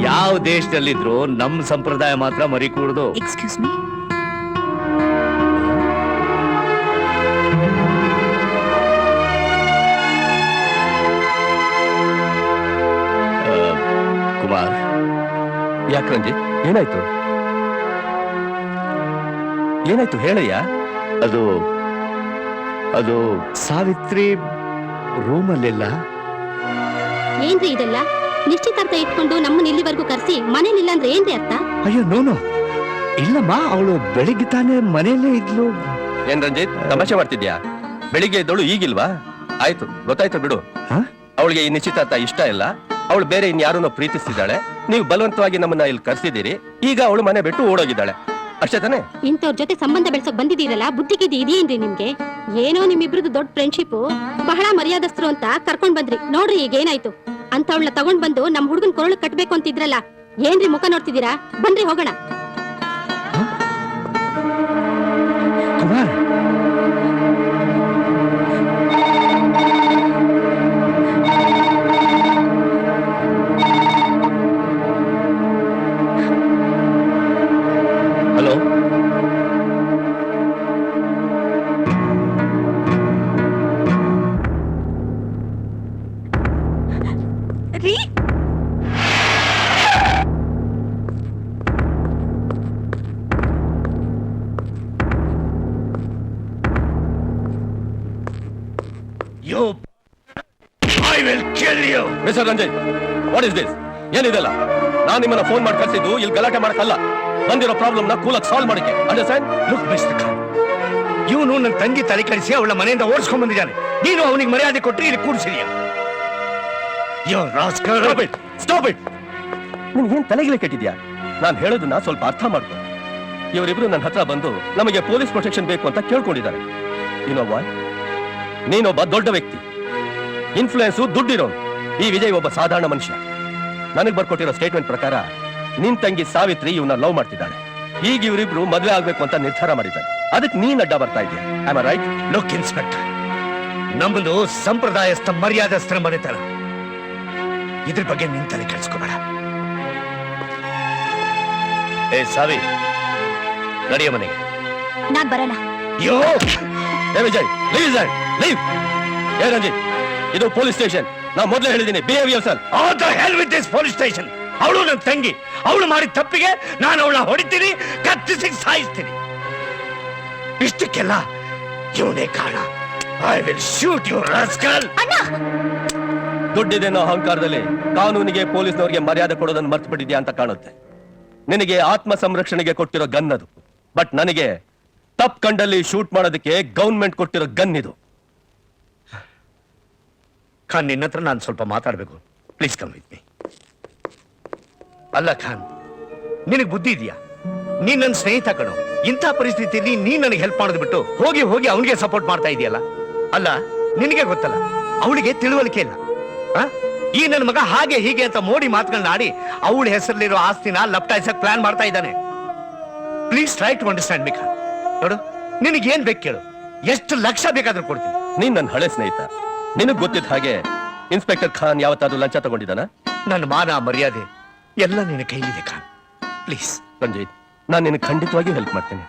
ಯಾವ ದೇಶದಲ್ಲಿದ್ರು ನಮ್ಮ ಸಂಪ್ರದಾಯ ಮಾತ್ರ ಮರಿ ಕೂಡುದು. Excuse me. ಕುಮಾರ್, ಯಾಕೆ ರಂಜಿತ್, ಏನಾಯ್ತು ಹೇಳಯ್ಯ? ಅದು ಸಾವಿತ್ರಿ ರೂಮಲ್ಲಿಲ್ಲ. ಏನ್ರಿ ಇದೆಲ್ಲ? ನಿಶ್ಚಿತಾರ್ಥ ಇಟ್ಕೊಂಡು ನಮ್ಮನ್ನ ಇಲ್ಲಿವರೆಗೂ ಕರೆಸಿ ಮನೇಲಿಲ್ಲ ಅಂದ್ರೆ ಏನ್ರಿ ಅರ್ಥ? ಅಯ್ಯೋ ನೋನು, ಇಲ್ಲಮ್ಮ, ಅವಳು ಬೆಳಿಗ್ಗೆ ತಾನೇ ಮನೆಯಲ್ಲೇ ಇದ್ಲು. ಏನ್ ರಂಜಿತ್, ತಮಾಷೆ ಮಾಡ್ತಿದ್ಯಾ? ಬೆಳಿಗ್ಗೆ ಇದ್ದವಳು ಈಗಿಲ್ವಾ? ಆಯ್ತು, ಗೊತ್ತಾಯ್ತು ಬಿಡು. ಅವಳಿಗೆ ಈ ನಿಶ್ಚಿತಾರ್ಥ ಇಷ್ಟ ಇಲ್ಲ. ಅವಳು ಬೇರೆ ಇನ್ಯಾರನ್ನೋ ಪ್ರೀತಿಸ್ತಿದ್ದಾಳೆ. ನೀವು ಬಲವಂತವಾಗಿ ನಮ್ಮನ್ನ ಇಲ್ಲಿ ಕರ್ಸಿದ್ದೀರಿ. ಈಗ ಅವಳು ಮನೆ ಬಿಟ್ಟು ಓಡೋಗಿದ್ದಾಳೆ. ಅಷ್ಟೇ ತಾನೆ? ಇಂಥವ್ರ ಜೊತೆ ಸಂಬಂಧ ಬೆಳ್ಸೋಕ್ ಬಂದಿದ್ದೀರಲ್ಲ, ಬುದ್ಧಿಗಿದ್ದು ಇದೆಯೇನ್ರಿ ನಿಮ್ಗೆ? ಏನೋ ನಿಮ್ಮಿಬ್ರದ್ದು ದೊಡ್ಡ ಫ್ರೆಂಡ್ಶಿಪ್, ಬಹಳ ಮರ್ಯಾದಸ್ಥರು ಅಂತ ಕರ್ಕೊಂಡ್ ಬಂದ್ರಿ. ನೋಡ್ರಿ ಈಗ ಏನಾಯ್ತು. ಅಂತವಳನ್ನ ತಗೊಂಡ್ ಬಂದು ನಮ್ ಹುಡುಗನ್ ಕೊರಳು ಕಟ್ಬೇಕು ಅಂತಿದ್ರಲ್ಲ, ಏನ್ರಿ ಮುಖ ನೋಡ್ತಿದ್ದೀರಾ? ಬನ್ರಿ ಹೋಗೋಣ. ಕುಮಾರ್, ಹಲೋ, ರೀ you I will kill you. Mister Ranjit, what is this? ಏನಿದೆಲ್ಲ? ನಾನು ನಿಮ್ಮನ್ನ ಫೋನ್ ಮಾಡಿ ಕಳ್ಸಿದ್ದು ಇಲ್ಲಿ ಗಲಾಟೆ ಮಾಡಕ್ಕಲ್ಲ, ಬಂದಿರೋ ಪ್ರಾಬ್ಲಮ್ ನ ಕೂಲಾಗಿ ಸಾಲ್ವ್ ಮಾಡಕ್ಕೆ. ಅಂಡರ್ಸ್ಟ್ಯಾಂಡ್? ಲುಕ್ ಮಿಸ್ಟರ್ ಖಾನ್, ಇವನು ನನ್ನ ತಂಗಿ ತಲೆ ಕಳಿಸಿ ಅವಳ ಮನೆಯಿಂದ ಓಡಿಸ್ಕೊಂಡ್ ಬಂದಿದ್ದಾನೆ. ನೀನು ಅವನಿಗೆ ಮರ್ಯಾದೆ ಕೊಟ್ಟು ಇಲ್ಲಿ ಕೂರಿಸಿದೀಯ. Stop it. ನಿನ್ಗೇನ್ ತಲೆಗಿಲೆ ಕೆಟ್ಟಿದ್ಯಾ? ನಾನು ಹೇಳೋದನ್ನ ಸ್ವಲ್ಪ ಅರ್ಥ ಮಾಡ್ಕೊ. ಇವರಿಬ್ರು ನನ್ನ ಹತ್ರ ಬಂದು ನಮಗೆ ಪೊಲೀಸ್ ಪ್ರೊಟೆಕ್ಷನ್ ಬೇಕು ಅಂತ ಕೇಳ್ಕೊಂಡಿದ್ದಾರೆ. ನೀನೊಬ್ಬ ದೊಡ್ಡ ವ್ಯಕ್ತಿ, ಇನ್ಫ್ಲೂಯೆನ್ಸು, ದುಡ್ಡಿರೋನು. ಈ ವಿಜಯ್ ಒಬ್ಬ ಸಾಧಾರಣ ಮನುಷ್ಯ. ನನಗೆ ಬರ್ಕೊಟ್ಟಿರೋ ಸ್ಟೇಟ್ಮೆಂಟ್ ಪ್ರಕಾರ ನಿನ್ ತಂಗಿ ಸಾವಿತ್ರಿ ಇವನ್ನ ಲವ್ ಮಾಡ್ತಿದ್ದಾಳೆ. ಈಗ ಇವರಿಬ್ರು ಮದುವೆ ಆಗ್ಬೇಕು ಅಂತ ನಿರ್ಧಾರ ಮಾಡಿದ್ದಾರೆ. ಅದಕ್ಕೆ ನೀನ್ ಅಡ್ಡ ಬರ್ತಾ ಇದೆಯಾ? Am I right? Look inspector, ನಮ್ಮದು ಸಂಪ್ರದಾಯಸ್ಥ ಮರ್ಯಾದಸ್ಥರ ಮನೆತನ. ಇದ್ರ ಬಗ್ಗೆ ನಿನ್ ತಲೆ ಕೆಡಿಸ್ಕೋಬೇಡ. ಏ ಸಾವಿ, ನಡೆಯ ಮನೆಗೆ. ನಾನ್ ಬರಲ್ಲ. ಯೋ ಏ ವಿಜಯ್, ಲೀವ್. ಏ ರಂಜಿತ್, ಇದು ಪೊಲೀಸ್ ಸ್ಟೇಷನ್. ನಾ ಮೊದಲೇ ಹೇಳಿದ್ದೀನಿ, behave yourself. All the hell with this police station. ಅವಳು ನನ್ನ ತಂಗಿ. ಅವಳು ಮಾಡಿದ ತಪ್ಪಿಗೆ ನಾನು ಅವಳ ಹೊಡಿತೀನಿ, ಕತ್ತಿಸಿ ಸಾಯಿಸ್ತೀನಿ. ಇಷ್ಟಕ್ಕೆಲ್ಲ ಇವನೇ ಕಾರಣ. I will shoot you rascal. ದುಡ್ಡಿದೆನೋ ಅಹಂಕಾರದಲ್ಲಿ ಕಾನೂನಿಗೆ, ಪೊಲೀಸ್ನವರಿಗೆ ಮರ್ಯಾದೆ ಕೊಡೋದನ್ನು ಮರ್ತು ಬಿಟ್ಟಿದ್ಯಾ ಅಂತ ಕಾಣುತ್ತೆ. ನಿನಗೆ ಆತ್ಮ ಸಂರಕ್ಷಣೆಗೆ ಕೊಟ್ಟಿರೋ ಗನ್ ಅದು, ಬಟ್ ನನಗೆ ತಪ್ ಕಂಡಲ್ಲಿ ಶೂಟ್ ಮಾಡೋದಕ್ಕೆ ಗವರ್ಮೆಂಟ್ ಕೊಟ್ಟಿರೋ ಗನ್ ಇದು. ಖಾನ್, ನಿನ್ನ ಹತ್ರ ನಾನು ಸ್ವಲ್ಪ ಮಾತಾಡಬೇಕು. Please come with me. ಅಲ್ಲ ಖಾನ್, ನಿನಗೆ ಬುದ್ಧಿ ಇದೆಯಾ? ನೀನ್ ನನ್ನ ಸ್ನೇಹಿತ ಕಣೋ. ಇಂಥ ಪರಿಸ್ಥಿತಿಯಲ್ಲಿ ನೀನ್ ನನಗೆ ಹೆಲ್ಪ್ ಮಾಡೋದು ಬಿಟ್ಟು ಹೋಗಿ ಅವನಿಗೆ ಸಪೋರ್ಟ್ ಮಾಡ್ತಾ ಇದೆಯಲ್ಲ. ಅಲ್ಲ, ನಿನಗೆ ಗೊತ್ತಲ್ಲ, ಅವಳಿಗೆ ತಿಳುವಳಿಕೆ ಇಲ್ಲ. ಈ ನನ್ನ ಮಗ ಹಾಗೆ ಹೀಗೆ ಅಂತ ಮೋಡಿ ಮಾತುಗಳನ್ನ ಆಡಿ ಅವಳ ಹೆಸರಲ್ಲಿರೋ ಆಸ್ತಿನ ಲಪ್ಟಾಯಿಸಕ್ ಪ್ಲಾನ್ ಮಾಡ್ತಾ ಇದ್ದಾನೆ. ಪ್ಲೀಸ್ ಟ್ರೈ ಟು ಅಂಡರ್ಸ್ಟ್ಯಾಂಡ್ ಮಿ ಖಾನ್. ನೋಡು, ನಿನಗೇನ್ ಬೇಕು ಕೇಳು, ಎಷ್ಟು ಲಕ್ಷ ಬೇಕಾದ್ರೂ ಕೊಡ್ತೀನಿ. ನೀನ್ ನನ್ನ ಹಳೆ ಸ್ನೇಹಿತ. ನಿನಗ್ ಗೊತ್ತಿದ್ದ ಹಾಗೆ ಇನ್ಸ್ಪೆಕ್ಟರ್ ಖಾನ್ ಯಾವತ್ತಾದ್ರೂ ಲಂಚ ತಗೊಂಡಿದ್ದಾನ? ನನ್ನ ಮಾನ ಮರ್ಯಾದೆ ಎಲ್ಲ ನಿನ್ನ ಕೈಲಿದೆ ಖಾನ್. ಪ್ಲೀಸ್ ರಂಜಿತ್, ನಾನು ನಿನಗೆ ಖಂಡಿತವಾಗಿಯೂ ಹೆಲ್ಪ್ ಮಾಡ್ತೇನೆ.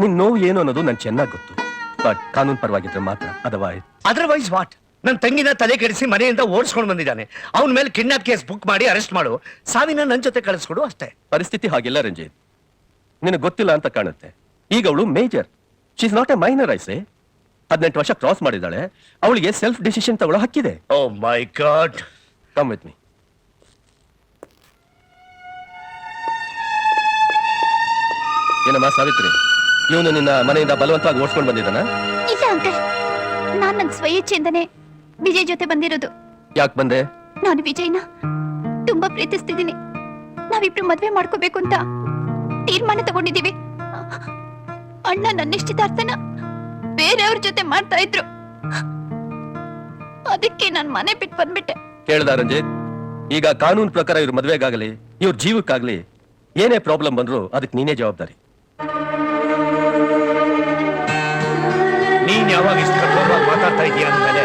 ನಿನ್ ನೋವು ಏನು ಅನ್ನೋದು ನನ್ ಚೆನ್ನಾಗಿ ಗೊತ್ತು. ಬಟ್ ಕಾನೂನು ಪರವಾಗಿದ್ರೆ ಮಾತ್ರ. Otherwise what? ನನ್ನ ತಂಗಿನ ತಲೆ ಕೆಡಿಸಿ ಮನೆಯಿಂದ ಓಡಿಸ್ಕೊಂಡು ಬಂದಿದ್ದಾನೆ. ಅವನ ಮೇಲೆ ಕಿಡ್ನಾಪ್ ಕೇಸ್ ಬುಕ್ ಮಾಡಿ ಅರೆಸ್ಟ್ ಮಾಡು, ಸಾವಿನ ನನ್ನ ಜೊತೆ ಕಳಿಸ್ಕೊಡು ಅಷ್ಟೇ. ಪರಿಸ್ಥಿತಿ ಹಾಗಿಲ್ಲ ರಂಜಿತ್, ನಿನಗೆ ಗೊತ್ತಿಲ್ಲ ಅಂತ ಕಾಣುತ್ತೆ. ಈಗ ಅವಳು major, she is not a minor. ಐಸೆ 18 ವರ್ಷ ಕ್ರಾಸ್ ಮಾಡಿದ್ದಾಳೆ. ಅವಳಿಗೆ ಸೆಲ್ಫ್ ಡಿಸಿಷನ್ ತಗೊಳ್ಳೋ ಹಕ್ಕಿದೆ. Oh my god. Come with me. ಏನಮ್ಮ ಸಾವಿತ್ರಿ, ಇವನು ನಿನ್ನ ಮನೆಯಿಂದ ಬಲವಂತವಾಗಿ ಓಡಿಸ್ಕೊಂಡು ಬಂದಿದ್ದಾನ? ಇಲ್ಲ ಅಂಕಲ್, ನಾನ್ ನನ್ ಸ್ವಇಚ್ಛೆಯಿಂದನೇ ವಿಜಯ್ ಜೊತೆ ಬಂದಿರೋದು. ಯಾಕೆ ಬಂದೆ? ನಾನು ವಿಜಯ್ನ ತುಂಬಾ ಪ್ರೀತಿಸ್ತಿದ್ದೀನಿ. ನಾವಿಬ್ರು ಮದ್ವೆ ಮಾಡ್ಕೋಬೇಕು ಅಂತ ತೀರ್ಮಾನ ತಗೊಂಡಿದೀವಿ. ಅಣ್ಣ ನನ್ನ ನಿಶ್ಚಿತಾರ್ಥನ ಬೇರೆಯವ್ರ ಜೊತೆ ಮಾಡ್ತಾ ಇದ್ರು. ಅದಕ್ಕೆ ನಾನ್ ಮನೆ ಬಿಟ್ಟು ಬಂದ್ಬಿಟ್ಟೆ. ಕೇಳ್ದ ರಂಜಿತ್, ಈಗ ಕಾನೂನು ಪ್ರಕಾರ ಇವ್ರ ಮದ್ವೆಗಾಗಲಿ ಇವ್ರ ಜೀವಕ್ಕಾಗ್ಲಿ ಏನೇ ಪ್ರಾಬ್ಲಮ್ ಬಂದ್ರು ಅದಕ್ಕೆ ನೀನೇ ಜವಾಬ್ದಾರಿ. ನೀನ್ ಯಾವಾಗ ಇಷ್ಟು ಕಠೋರವಾಗಿ ಮಾತಾಡ್ತಾ ಇದೀಯ ಅಂದ್ಮೇಲೆ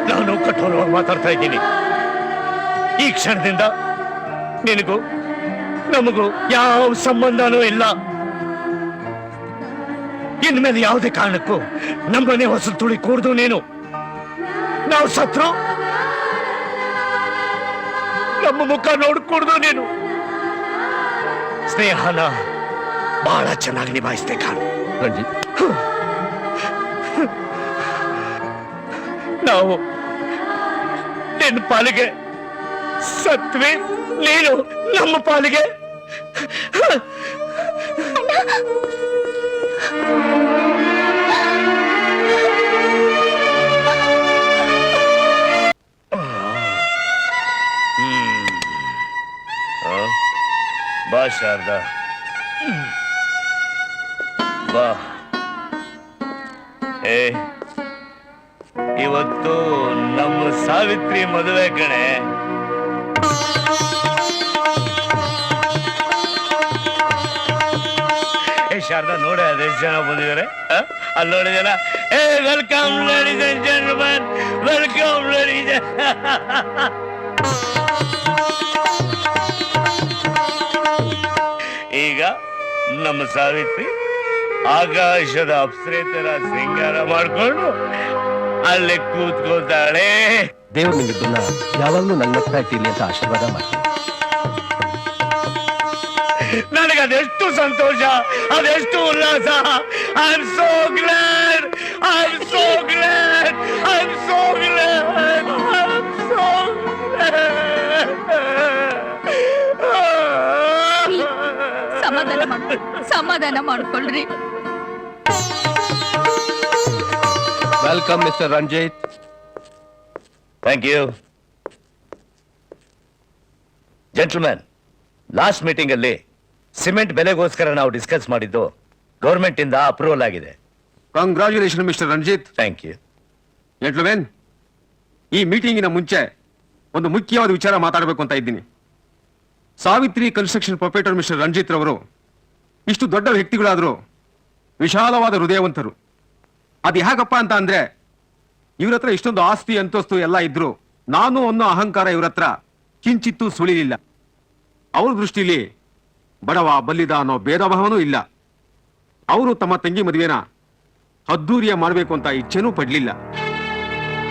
ನಾನು ಕಠೋರವಾಗಿ ಮಾತಾಡ್ತಾ ಇದ್ದೀನಿ. ಈ ಕ್ಷಣದಿಂದ ನಿನಗೂ ನಮಗೂ ಯಾವ ಸಂಬಂಧನೂ ಇಲ್ಲ. ಇನ್ಮೇಲೆ ಯಾವುದೇ ಕಾರಣಕ್ಕೂ ನಮ್ಮನೆ ಹೊಸ ತುಳಿ ಕೂಡ್ದು ನೀನು. ನಾವು ಸತ್ರು ನಮ್ಮ ಮುಖ ನೋಡ್ಕೂಡ್ದು ನೀನು. ಸ್ನೇಹನ ಬಹಳ ಚೆನ್ನಾಗಿ ನಿಭಾಯಿಸ್ತೆ ಕಾಣು ರಂಜಿತ್. ನಾವು ನಿನ್ನ ಪಾಲಿಗೆ ಸತ್ವಿ, ನೀನು ನಮ್ಮ ಪಾಲಿಗೆ. ಬಾ ಶಾರದಾ, ಬಾ. ಏ ಇವತ್ತು ನಮ್ಮ ಸಾವಿತ್ರಿ ಮದುವೆ ಕಣೆ. ಏ ಶಾರದಾ ನೋಡ ಅದೆಷ್ಟು ಜನ ಬಂದಿದ್ದಾರೆ. ಅಲ್ಲಿ ನೋಡಿದಲ್ಲ. ಏ welcome ladies and gentleman, welcome ladies. ಈಗ ನಮ್ಮ ಸಾವಿತ್ರಿ ಆಕಾಶದ ಅಪ್ಸರೆ ತರ ಶೃಂಗಾರ ಮಾಡ್ಕೊಂಡು ಅಲ್ಲೇ ಕೂತ್ಕೋತಾಳೆ. ದೇವ್ರು ನಿಮ್ಮಿಬ್ಬರನ್ನ ಯಾವಾಗ್ಲೂ ನನ್ನ ಹತ್ರ ಇಟ್ಟಿರ್ಲಿ ಅಂತ ಆಶೀರ್ವಾದ ಮಾಡ್ತೀನಿ. ನನಗೆ ಅದೆಷ್ಟು ಸಂತೋಷ, ಅದೆಷ್ಟು ಉಲ್ಲಾಸ. I am so glad, I am so glad, I am so glad, I am so ಸಮಾಧಾನ ಮಾಡ್ಕೊಳ್ರಿ. Welcome mister Ranjit. Thank you. Gentleman, last meeting ಅಲ್ಲಿ ಸಿಮೆಂಟ್ ಬೆಲೆಗೋಸ್ಕರ ನಾವು ಡಿಸ್ಕಸ್ ಮಾಡಿದ್ದು ಗೌರ್ಮೆಂಟ್ ಇಂದ ಅಪ್ರೂವಲ್ ಆಗಿದೆ. Congratulation mister Ranjit. Thank you. Gentlemen, ಈ ಮೀಟಿಂಗಿನ ಮುಂಚೆ ಒಂದು ಮುಖ್ಯವಾದ ವಿಚಾರ ಮಾತಾಡಬೇಕು ಅಂತ ಇದ್ದೀನಿ. Savitri construction proprietor mister Ranjit ರವರು ಇಷ್ಟು ದೊಡ್ಡ ವ್ಯಕ್ತಿಗಳಾದರೂ ವಿಶಾಲವಾದ ಹೃದಯವಂತರು. ಅದು ಹೇಗಪ್ಪ ಅಂತ ಅಂದ್ರೆ, ಇವ್ರ ಹತ್ರ ಇಷ್ಟೊಂದು ಆಸ್ತಿ ಅಂತಸ್ತು ಎಲ್ಲ ಇದ್ರು ನಾನು ಅನ್ನೋ ಅಹಂಕಾರ ಇವ್ರ ಹತ್ರ ಕಿಂಚಿತ್ತೂ ಸುಳಿಲಿಲ್ಲ. ಅವ್ರ ದೃಷ್ಟಿಲಿ ಬಡವ ಬಲ್ಲಿದ ಅನ್ನೋ ಭೇದ ಭಾವನೂ ಇಲ್ಲ. ಅವರು ತಮ್ಮ ತಂಗಿ ಮದುವೆನ ಅದ್ದೂರಿಯ ಮಾಡಬೇಕು ಅಂತ ಇಚ್ಛೆನೂ ಪಡ್ಲಿಲ್ಲ.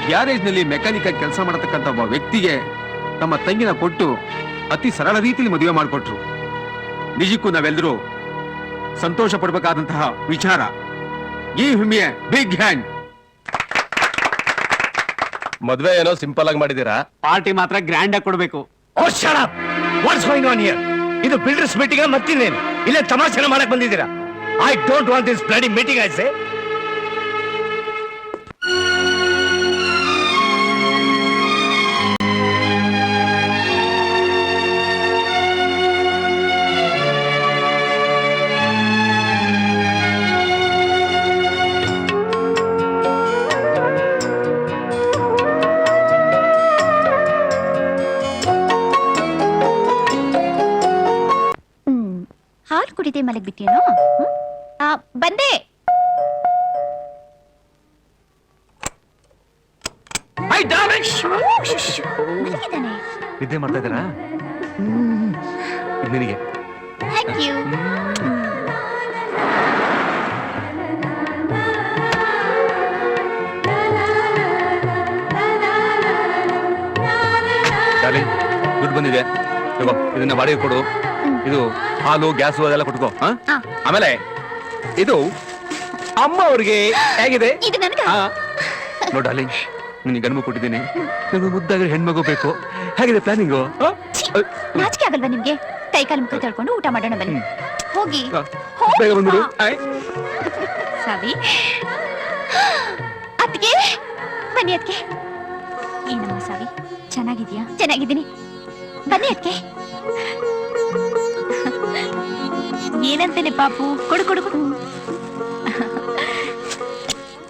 ಗ್ಯಾರೇಜ್ನಲ್ಲಿ ಮೆಕ್ಯಾನಿಕ್ ಆಗಿ ಕೆಲಸ ಮಾಡತಕ್ಕಂಥ ಒಬ್ಬ ವ್ಯಕ್ತಿಗೆ ತಮ್ಮ ತಂಗಿನ ಕೊಟ್ಟು ಅತಿ ಸರಳ ರೀತಿಯಲ್ಲಿ ಮದುವೆ ಮಾಡಿಕೊಟ್ರು. ನಿಜಕ್ಕೂ ನಾವೆಲ್ಲರೂ ಸಂತೋಷ ಪಡಬೇಕಾದಂತಹ ವಿಚಾರ. ಈ ಹಿಮ್ಮೆಯ ಬಿಗ್ ಹ್ಯಾಂಡ್. ಮದ್ವೆ ಏನೋ ಸಿಂಪಲ್ ಆಗಿ ಮಾಡಿದೀರಾ, ಪಾರ್ಟಿ ಮಾತ್ರ ಗ್ರ್ಯಾಂಡ್ ಆಗಿ ಕೊಡ್ಬೇಕು. Oh shut up. What's going on here? ಇದು ಬಿಲ್ಡರ್ಸ್ ಮೀಟಿಂಗ್ ಮತ್ತಿನ್ನೇನು? ಇಲ್ಲೇ ತಮಾಷೆ ಮಾಡಕ್ ಬಂದಿದ್ದೀರಾ? I don't want this bloody meeting. I say ಹಾಲು ಕುಡಿದೆ ಮಲಗ್ಬಿಟ್ಟೇನೋ? ಬಂದೆ. ಮಲಗಿದ್ದಾನೆ. ನಿದ್ದೆ ಮಾಡ್ತಾ ಇದ್ದಾರಾ? ಇದು ನಿನಗೆ. Thank you. ಡಾರ್ಲಿಂಗ್, ದುಡ್ಡು ಬಂದಿದೆ, ತಗೋ, ಇದನ್ನ ಬಾಡಿಗೆ ಕೊಡು. ಇದು ಹಾಲು ಗ್ಯಾಸು ಅದೆಲ್ಲ ಕೊಟ್ಕೋ. ಆಮೇಲೆ ಇದು ಅಮ್ಮ ಅವ್ರಿಗೆ ಹೇಗಿದೆ? ಇದು ನನಗೆ. ನೋಡ್ ಡಾರ್ಲಿಂಗ್, ನಿನಗೆ ಗಂಡು ಮಗು ಕೊಟ್ಟಿದ್ದೀನಿ, ನನಗೆ ಮುದ್ದಾಗಿ ಹೆಣ್ಮಗು ಬೇಕು. ಹೇಗಿದೆ ಪ್ಲಾನಿಂಗು? ನಾಚಿಕೆ ಆಗಲ್ವಾ ನಿಮ್ಗೆ? ಕೈ ಕಾಲು ಮುಖ ತೊಳ್ಕೊಂಡು ಊಟ ಮಾಡೋಣ ಬನ್ನಿ. ಹೋಗಿ ಬೇಗ ಬಂದ್ಬಿಡು. ಸವಿ, ಅದ್ಗೆ ಬನ್ನಿ. ಅದ್ಗೆ ಏನಮ್ಮ ಸವಿ, ಚೆನ್ನಾಗಿದ್ಯಾ? ಚೆನ್ನಾಗಿದ್ದೀನಿ, ಬನ್ನಿ ಅದ್ಗೆ. ಏನಂತೇನೆ ಪಾಪು? ಕೊಡು ಕೊಡು ಕೊಡು.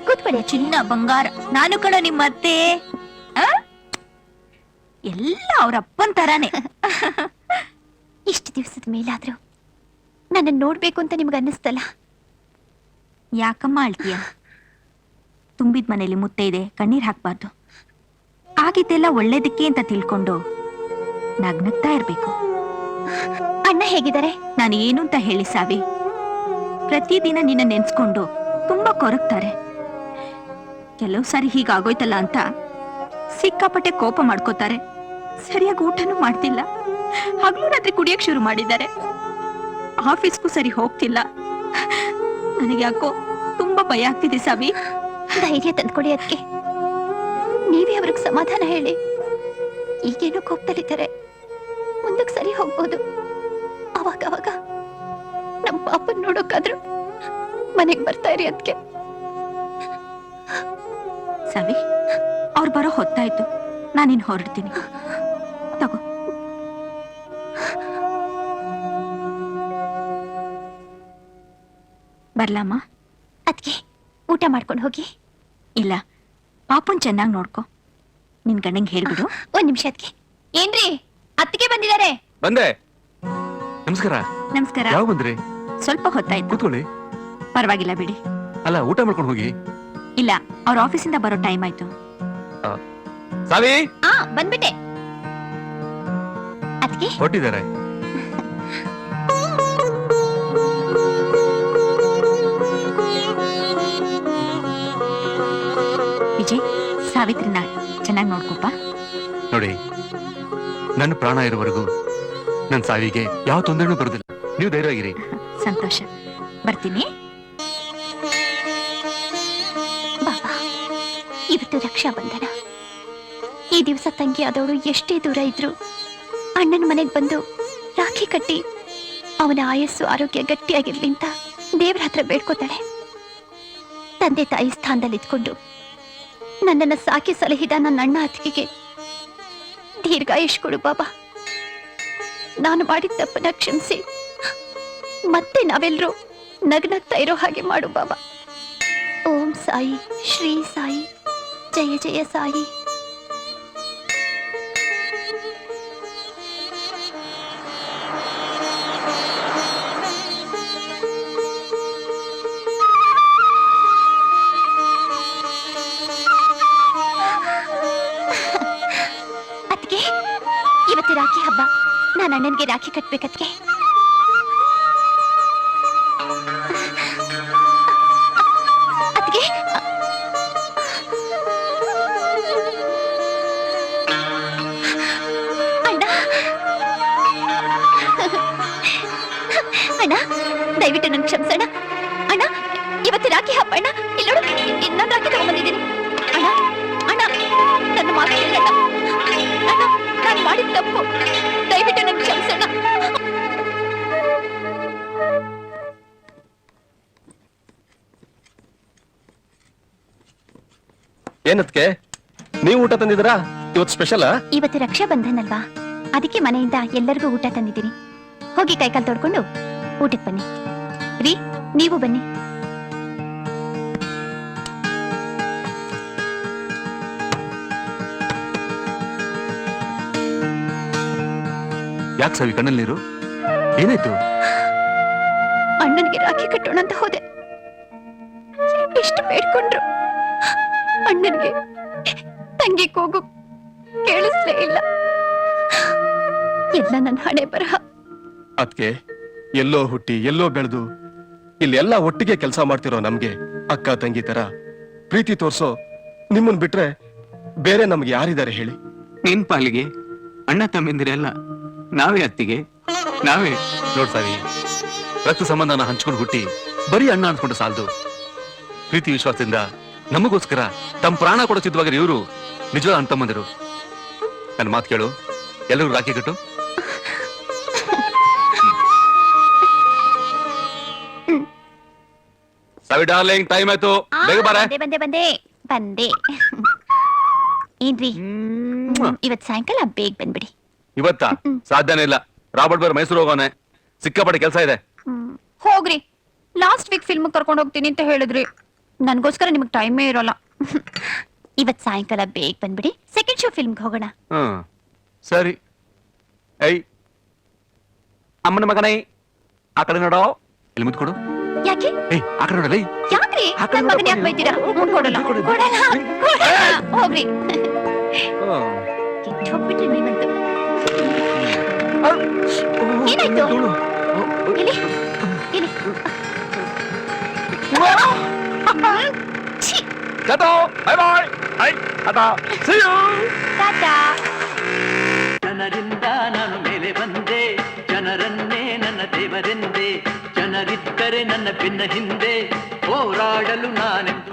ಕೂತ್ಕೊಳ್ಳಿ. ಚಿನ್ನ ಬಂಗಾರ ನಾನು ಕಣ ನಿಮ್ಮ ಅತ್ತೆ. ಎಲ್ಲ ಅವ್ರ ಅಪ್ಪನ್ ತರಾನೇ. ಇಷ್ಟು ದಿವಸದ ಮೇಲಾದ್ರೂ ನನ್ನ ನೋಡ್ಬೇಕು ಅಂತ ನಿಮ್ಗೆ ಅನ್ನಿಸ್ತಲ್ಲ? ಯಾಕಮ್ಮ ಅಳ್ತೀಯ? ತುಂಬಿದ ಮನೇಲಿ ಮುತ್ತೆ ಇದೆ, ಕಣ್ಣೀರ್ ಹಾಕ್ಬಾರ್ದು. ಆಗಿದ್ದೆಲ್ಲ ಒಳ್ಳೇದಕ್ಕೆ ಅಂತ ತಿಳ್ಕೊಂಡು ನಗ್ನಗ್ತಾ ಇರ್ಬೇಕು. ಅಣ್ಣ ಹೇಗಿದ್ದಾರೆ? ನಾನು ಏನು ಅಂತ ಹೇಳಿ ಸಾವಿ? ಪ್ರತಿದಿನ ನಿನ್ನ ನೆನ್ಸ್ಕೊಂಡು ತುಂಬಾ ಕೊರಗ್ತಾರೆ. ಕೆಲವು ಸಾರಿ ಹೀಗಾಗೋಯ್ತಲ್ಲ ಅಂತ ಸಿಕ್ಕಾಪಟ್ಟೆ ಕೋಪ ಮಾಡ್ಕೋತಾರೆ. ಸರಿಯಾಗಿ ಊಟನೂ ಮಾಡ್ತಿಲ್ಲ, ಹಗಲು ರಾತ್ರಿ ಕುಡಿಯಕ್ ಶುರು ಮಾಡಿದ್ದಾರೆ. ಆಫೀಸ್ಗೂ ಸರಿ ಹೋಗ್ತಿಲ್ಲ. ನನಗೆ ಯಾಕೋ ತುಂಬಾ ಭಯ ಆಗ್ತಿದೆ ಸಾವಿ. ಧೈರ್ಯ ತಂದ್ಕೊಡಿ ಅದಕ್ಕೆ. ನೀವೇ ಅವ್ರಿಗೆ ಸಮಾಧಾನ ಹೇಳಿ. ಈಗೇನೋ ಕೋಪದಲ್ಲಿದ್ದಾರೆ, ಮುಂದಕ್ಕೆ ಸರಿ ಹೋಗ್ಬೋದು. ಅವಾಗ ನಮ್ಮ ಪಾಪನ್ ನೋಡೋಕಾದ್ರೂ ಮನೆಗೆ ಬರ್ತಾ ಇರಿ ಅದಕ್ಕೆ. ಸವಿ, ಅವ್ರು ಬರೋ ಹೊತ್ತಾಯ್ತು, ನಾನಿನ್ ಹೊರಡ್ತೀನಿ. ತಗೋ. ಬರ್ಲಮ್ಮ? ಅದಕ್ಕೆ ಊಟ ಮಾಡ್ಕೊಂಡು ಹೋಗಿ. ಇಲ್ಲ, ಪಾಪುನ್ ಚೆನ್ನಾಗಿ ನೋಡ್ಕೊ. ನಿನ್ ಗಂಡಂಗೆ ಹೇಳ್ಬಿಡು. ಒಂದ್ ನಿಮಿಷ ಅದಕ್ಕೆ. ಏನ್ರಿ, ಅತ್ತಿಗೆ ಬಂದಿದ್ದಾರೆ. ಬಂದೆ. ನಮಸ್ಕಾರ. ನಮಸ್ಕಾರ. ಯಾವ ಬಂದ್ರಿ? ಸ್ವಲ್ಪ ಹೊತ್ತಾಯ್ತು. ಕೂತ್ಕೊಳ್ಳಿ. ಪರವಾಗಿಲ್ಲ ಬಿಡಿ. ಅಲ್ಲ, ಊಟ ಮಾಡ್ಕೊಂಡು ಹೋಗಿ. ಇಲ್ಲ, ಅವ್ರ ಆಫೀಸಿಂದ ಬರೋ ಟೈಮ್ ಆಯ್ತು. ಸಾವಿ ಬಂದ್ಬಿಟ್ಟೆ. ಅದಕ್ಕೆ ಹೊಟ್ಟಿದ್ದಾರೆ. ವಿಜಯ್, ಸಾವಿತ್ರಿನ ಚೆನ್ನಾಗಿ ನೋಡ್ಕೊಪ್ಪ. ನೋಡಿ, ನನ್ನ ಪ್ರಾಣ ಇರೋವರೆಗೂ ನನ್ನ ಸಾವಿಗೆ ಯಾವ ತೊಂದರೆನೂ ಬರುದಿಲ್ಲ. ನೀವು ಧೈರ್ಯವಾಗಿರಿ. ಸಂತೋಷ. ಬರ್ತೀನಿ. ಬಾಬಾ, ಇವತ್ತು ರಕ್ಷಾ ಬಂಧನ. ಈ ದಿವಸ ತಂಗಿ ಆದವಳು ಎಷ್ಟೇ ದೂರ ಇದ್ರು ಅಣ್ಣನ ಮನೆಗೆ ಬಂದು ರಾಖಿ ಕಟ್ಟಿ ಅವನ ಆಯಸ್ಸು ಆರೋಗ್ಯ ಗಟ್ಟಿಯಾಗಿರ್ಲಿ ಅಂತ ದೇವ್ರ ಹತ್ರ ಬೇಡ್ಕೋತಾಳೆ. ತಂದೆ ತಾಯಿ ಸ್ಥಾನದಲ್ಲಿ ಇದ್ಕೊಂಡು ನನ್ನನ್ನು ಸಾಕಿ ಸಲಹಿದ ನನ್ನ ಅಣ್ಣ ಅತ್ತಿಗೆಗೆ ದೀರ್ಘಾಯುಷ್ ಕೊಡು ಬಾಬಾ. ನಾನು ಮಾಡಿದ ತಪ್ಪನ್ನ ಕ್ಷಮಿಸಿ ಮತ್ತೆ ನಾವೆಲ್ಲರೂ ನಗ್ನಗ್ತಾ ಇರೋ ಹಾಗೆ ಮಾಡು ಬಾಬಾ. ಓಂ ಸಾಯಿ, ಶ್ರೀ ಸಾಯಿ, ಜಯ ಜಯ ಸಾಯಿ. ಅದ್ಕೆ ಇವತ್ತು ರಾಖಿ ಹಬ್ಬ. ನಾನು ಅಣ್ಣನಿಗೆ ರಾಖಿ ಕಟ್ಬೇಕದ್ಕೆ. ಅದ್ಕೆ ಅಣ್ಣ, ಅಣ್ಣ ದಯವಿಟ್ಟು ನನ್ ಕ್ಷಮಿಸೋಣ. ಅಣ್ಣ, ಇವತ್ತು ರಾಖಿ ಹಬ್ಬ ಅಣ್ಣ. ಇಲ್ಲ ನಾನು ರಾಖಿ ತಗೊಂಡ್ಬಂದಿದ್ದೀನಿ. ಅಣ್ಣ, ಅಣ್ಣ ನನ್ನ ಮಾತು ಕೇಳಣ್ಣ. ಅಣ್ಣ, ನಾನು ಮಾಡಿದ ತಪ್ಪು. ದಯವಿಟ್ಟು ನನ್ ಕ್ಷಮಿಸೋಣ. ಏನತ್ಕೆ ನೀವು ಊಟ ತಂದಿದ್ದೀರಾ? ಇವತ್ತು ಸ್ಪೆಷಲ್. ಇವತ್ತು ರಕ್ಷಾ ಬಂಧನ್ ಅಲ್ವಾ, ಅದಕ್ಕೆ ಮನೆಯಿಂದ ಎಲ್ಲರಿಗೂ ಊಟ ತಂದಿದ್ದೀನಿ. ಹೋಗಿ ಕೈಕಾಲು ತೊಡ್ಕೊಂಡು ಊಟಕ್ಕೆ ಬನ್ನಿ. ರೀ, ನೀವು ಬನ್ನಿ. ಯಾಕೆ ಸವಿ ಕಣ್ಣಲ್ಲಿ ನೀರು? ಏನಾಯ್ತು? ಅಣ್ಣನಿಗೆ ರಾಖಿ ಕಟ್ಟೋಣ ಅಂತ ಹೋದೆ. ಎಷ್ಟು ಬೇಡ್ಕೊಂಡ್ರು ಅಣ್ಣನಿಗೆ ತಂಗಿ ಕೂಗು ಕೇಳಿಸ್ಲೇ ಇಲ್ಲ. ಎಲ್ಲ ನನ್ನ ಹಣೆ ಬರಹ. ಅದಕ್ಕೆ ಎಲ್ಲೋ ಹುಟ್ಟಿ ಎಲ್ಲೋ ಬೆಳೆದು ಇಲ್ಲೆಲ್ಲ ಒಟ್ಟಿಗೆ ಕೆಲಸ ಮಾಡ್ತಿರೋ ನಮ್ಗೆ ಅಕ್ಕ ತಂಗಿ ತರ ಪ್ರೀತಿ ತೋರ್ಸೋ ನಿಮ್ಮನ್ ಬಿಟ್ರೆ ಬೇರೆ ನಮ್ಗೆ ಯಾರಿದ್ದಾರೆ ಹೇಳಿ? ನಿನ್ ಪಾಲಿಗೆ ಅಣ್ಣ ತಮ್ಮಿಂದಿರೆಲ್ಲ ನಾವೇ ಅತ್ತಿಗೆ, ನಾವೇ. ನೋಡ್ ಸಾವಿ, ರಕ್ತ ಸಂಬಂಧನ ಹಂಚ್ಕೊಂಡು ಹುಟ್ಟಿ ಬರೀ ಅಣ್ಣ ಅನ್ಕೊಂಡು ಸಾಲದು. ಪ್ರೀತಿ ವಿಶ್ವಾಸದಿಂದ ನಮಗೋಸ್ಕರ ತಮ್ಮ ಪ್ರಾಣ ಕೊಡೋ ಸಿದ್ಧವಾಗಿರೋ ಇವರು ನಿಜವಾದ ಅಣ್ಣ ತಮ್ಮಂದಿರು. ನನ್ನ ಮಾತು ಕೇಳು, ಎಲ್ಲರೂ ರಾಖಿ ಕಟ್ಟು. ಸಾವಿ ಡಾರ್ಲಿಂಗ್, ಟೈಮ್ ಆಯ್ತು, ಬೇಗ ಬಾರೆ. ಬಂದೆ ಬಂದೆ ಬಂದೆ. ಏನ್ರಿ, ಇವತ್ ಸಾಯಂಕಾಲ ಬೇಗ ಬಂದ್ಬಿಡಿ. ಇವತ್ತ ಸಾಧ್ಯನೇ ಇಲ್ಲ. ರಾಬರ್ಟ್ ಬೇರೆ ಮೈಸೂರು ಹೋಗೋನೆ, ಸಿಕ್ಕಾಪಟ್ಟೆ ಕೆಲಸ ಇದೆ. ಹೋಗ್ರಿ, ಲಾಸ್ಟ್ ವೀಕ್ ಫಿಲ್ಮ್ ಕರ್ಕೊಂಡು ಹೋಗ್ತೀನಿ ಅಂತ ಹೇಳಿದ್ರಿ. ನನ್ಗೋಸ್ಕರ ನಿಮಗ್ ಟೈಮೇ ಇರೋಲ್ಲ. ಇವತ್ ಸಾಯಂಕಾಲ ಬೇಗ ಬಂದ್ಬಿಡಿ, ಸೆಕೆಂಡ್ ಶೋ ಫಿಲ್ಮ್ಗೆ ಹೋಗೋಣ. ಸರಿ. ಐ ಅಮ್ಮನ ಮಗನೈ, ಆ ಕಡೆ ನೋಡೋ. ಇಲ್ಲಿ ಮುದ್ಕೊಡು. ಯಾಕೆ? ಆ ಕಡೆ ನೋಡಲ್ಲ. ಯಾಕ್ರಿ ನನ್ ಮಗನ್ ಯಾಕೆ ಬೈತೀರಾ? ಕೊಡಲ್ಲ ಕೊಡಲ್ಲ ಹೋಗ್ರಿ. ಹೋಗ್ಬಿಟ್ರಿ ನೀವಂತೂ. ಏನಾಯ್ತು? ಇಲ್ಲಿ ಇಲ್ಲಿ. ಛೀ, tata, bye bye. I tata, see you. Tata. ಜನರಿಂದ ನಾನು ಮೇಲೆ ಬಂದೆ, ಜನರನ್ನೇ ನನ್ನ ದೇವರೆಂದೆ, ಜನರಿದ್ದರೆ ನನ್ನ ಬೆನ್ನ ಹಿಂದೆ ಹೋರಾಡಲು ನಾನೆಂದು.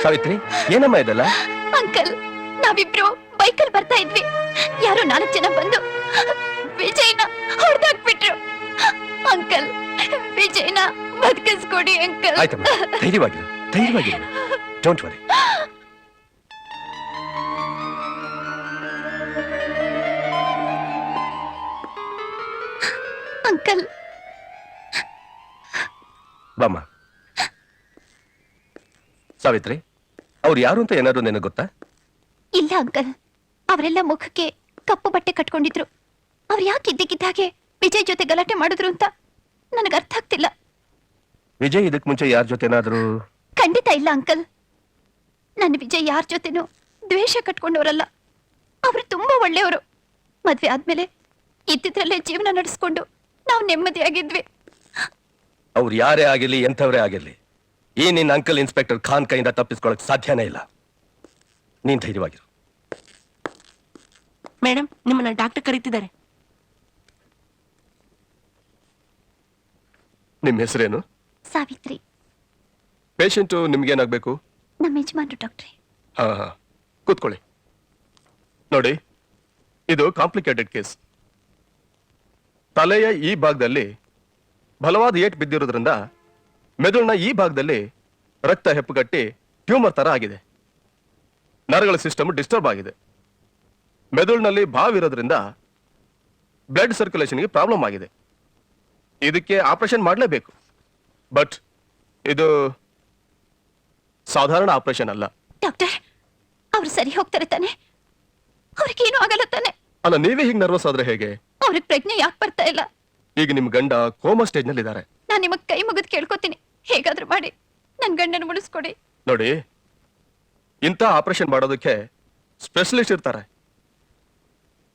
ಸಾವಿತ್ರಿ, ಏನಮ್ಮ ಇದೆಲ್ಲ? ಅಂಕಲ್, ನಾವಿಬ್ರು ಬೈಕಲ್ ಬರ್ತಾ ಇದ್ವಿ. ಯಾರೋ 4 ಜನ ಬಂದು ವಿಜಯ್ನ ಹೊಡೆದಾಕ್ಬಿಟ್ರು. ಅಂಕಲ್, ವಿಜಯ್ನ ಬದುಕಿಸ್ಕೊಡಿ ಅಂಕಲ್. ಆಯ್ತಮ್ಮ, ಧೈರ್ಯವಾಗಿರು, ಧೈರ್ಯವಾಗಿರು. Don't worry. ಅಂಕಲ್, ಬಾಮ್ಮ. ಸಾವಿತ್ರಿ, ಅವ್ರು ಯಾರು ಅಂತ ಏನಾದ್ರು ನಿನಗೆ ಗೊತ್ತಾ? ಇಲ್ಲ ಅಂಕಲ್, ಅವರೆಲ್ಲ ಮುಖಕ್ಕೆ ಕಪ್ಪು ಬಟ್ಟೆ ಕಟ್ಕೊಂಡಿದ್ರು. ಅವ್ರು ಯಾಕೆ ಇದ್ದಕ್ಕಿದ್ದಾಗೆ ವಿಜಯ್ ಜೊತೆ ಗಲಾಟೆ ಮಾಡಿದ್ರು ಅಂತ ನನಗೆ ಅರ್ಥ ಆಗ್ತಿಲ್ಲ. ವಿಜಯ್ ಇದಕ್ ಮುಂಚೆ ಯಾರ ಜೊತೆ ಏನಾದ್ರು? ಖಂಡಿತ ಇಲ್ಲ ಅಂಕಲ್. ನನ್ನ ವಿಜಯ್ ಯಾರ ಜೊತೆನೂ ದ್ವೇಷ ಕಟ್ಕೊಂಡವರಲ್ಲ. ಅವರು ತುಂಬಾ ಒಳ್ಳೆಯವರು. ಮದ್ವೆ ಆದ್ಮೇಲೆ ಇದ್ದಿದ್ರಲ್ಲೇ ಜೀವನ ನಡೆಸ್ಕೊಂಡು ನಾವು ನೆಮ್ಮದಿಯಾಗಿದ್ವಿ. ಅವ್ರು ಯಾರೇ ಆಗಿರ್ಲಿ, ಎಂಥವ್ರೇ ಆಗಿರ್ಲಿ, ಈ ನಿನ್ನ ಅಂಕಲ್ ಇನ್ಸ್ಪೆಕ್ಟರ್ ಖಾನ್ ಕೈಯಿಂದ ತಪ್ಪಿಸ್ಕೊಳಕ್ ಸಾಧ್ಯನೇ ಇಲ್ಲ. ನೀನ್ ಧೈರ್ಯವಾಗಿರು. ಮೇಡಮ್, ನಿಮ್ಮನ್ನ ಡಾಕ್ಟರ್ ಕರೀತಿದ್ದಾರೆ. ನಿಮ್ ಹೆಸರೇನು? ಸಾವಿತ್ರಿ. ಪೇಷಂಟು ನಿಮ್ಗೇನಾಗ್ಬೇಕು? ನಮ್ಮ ಯಜಮಾನ್ರು ಡಾಕ್ಟ್ರಿ. ಹಾ, ಕೂತ್ಕೊಳ್ಳಿ. ನೋಡಿ, ಇದು ಕಾಂಪ್ಲಿಕೇಟೆಡ್ ಕೇಸ್. ತಲೆಯ ಈ ಭಾಗದಲ್ಲಿ ಬಲವಾದ ಏಟ್ ಬಿದ್ದಿರೋದ್ರಿಂದ ಮೆದುಳಿನ ಈ ಭಾಗದಲ್ಲಿ ರಕ್ತ ಹೆಪ್ಪುಗಟ್ಟಿ ಟ್ಯೂಮರ್ ತರ ಆಗಿದೆ. ನರಗಳ ಸಿಸ್ಟಮ್ ಡಿಸ್ಟರ್ಬ್ ಆಗಿದೆ. ಮೆದುಳಿನಲ್ಲಿ ಬಾವಿರೋದ್ರಿಂದ ಬ್ಲಡ್ ಸರ್ಕ್ಯುಲೇಷನ್ಗೆ ಪ್ರಾಬ್ಲಮ್ ಆಗಿದೆ. ಇದಕ್ಕೆ ಆಪರೇಷನ್ ಮಾಡಲೇಬೇಕು. ಬಟ್ ಇದು ಸಾಧಾರಣ ಆಪರೇಷನ್ ಅಲ್ಲ. ಡಾಕ್ಟರ್, ಅವ್ರು ಸರಿ ಹೋಗ್ತಾರೆ ತಾನೆ? ಅವ್ರಿಗೇನು ಆಗಲ್ಲ ತಾನೆ? ಅಲ್ಲ, ನೀವೇ ಹೀಗೆ ನರ್ವಸ್ ಆದ್ರೆ ಹೇಗೆ? ಅವ್ರಿಗೆ ಪ್ರಜ್ಞೆ ಯಾಕೆ ಬರ್ತಾ ಇಲ್ಲ? ಈಗ ನಿಮ್ ಗಂಡ ಕೋಮಾ ಸ್ಟೇಜ್ ನಲ್ಲಿ ಇದ್ದಾರೆ. ನಾನು ನಿಮಗ್ ಕೈ ಮುಗಿದು ಕೇಳ್ಕೊತೀನಿ, ಹೇಗಾದ್ರೂ ಮಾಡಿ ನನ್ ಗಂಡನ ಉಳಿಸ್ಕೊಡಿ. ನೋಡಿ, ಇಂಥ ಆಪರೇಷನ್ ಮಾಡೋದಕ್ಕೆ ಸ್ಪೆಷಲಿಸ್ಟ್ ಇರ್ತಾರೆ.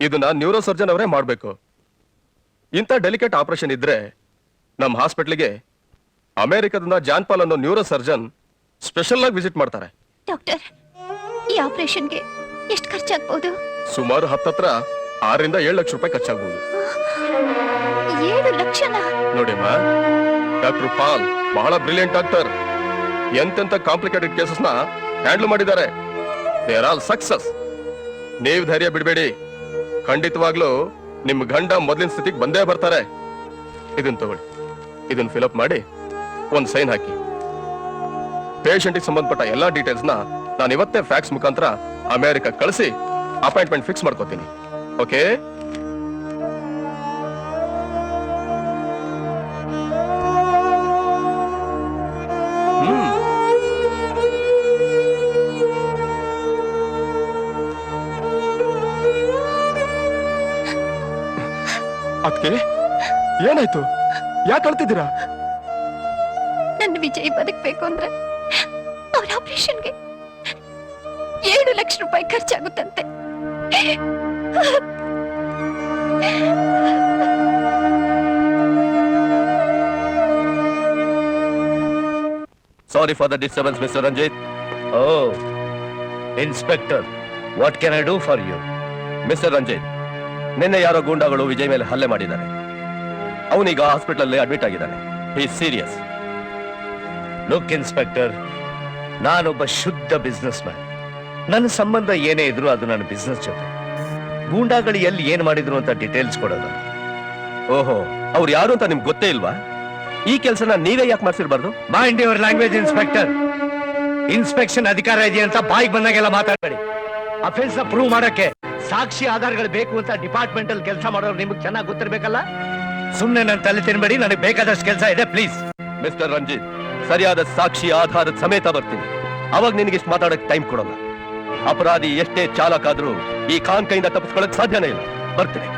ಇದನ್ನ ನ್ಯೂರೋ ಸರ್ಜನ್ ಅವರೇ ಮಾಡಬೇಕು. ಇಂಥ ಡೆಲಿಕೇಟ್ ಆಪರೇಷನ್ ಇದ್ರೆ ನಮ್ಮ ಹಾಸ್ಪಿಟ್ಲಿಗೆ ಅಮೆರಿಕದಿಂದ ಜಾನ್ ಪಾಲ್ ಅನ್ನೋ ನ್ಯೂರೋ ಸರ್ಜನ್ ಸ್ಪೆಷಲ್ ಆಗಿ ವಿಸಿಟ್ ಮಾಡ್ತಾರೆ. ಡಾಕ್ಟರ್, ಈ ಆಪರೇಷನ್ಗೆ ಎಷ್ಟು ಖರ್ಚಾಗಬಹುದು? ಸುಮಾರು 6 ರಿಂದ 7 ಲಕ್ಷ ರೂಪಾಯಿ ಖರ್ಚಾಗಬಹುದು. 7 ಲಕ್ಷನಾ? ನೋಡಿಮ್ಮ, ಡಾಕ್ಟರ್ ಪಾಲ್ ಬಹಳ ಬ್ರಿಲಿಯಂಟ್ ಡಾಕ್ಟರ್. ಎಂತೆಂತ ಕಾಂಪ್ಲಿಕೇಟೆಡ್ ಕೇಸಸ್ ನ ಹ್ಯಾಂಡಲ್ ಮಾಡಿದ್ದಾರೆ. They are all success. ನೀವು ಧೈರ್ಯ ಬಿಡಬೇಡಿ. ಖಂಡಿತವಾಗ್ಲೂ ನಿಮ್ ಗಂಡ ಮೊದಲಿನ ಸ್ಥಿತಿಗೆ ಬಂದೇ ಬರ್ತಾರೆ. ಇದನ್ನ ತಗೊಳ್ಳಿ, ಇದನ್ನ ಫಿಲಪ್ ಮಾಡಿ ಒಂದ್ ಸೈನ್ ಹಾಕಿ. ಪೇಷಂಟ್ ಸಂಬಂಧಪಟ್ಟ ಎಲ್ಲಾ ಡೀಟೇಲ್ಸ್ ನ ನಾನು ಇವತ್ತೇ ಫ್ಯಾಕ್ಸ್ ಮುಖಾಂತರ ಅಮೆರಿಕ ಕಳಿಸಿ ಅಪಾಯಿಂಟ್ಮೆಂಟ್ ಫಿಕ್ಸ್ ಮಾಡ್ಕೋತೀನಿ. ಓಕೆ? ಅದಕ್ಕೆ ಏನಾಯ್ತು? ಯಾಕೆ ಅಳ್ತಿದ್ದೀರಾ? ನನ್ನ ವಿಜಯ್ ಬದುಕಬೇಕು ಅಂದ್ರೆ ಅವ್ರ ಆಪರೇಷನ್ಗೆ 7 ಲಕ್ಷ ರೂಪಾಯಿ ಖರ್ಚಾಗುತ್ತಂತೆ. Sorry for the disturbance, Mr. Ranjit. Oh, Inspector, what can I do for you? Mr. Ranjit, ನಿನ್ನೆ ಯಾರೋ ಗೂಂಡಾಗಳು ವಿಜಯ್ ಮೇಲೆ ಹಲ್ಲೆ ಮಾಡಿದ್ದಾರೆ. ಅವನೀಗ ಹಾಸ್ಪಿಟಲ್ ಅಲ್ಲಿ ಅಡ್ಮಿಟ್ ಆಗಿದ್ದಾನೆ. He is serious. Look inspector, ನಾನೊಬ್ಬ ಶುದ್ಧ ಬಿಸ್ನೆಸ್ ಮ್ಯಾನ್. ನನ್ನ ಸಂಬಂಧ ಏನೇ ಇದ್ರು ಅದು ನನ್ನ ಬಿಸ್ನೆಸ್ ಜೊತೆ. ಗೂಂಡಾಗಳು ಎಲ್ಲಿ ಏನ್ ಮಾಡಿದ್ರು ಅಂತ ಡೀಟೇಲ್ಸ್ ಕೊಡೋದು. ಓಹೋ, ಅವ್ರು ಯಾರು ಅಂತ ನಿಮ್ಗೆ ಗೊತ್ತೇ ಇಲ್ವಾ? ಈ ಕೆಲಸನ ನೀವೇ ಯಾಕೆ ಮಾಡ್ಸಿರ್ಬಾರ್ದು? Mind your language inspector. Inspection ಅಧಿಕಾರ ಇದೆಯಾ ಅಂತ ಬಾಯಿಗೆ ಬಂದಾಗೆಲ್ಲ ಮಾತಾಡಬೇಡಿ. ಅಫೆನ್ಸ್ ನ ಪ್ರೂವ್ ಮಾಡಕ್ಕೆ ಸಾಕ್ಷಿ ಆಧಾರಗಳು ಬೇಕು ಅಂತ ಡಿಪಾರ್ಟ್ಮೆಂಟ್ ಅಲ್ಲಿ ಕೆಲಸ ಮಾಡೋರು ನಿಮ್ಗೆ ಚೆನ್ನಾಗಿ ಗೊತ್ತಿರ್ಬೇಕಲ್ಲ. ಸುಮ್ನೆ ನನ್ನ ತಲೆ ತಿನ್ಬೇಡಿ. ನನಗೆ ಬೇಕಾದಷ್ಟು ಕೆಲಸ ಇದೆ, ಪ್ಲೀಸ್. ಮಿಸ್ಟರ್ ರಂಜಿತ್, ಸರಿಯಾದ ಸಾಕ್ಷಿ ಆಧಾರದ ಸಮೇತ ಬರ್ತೀನಿ. ಅವಾಗ ನಿನಗೆ ಇಷ್ಟು ಮಾತಾಡಕ್ ಟೈಮ್ ಕೊಡೋಲ್ಲ. ಅಪರಾಧಿ ಎಷ್ಟೇ ಚಾಲಕ ಆದ್ರೂ ಈ ಖಾನ್ ಕೈಯಿಂದ ತಪ್ಪಿಸ್ಕೊಳ್ಳಕ್ ಸಾಧ್ಯನೇ ಇಲ್ಲ. ಬರ್ತೀನಿ.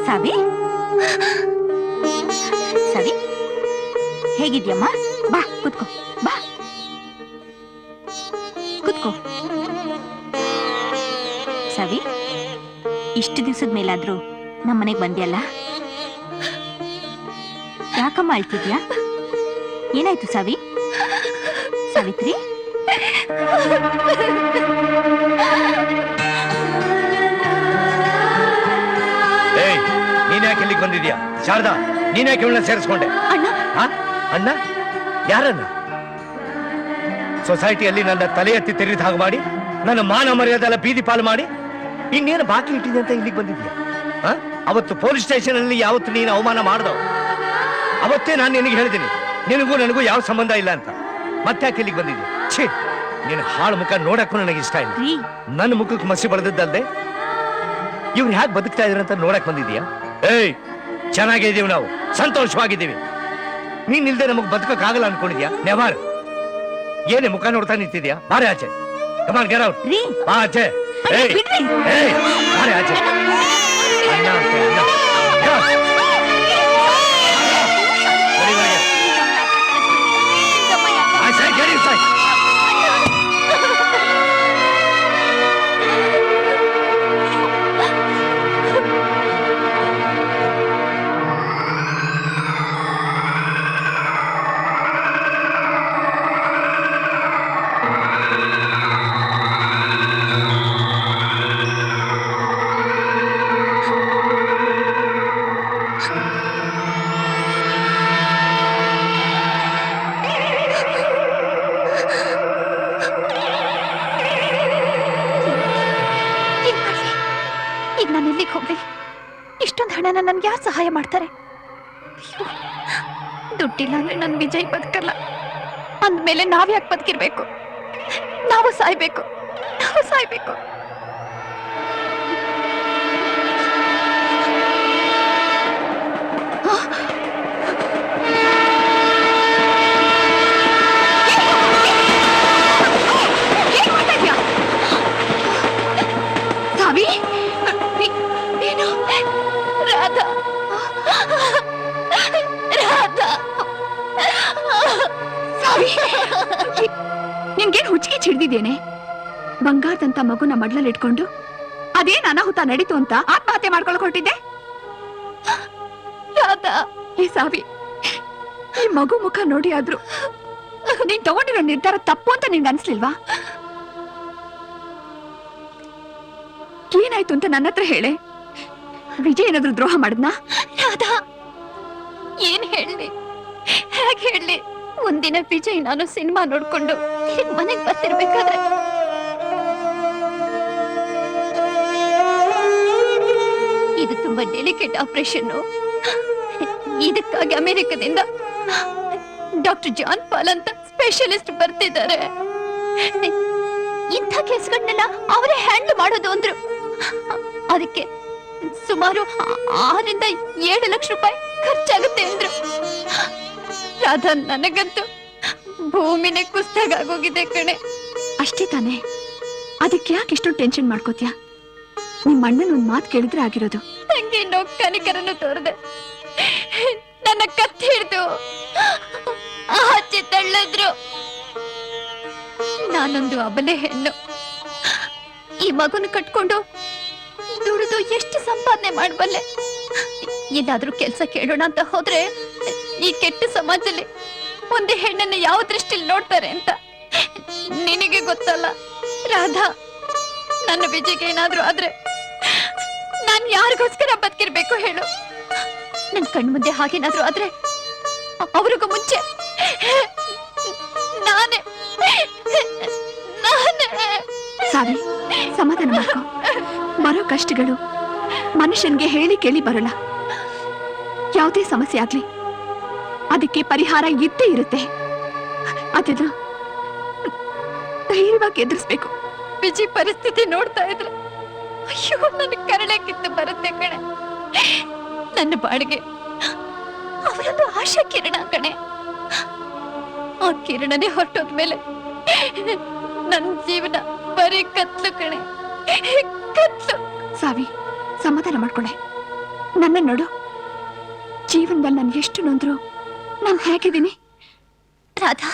ಸವಿ, ಸವಿ, ಹೇಗಿದ್ಯಮ್ಮ? ಬಾ ಕುತ್ಕೋ, ಬಾ ಕುತ್ಕೋ. ಸವಿ, ಇಷ್ಟು ದಿವಸದ ಮೇಲಾದ್ರೂ ನಮ್ಮನೆಗೆ ಬಂದ್ಯಲ್ಲ, ಯಾಕಮ್ಮ ಅಳ್ತಿದ್ಯಾ? ಏನಾಯ್ತು ಸವಿ? ಸಾವಿತ್ರಿ, ನೀನ್ ಯಾಕೆ ಇಲ್ಲಿಗೆ ಬಂದಿದ್ಯಾ? ಶಾರದಾ, ನೀನ್ಯಾಕೆ ಇವಳನ್ನ ಸೇರಿಸ್ಕೊಂಡೆ? ಅಣ್ಣ ಆ? ಅಣ್ಣ? ಯಾರನ್ನ? ಸೊಸೈಟಿಯಲ್ಲಿ ನನ್ನ ತಲೆ ಎತ್ತಿ ತೆರೆದ ಹಾಗೆ ಮಾಡಿ, ನನ್ನ ಮಾನ ಮರ್ಯಾದೆ ಎಲ್ಲ ಬೀದಿ ಪಾಲು ಮಾಡಿ, ಇನ್ನೇನು ಬಾಕಿ ಇಟ್ಟಿದೆ ಅಂತ ಇಲ್ಲಿಗೆ ಬಂದಿದ್ಯಾ? ಆ? ಅವತ್ತು ಪೊಲೀಸ್ ಸ್ಟೇಷನ್ ಅಲ್ಲಿ ಯಾವತ್ತು ನೀನು ಅವಮಾನ ಮಾಡ್ದೋ ಅವತ್ತೇ ನಾನು ನಿನಗೆ ಹೇಳಿದ್ದೀನಿ, ನಿನಗೂ ನನಗೂ ಯಾವ ಸಂಬಂಧ ಇಲ್ಲ ಅಂತ. ಮತ್ತೆ ಯಾಕೆ ಇಲ್ಲಿಗೆ ಬಂದಿದ್ಯಾ? ಛೀ, ನಿನ್ನ ಹಾಳು ಮುಖ ನೋಡಕ್ಕೂ ನನಗೆ ಇಷ್ಟ ಇಲ್ಲ. ನನ್ನ ಮುಖಕ್ಕೆ ಮಸಿ ಬಳೆದದ್ದಲ್ದೆ ಇವ್ರು ಹ್ಯಾಕ್ ಬದುಕ್ತಾ ಇದ್ರ ಅಂತ ನೋಡಕ್ ಬಂದಿದ್ಯಾ? ಏಯ್, ಚೆನ್ನಾಗಿದ್ದೀವಿ, ನಾವು ಸಂತೋಷವಾಗಿದ್ದೀವಿ. ನೀನ್ ಇಲ್ದೆ ನಮಗ್ ಬದುಕಕ್ಕಾಗಲ್ಲ ಅನ್ಕೊಂಡಿದ್ಯಾ? ನೆವರ್. ಏನೇ ಮುಖ ನೋಡ್ತಾ ನಿಂತಿದ್ಯಾ? ಬಾರೆ ಆಚೆ. ಕಮಾನ್, ಗೆಟ್ ಔಟ್. ಬಾ ಆಚೆ. ಏಯ್, ಏಯ್, ಬಾರೆ ಆಚೆ. ಅಣ್ಣ ಅಂತೆ, ಅಣ್ಣ. Get out. ಬರೀ ಒಳಗೆ. I say get inside. ಏನ್ ಮಾಡ್ಲಿ? ಈಗ ನಾನು ಎಲ್ಲಿಗೆ ಹೋಗ್ಲಿ? ಇಷ್ಟೊಂದು ಹಣನ ನನ್ಗೆ ಯಾರು ಸಹಾಯ ಮಾಡ್ತಾರೆ? ಅಯ್ಯೋ, ದುಡ್ಡಿಲ್ಲ ಅಂದ್ರೆ ನನ್ ವಿಜಯ್ ಬದುಕಲ್ಲ. ಅಂದ್ಮೇಲೆ ನಾವ್ಯಾಕೆ ಬದುಕಿರ್ಬೇಕು? ನಾವು ಸಾಯ್ಬೇಕು, ನಾವು ಸಾಯ್ಬೇಕು. ಸಾವಿ, ಏನು? ರಾಧಾ, ರಾಧಾ, ಸಾವಿ, ನಿನ್ಗೇನ್ ಹುಚ್ಚಿಗೆ ಚಿಡ್ದಿದ್ದೇನೆ? ಬಂಗಾರದಂತ ಮಗುನ ಮಡ್ಲಲ್ಲಿ ಇಟ್ಕೊಂಡು ಅದೇನ್ ಅನಾಹುತ ನಡೀತು ಅಂತ ಆತ್ಮಹತ್ಯೆ ಮಾಡ್ಕೊಳಕ್ ಹೊರಟಿದ್ದೆ? ರಾಧಾ, ಈ ಸಾವಿ, ಈ ಮಗು ಮುಖ ನೋಡಿ ಆದ್ರೂ ನೀನ್ ತಗೊಂಡಿರೋ ನಿರ್ಧಾರ ತಪ್ಪು ಅಂತ ನಿನ್ಗೆ ಅನ್ಸ್ಲಿಲ್ವಾ? ಏನಾಯ್ತು ಅಂತ ನನ್ನ ಹತ್ರ ಹೇಳೆ. ವಿಜಯ್ ಏನಾದ್ರೂ ದ್ರೋಹ ಮಾಡಿದ್ನಾ? ರಾಧಾ, ಏನ್ ಹೇಳಿ, ಹೇಗೆ ಹೇಳಿ? ಒಂದಿನ ವಿಜಯ್ ನಾನು ಸಿನಿಮಾ ನೋಡ್ಕೊಂಡು ಮನೆಗೆ ಬರ್ತಿರ್ಬೇಕಾದ್ರೆ ಇದು ತುಂಬಾ ಡೆಲಿಕೇಟ್ ಆಪರೇಷನ್, ಇದಕ್ಕಾಗಿ ಅಮೆರಿಕದಿಂದ ಡಾಕ್ಟರ್ ಜಾನ್ ಪಾಲ್ ಅಂತ ಸ್ಪೆಷಲಿಸ್ಟ್ ಬರ್ತಿದ್ದಾರೆ. ಇಂಥ ಕೇಸ್ಗಳನ್ನೆಲ್ಲ ಅವರೇ ಹ್ಯಾಂಡಲ್ ಮಾಡೋದು ಅಂದ್ರು. ಅದಕ್ಕೆ ಸುಮಾರು 6 ರಿಂದ 7 ಲಕ್ಷ ರೂಪಾಯಿ ಖರ್ಚಾಗುತ್ತೆ ಅಂದ್ರು. ರಾಧಾ, ನನಗಂತೂ ಭೂಮಿನೇ ಕುಸ್ತಾಗೋಗಿದೆ ಕಣೆ. ಅಷ್ಟೇ ತಾನೆ? ಅದಕ್ಕೆ ಯಾಕೆ ಇಷ್ಟೊಂದು ಟೆನ್ಷನ್ ಮಾಡ್ಕೋತ್ಯಾ? ನಿಮ್ಮ ಅಣ್ಣನ ಒಂದ್ ಮಾತು ಕೇಳಿದ್ರೆ ಆಗಿರೋದು. ನಂಗೆ ಇನ್ನೊಂದು ಕನಿಕರನ್ನು ತೋರದೆ ನನ್ನ ಕತ್ತಿ ಹಿಡಿದು ಆಚೆ ತಳ್ಳಿದ್ರು. ನಾನೊಂದು ಅಬಲೆ ಹೆಣ್ಣು. ಈ ಮಗುನ ಕಟ್ಕೊಂಡು ದುಡಿದು ಎಷ್ಟು ಸಂಪಾದನೆ ಮಾಡಬಲ್ಲೆ? ಎಲ್ಲಾದ್ರೂ ಕೆಲ್ಸ ಕೇಳೋಣ ಅಂತ ಹೋದ್ರೆ ಈ ಕೆಟ್ಟ ಸಮಾಜದಲ್ಲಿ ಒಂದೇ ಹೆಣ್ಣನ್ನ ಯಾವ ದೃಷ್ಟಿಲಿ ನೋಡ್ತಾರೆ ಅಂತ ನಿನಗೆ ಗೊತ್ತಲ್ಲ ರಾಧಾ. ನನ್ನ ವಿಜಯ್ಗೆ ಏನಾದ್ರೂ ಆದ್ರೆ ನಾನ್ ಯಾರಿಗೋಸ್ಕರ ಬದುಕಿರ್ಬೇಕು ಹೇಳು? ನನ್ ಕಣ್ ಮುಂದೆ ಹಾಗೇನಾದ್ರೂ ಆದ್ರೆ ಅವ್ರಿಗೂ ಮುಂಚೆ ನಾನೇ ಸಾರಿ, ಸಮಾಧಾನ ಮಾಡ್ಕೊ. ಬರೋ ಕಷ್ಟಗಳು ಮನುಷ್ಯನ್ಗೆ ಹೇಳಿ ಕೇಳಿ ಬರಲ್ಲ. ಯಾವುದೇ ಸಮಸ್ಯೆ ಆಗ್ಲಿ ಅದಕ್ಕೆ ಪರಿಹಾರ ಇದ್ದೇ ಇರುತ್ತೆ. ಅದನ್ನ ಧೈರ್ಯವಾಗಿ ಎದುರಿಸ್ಬೇಕು. ವಿಜಯ್ ಪರಿಸ್ಥಿತಿ ನೋಡ್ತಾ ಇದ್ರೆ ಅಯ್ಯೋ, ನನ್ನ ಕರಳೆ ಕಿತ್ತು ಬರುತ್ತೆ ಕಣೆ. ನನ್ನ ಬಾಡಿಗೆ ಅವರೊಂದು ಆಶಾ ಕಿರಣ ಕಣೆ. ಆ ಕಿರಣನೇ ಹೊರಟೋದ್ಮೇಲೆ ನನ್ನ ಜೀವನ ಬರೀ ಕತ್ಲು ಕಣೆ, ಕತ್ಲು. ಸಾವಿ, ಸಮಾಧಾನ ಮಾಡ್ಕೊಳ್ಳೆ. ನನ್ನ ನೋಡು, ಜೀವನದಲ್ಲಿ ನಾನು ಎಷ್ಟು ನೊಂದ್ರು ನಾನು ಹೇಗಿದ್ದೀನಿ. ರಾಧಾ,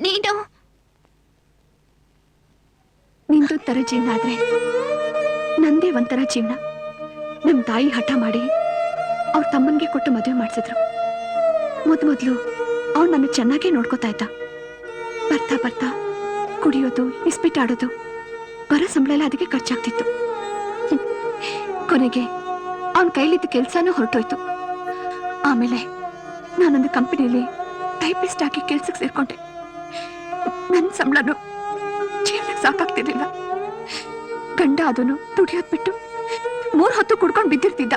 ನೀನು ನಿಂದು ತರ ಜೀವನ ಆದ್ರೆ ನಂದೇ ಒಂಥರ ಜೀವನ. ನಮ್ ತಾಯಿ ಹಠ ಮಾಡಿ ಅವ್ರ ತಮ್ಮನ್ಗೆ ಕೊಟ್ಟು ಮದುವೆ ಮಾಡಿಸಿದ್ರು. ಮೊದ್ಲು ಅವ್ರು ನನ್ನ ಚೆನ್ನಾಗೇ ನೋಡ್ಕೋತಾ ಇದ್ದ. ಬರ್ತಾ ಬರ್ತಾ ಕುಡಿಯೋದು, ಇಸ್ಪಿಟ್ ಆಡೋದು, ಬರೋ ಸಂಬಳ ಎಲ್ಲ ಅದಕ್ಕೆ ಖರ್ಚಾಗ್ತಿತ್ತು. ಕೊನೆಗೆ ಅವನ ಕೈಲಿದ್ದ ಕೆಲ್ಸನೂ ಹೊರಟೋಯ್ತು. ಆಮೇಲೆ ನಾನೊಂದು ಕಂಪನಿಯಲ್ಲಿ ಟೈಪಿಸ್ಟ್ ಆಗಿ ಕೆಲ್ಸಕ್ಕೆ ಸೇರ್ಕೊಂಡೆ. ನನ್ನ ಸಂಬಳನು ಜೀವನಕ್ಕೆ ಸಾಕಾಗ್ತಿರ್ಲಿಲ್ಲ. ಗಂಡ ಅದನ್ನು ದುಡಿಯೋದ್ ಬಿಟ್ಟು 3 ಹೊತ್ತು ಕುಡ್ಕೊಂಡು ಬಿದ್ದಿರ್ತಿದ್ದ.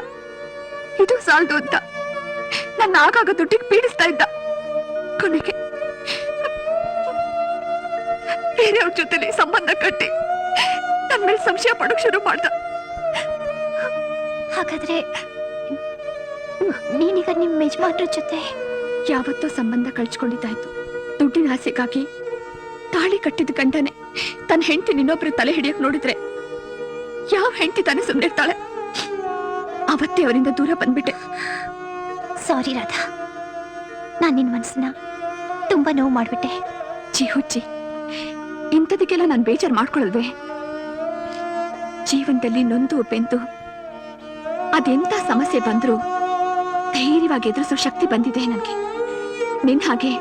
ಇದು ಸಾಲದು ಅಂತ ನನ್ನ ಆಗಾಗ ದುಡ್ಡಿಗೆ ಪೀಡಿಸ್ತಾ ಇದ್ದ. ಕೊನೆಗೆ ಬೇರೆಯವ್ರ ಜೊತೆಲಿ ಸಂಬಂಧ ಕಟ್ಟಿ ನನ್ನ ಮೇಲೆ ಸಂಶಯ ಪಡೋಕ್ ಶುರು ಮಾಡ್ದ. ಹಾಗಾದ್ರೆ ನೀನೀಗ ನಿಮ್ಮ ಯಜಮಾನ್ರ ಜೊತೆ ಯಾವತ್ತೋ ಸಂಬಂಧ ಕಳ್ಚ್ಕೊಂಡಿದ್ದಾಯ್ತು. ದುಡ್ಡಿನ ಆಸೆಗಾಗಿ ತಾಳಿ ಕಟ್ಟಿದ ಗಂಡನೆ ತನ್ನ ಹೆಂಡತಿ ಇನ್ನೊಬ್ರು ತಲೆ ಹಿಡಿಯಕ್ ನೋಡಿದ್ರೆ ಯಾವ ಹೆಂಡತಿ ತಾನೇ ಸುಮ್ಮನಿರ್ತಾಳೆ? ಅವತ್ತೇ ಅವರಿಂದ ದೂರ ಬಂದ್ಬಿಟ್ಟೆ. ಸಾರಿ ರಾಧಾ, ನಾನ್ ನಿನ್ ಮನಸ್ಸನ್ನ ತುಂಬಾ ನೋವು ಮಾಡ್ಬಿಟ್ಟೆ. ಹುಚ್ಚಿ, ಇಂಥದಕ್ಕೆಲ್ಲ ನಾನು ಬೇಜಾರು ಮಾಡ್ಕೊಳಲ್ವೇ? ಜೀವನದಲ್ಲಿ ನೊಂದು ಬೆಂದು ಅದೆಂತ ಸಮಸ್ಯೆ ಬಂದ್ರು ಧೈರ್ಯವಾಗಿ ಎದುರಿಸೋ ಶಕ್ತಿ ಬಂದಿದೆ ನನಗೆ. ನಿನ್ ಹಾಗೆ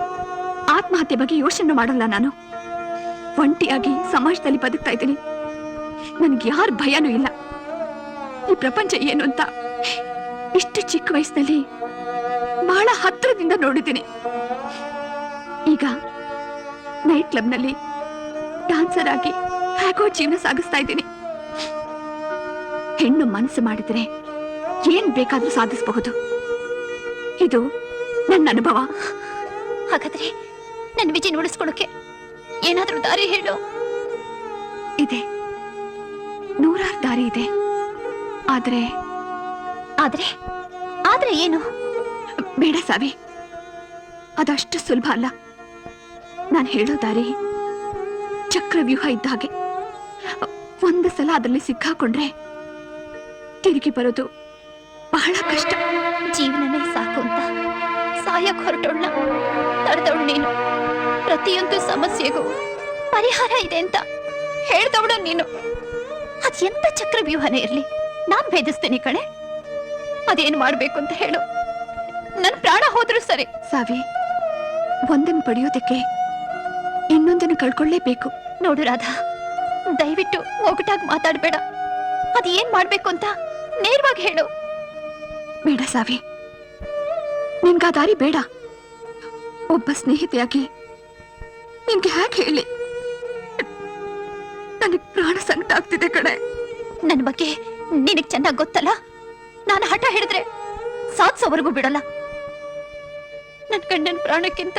ಆತ್ಮಹತ್ಯೆ ಬಗ್ಗೆ ಯೋಚನೆ ಮಾಡಲ್ಲ ನಾನು. ಒಂಟಿಯಾಗಿ ಸಮಾಜದಲ್ಲಿ ಬದುಕ್ತಾ ಇದ್ದೀನಿ. ನನ್ಗೆ ಯಾರ ಭಯನೂ ಇಲ್ಲ. ಈ ಪ್ರಪಂಚ ಏನು ಅಂತ ಇಷ್ಟು ಚಿಕ್ಕ ವಯಸ್ಸಿನಲ್ಲಿ ಬಹಳ ಹತ್ತಿರದಿಂದ ನೋಡಿದ್ದೀನಿ. ಈಗ ನೈಟ್ ಕ್ಲಬ್ನಲ್ಲಿ ಡಾನ್ಸರ್ ಆಗಿ ಹೇಗೋ ಜೀವನ ಸಾಗಿಸ್ತಾ ಇದ್ದೀನಿ. ಹೆಣ್ಣು ಮನಸ್ಸು ಮಾಡಿದ್ರೆ ಏನ್ ಬೇಕಾದ್ರೂ ಸಾಧಿಸಬಹುದು. ಇದು ನನ್ನ ಅನುಭವ. ಹಾಗಾದ್ರೆ ನನ್ನ ವಿಜಯ್ ಉಳಿಸ್ಕೊಳಕ್ಕೆ ಏನಾದ್ರೂ ದಾರಿ ಹೇಳು. ಇದೆ, 100 ದಾರಿ ಇದೆ. ಆದ್ರೆ ಆದ್ರೆ ಆದ್ರೆ ಏನು? ಬೇಡ ಸಾವಿ, ಅದಷ್ಟು ಸುಲಭ ಅಲ್ಲ. ನಾನು ಹೇಳೋ ದಾರಿ ಚಕ್ರವ್ಯೂಹ ಇದ್ದ ಹಾಗೆ. ಒಂದು ಸಲ ಅದರಲ್ಲಿ ಸಿಕ್ಕಾಕೊಂಡ್ರೆ ತಿರುಗಿ ಬರೋದು ಬಹಳ ಕಷ್ಟ. ಜೀವನನೇ ಸಾಕು ಅಂತ ಸಾಯಕ್ ಹೊರಟೋಳ್ನ ತಡೆದವಳು ನೀನು. ಪ್ರತಿಯೊಂದು ಸಮಸ್ಯೆಗೂ ಪರಿಹಾರ ಇದೆ ಅಂತ ಹೇಳ್ದವಳು ನೀನು. ಅದೆಂತ ಚಕ್ರವ್ಯೂಹನೇ ಇರ್ಲಿ ನಾನ್ ಭೇದಿಸ್ತೇನೆ ಕಣೆ. ಅದೇನು ಮಾಡ್ಬೇಕು ಅಂತ ಹೇಳು. ನನ್ ಪ್ರಾಣ ಹೋದ್ರು ಸರಿ. ಸಾವಿ, ಒಂದನ್ನು ಪಡೆಯೋದಕ್ಕೆ ಇನ್ನೊಂದನ್ನು ಕಳ್ಕೊಳ್ಳೇಬೇಕು. ನೋಡು ರಾಧಾ, ದಯವಿಟ್ಟು ಒಗಟಾಗಿ ಮಾತಾಡ್ಬೇಡ. ಅದ್ ಏನ್ ಮಾಡ್ಬೇಕು ಅಂತ ನೇರವಾಗಿ ಹೇಳು. ಬೇಡ ಸಾವಿ, ನಿನ್ಗ ದಾರಿ ಬೇಡ. ಒಬ್ಬ ಸ್ನೇಹಿತೆಯಾಗಿ ನಿನ್ಗೆ ಹೇಗೆ ಹೇಳಿ? ನನಗ್ ಪ್ರಾಣ ಸಂಕಟ ಆಗ್ತಿದೆ ಕಣೆ. ನನ್ ಬಗ್ಗೆ ನಿನಗ್ ಚೆನ್ನಾಗ್ ಗೊತ್ತಲ್ಲ. ನಾನು ಹಠ ಹಿಡಿದ್ರೆ ಸಾಧಿಸೋವರೆಗೂ ಬಿಡಲ್ಲ. ನನ್ ಗಂಡನ ಪ್ರಾಣಕ್ಕಿಂತ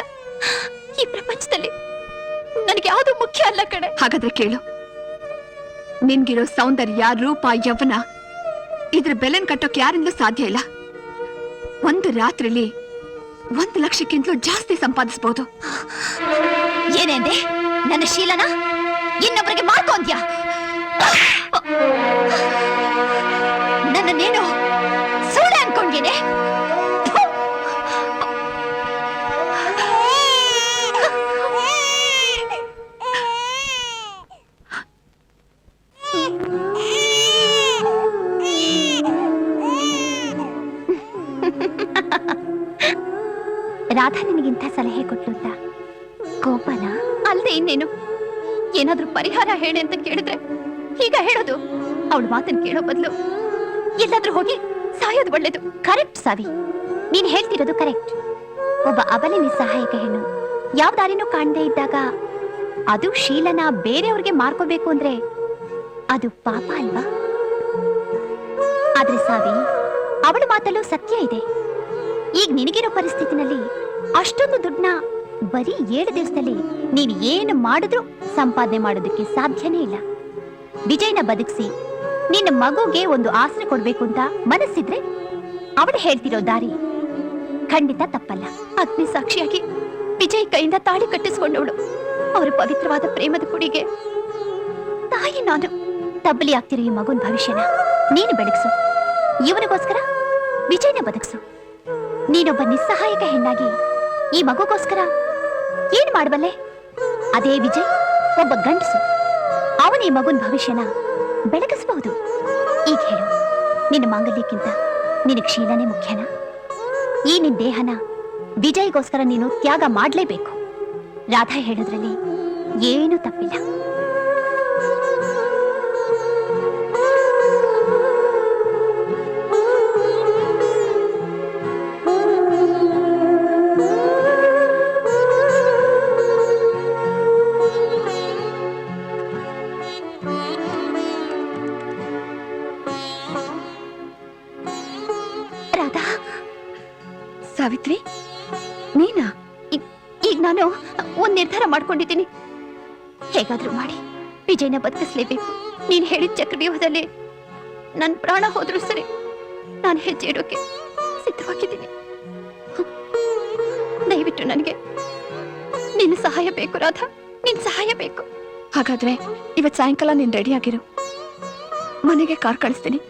ಈ ಪ್ರಪಂಚದಲ್ಲಿ ನನಗೆ ಯಾವುದು ಮುಖ್ಯ ಅಲ್ಲ ಕಣೆ. ಹಾಗಾದ್ರೆ ಕೇಳು, ನಿನ್ಗಿರೋ ಸೌಂದರ್ಯ, ರೂಪ, ಯೌವನ ಇದ್ರ ಬೆಲೆನ್ ಕಟ್ಟೋಕ್ ಯಾರಿಂದಲೂ ಸಾಧ್ಯ ಇಲ್ಲ. ಒಂದು ರಾತ್ರಿಲಿ 1 ಲಕ್ಷಕ್ಕಿಂತಲೂ ಜಾಸ್ತಿ ಸಂಪಾದಿಸಬಹುದು. ಏನೇಂದೆ? ನನ್ನ ಶೀಲನ ಇನ್ನೊಬ್ಬರಿಗೆ ಮಾಡ್ಕೊಂಡ್ಯಾ? ನನ್ನೇನು ಸುಳ್ಳು ಅನ್ಕೊಂಡೇನೆ? ರಾಧಾ ನಿನಗಿಂತ ಸಲಹೆ ಕೊಟ್ಲು ಅಂತ ಕೋಪನ? ಅಲ್ದೆ ಇನ್ನೇನು. ಏನಾದ್ರೂ ಪರಿಹಾರ ಹೇಳಿ ಅಂತ ಕೇಳಿದ್ರೆ ಈಗ ಹೇಳೋದು. ಅವಳ ಮಾತನ್ನ ಕೇಳೋ ಬದಲು ಎಲ್ಲಾದ್ರೂ ಹೋಗಿ ಸಾಯೋದು ಒಳ್ಳೇದು. ಕರೆಕ್ಟ್ ಸಾವಿ, ನೀನ್ ಹೇಳ್ತಿರೋದು ಕರೆಕ್ಟ್. ಒಬ್ಬ ಅಬಲೆ ನಿಸ್ಸಹಾಯಕ ಹೆಣ್ಣು ಯಾವ ದಾರಿನೂ ಕಾಣದೇ ಇದ್ದಾಗ ಅದು ಶೀಲನ ಬೇರೆಯವ್ರಿಗೆ ಮಾರ್ಕೋಬೇಕು ಅಂದ್ರೆ ಅದು ಪಾಪ ಅಲ್ವಾ? ಆದ್ರೆ ಸಾವಿ, ಅವಳ ಮಾತಲ್ಲೂ ಸತ್ಯ ಇದೆ. ಈಗ ನಿನಗಿರೋ ಪರಿಸ್ಥಿತಿನಲ್ಲಿ ಅಷ್ಟೊಂದು ದುಡ್ಡನ್ನ ಬರೀ 7 ದಿವಸದಲ್ಲಿ ನೀನ್ ಏನು ಮಾಡಿದ್ರು ಸಂಪಾದನೆ ಮಾಡೋದಕ್ಕೆ ಸಾಧ್ಯನೇ ಇಲ್ಲ. ವಿಜಯ್ನ ಬದುಕಿಸಿ ನಿನ್ನ ಮಗುಗೆ ಒಂದು ಆಸರೆ ಕೊಡ್ಬೇಕು ಅಂತ ಮನಸ್ಸಿದ್ರೆ ಅವಳು ಹೇಳ್ತಿರೋ ದಾರಿ ಖಂಡಿತ ತಪ್ಪಲ್ಲ. ಅಗ್ನಿ ಸಾಕ್ಷಿಯಾಗಿ ವಿಜಯ್ ಕೈಯಿಂದ ತಾಳಿ ಕಟ್ಟಿಸ್ಕೊಂಡವಳು. ಅವರ ಪವಿತ್ರವಾದ ಪ್ರೇಮದ ಕುಡಿಗೆ ತಾಯಿ ನಾನು. ತಬ್ಬಲಿ ಆಗ್ತಿರೋ ಈ ಮಗುನ್ ಭವಿಷ್ಯನ ನೀನು ಬೆಳಗ್ಸು. ಇವನಿಗೋಸ್ಕರ ವಿಜಯ್ನ ಬದುಕ್ಸು. ನೀನೊಬ್ಬ ನಿಸ್ಸಹಾಯಕ ಹೆಣ್ಣಾಗಿ ಈ ಮಗುಗೋಸ್ಕರ ಏನ್ ಮಾಡಬಲ್ಲೆ? ಅದೇ ವಿಜಯ್ ಒಬ್ಬ ಗಂಡಸು. ಅವನ ಈ ಮಗುನ್ ಭವಿಷ್ಯನ ಬೆಳಗಿಸಬಹುದು. ಈಗ ಹೇಳು, ನಿನ್ನ ಮಾಂಗಲ್ಯಕ್ಕಿಂತ ನಿನಗೆ ಶೀಲನೇ ಮುಖ್ಯನಾ? ಈ ನಿನ್ ದೇಹನ ವಿಜಯ್ಗೋಸ್ಕರ ನೀನು ತ್ಯಾಗ ಮಾಡ್ಲೇಬೇಕು. ರಾಧಾ ಹೇಳೋದ್ರಲ್ಲಿ ಏನೂ ತಪ್ಪಿಲ್ಲ. ಸಾವಿತ್ರಿ, ನೀನಾ? ಈಗ ನಾನು ಒಂದ್ ನಿರ್ಧಾರ ಮಾಡ್ಕೊಂಡಿದ್ದೀನಿ. ಹೇಗಾದ್ರೂ ಮಾಡಿ ವಿಜಯನ ಬದುಕಿಸ್ಲೇಬೇಕು. ನೀನ್ ಹೇಳಿದ ಚಕ್ರವ್ಯೂಹದಲ್ಲಿ ನನ್ ಪ್ರಾಣ ಹೋದ್ರು ಸರಿ, ನಾನು ಹೆಜ್ಜೆ ಇಡೋಕೆ ಸಿದ್ಧವಾಗಿದ್ದೀನಿ. ದಯವಿಟ್ಟು ನನಗೆ ನಿನ್ನ ಸಹಾಯ ಬೇಕು ರಾಧಾ, ನಿನ್ ಸಹಾಯ ಬೇಕು. ಹಾಗಾದ್ರೆ ಇವತ್ ಸಾಯಂಕಾಲ ನೀನ್ ರೆಡಿ ಆಗಿರು, ಮನೆಗೆ ಕಾರ್ ಕಳಿಸ್ತೀನಿ.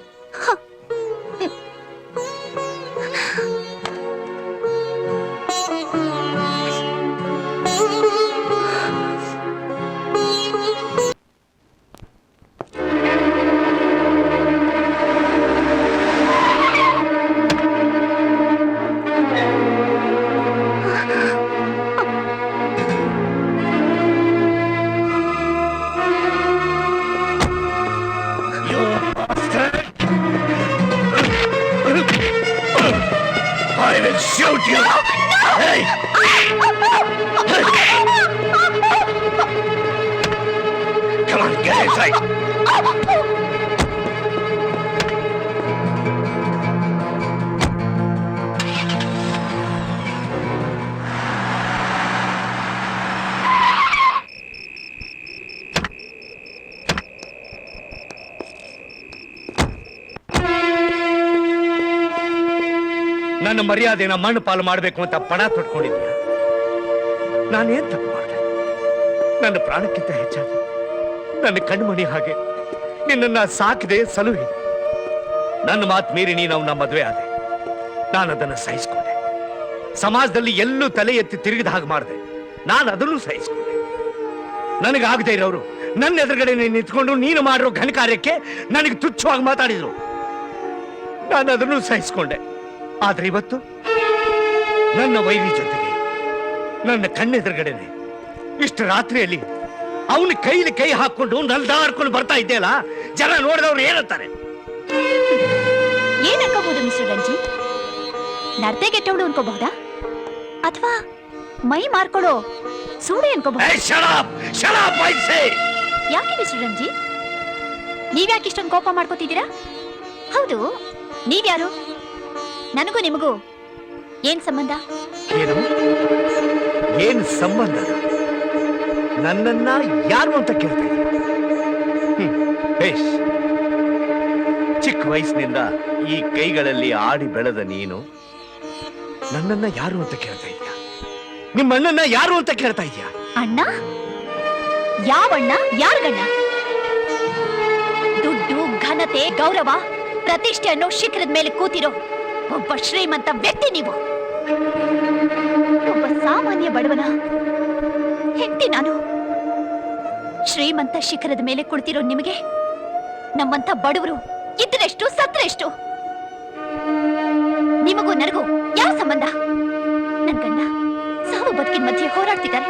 I will shoot you! Hey! Come on, get inside! ನನ್ನ ಮರ್ಯಾದೆನ ಮಣ್ಣು ಪಾಲು ಮಾಡಬೇಕು ಅಂತ ಪಣ ತೊಟ್ಕೊಂಡಿದ್ಯಾ? ನಾನೇನ್ ತಪ್ಪು ಮಾಡಿದೆ? ನನ್ನ ಪ್ರಾಣಕ್ಕಿಂತ ಹೆಚ್ಚಾಗಿ ನನ್ನ ಕಣ್ಮಣಿ ಹಾಗೆ ನಿನ್ನನ್ನ ಸಾಕದೆ ಸಲುಹಿದೆ. ನನ್ನ ಮಾತು ಮೀರಿ ನೀನು ಅವನ ಮದುವೆ ಆದೆ. ನಾನು ಅದನ್ನು ಸಹಿಸ್ಕೊಂಡೆ. ಸಮಾಜದಲ್ಲಿ ಎಲ್ಲೂ ತಲೆ ಎತ್ತಿ ತಿರುಗಿದ ಹಾಗೆ ಮಾಡಿದೆ. ನಾನು ಅದನ್ನು ಸಹಿಸ್ಕೊಂಡೆ. ನನಗಾಗದೆ ಇರೋರು ನನ್ನ ಎದುರುಗಡೆ ನಿಂತ್ಕೊಂಡು ನೀನು ಮಾಡಿರೋ ಘನ ಕಾರ್ಯಕ್ಕೆ ನನಗೆ ತುಚ್ಛವಾಗಿ ಮಾತಾಡಿದ್ರು. ನಾನು ಅದನ್ನು ಸಹಿಸ್ಕೊಂಡೆ. ಆದ್ರೆ ಇವತ್ತು ನನ್ನ ವೈರಿ ಜೊತೆಗೆ ನನ್ನ ಕಣ್ಣೆದುರುಗಡೆನೆ ಇಷ್ಟು ರಾತ್ರಿಯಲ್ಲಿ ಅವನ ಕೈಲಿ ಕೈ ಹಾಕೊಂಡು ನಲ್ದಾಡ್ಕೊಂಡು ಬರ್ತಾ ಇದ್ದೆಯಲ್ಲ, ಜನ ನೋಡಿದವ್ರು ಏನಂತಾರೆ? ಏನ್ ಅನ್ಕೋಬಹುದು ಮಿಸ್ಟರ್ ರಂಜಿತ್? ನರ್ತೆ ಗೆಟ್ಟವಳು ಅನ್ಕೋಬಹುದಾ, ಅಥವಾ ಮೈ ಮಾರ್ಕೊಳ್ಳೋ ಸೂಡೆ ಅನ್ಕೋಬಹುದು? ಯಾಕೆ ಮಿಸ್ಟರ್ ರಂಜಿತ್, ನೀವ್ಯಾಕೆ ಇಷ್ಟೊಂದು ಕೋಪ ಮಾಡ್ಕೋತಿದ್ದೀರಾ? ಹೌದು, ನೀವ್ಯಾರು? ನನಗೂ ನಿಮಗೂ ಏನ್ ಸಂಬಂಧ? ಏನ್ ಸಂಬಂಧ? ನನ್ನನ್ನ ಯಾರು ಅಂತ ಕೇಳ್ತಾ ಬೇಷ್. ಚಿಕ್ಕ ವಯಸ್ಸಿನಿಂದ ಈ ಕೈಗಳಲ್ಲಿ ಆಡಿ ಬೆಳೆದ ನೀನು ನನ್ನನ್ನ ಯಾರು ಅಂತ ಕೇಳ್ತಾ ಇದೀಯ? ನಿಮ್ಮ ಅಣ್ಣನ್ನ ಯಾರು ಅಂತ ಕೇಳ್ತಾ ಇದೀಯ? ಅಣ್ಣ? ಯಾವಣ್ಣ? ಯಾರ್ಗಣ್ಣ? ದುಡ್ಡು, ಘನತೆ, ಗೌರವ, ಪ್ರತಿಷ್ಠೆ ಅನ್ನೋ ಶಿಖರದ ಮೇಲೆ ಕೂತಿರೋ ಒಬ್ಬ ಶ್ರೀಮಂತ ವ್ಯಕ್ತಿ ನೀವು. ಒಬ್ಬ ಸಾಮಾನ್ಯ ಬಡವನ ಹೆಂಡತಿ ನಾನು. ಶ್ರೀಮಂತ ಶಿಖರದ ಮೇಲೆ ಕುಳಿತಿರೋ ನಿಮಗೆ ನಮ್ಮಂತ ಬಡವರು ಇದ್ರೆಷ್ಟು ಸತ್ರೆಷ್ಟು? ನಿಮಗೂ ನನಗೂ ಯಾವ ಸಂಬಂಧ? ನನ್ ಗಂಡ ಸಾವು ಬದುಕಿನ ಮಧ್ಯೆ ಹೋರಾಡ್ತಿದ್ದಾರೆ.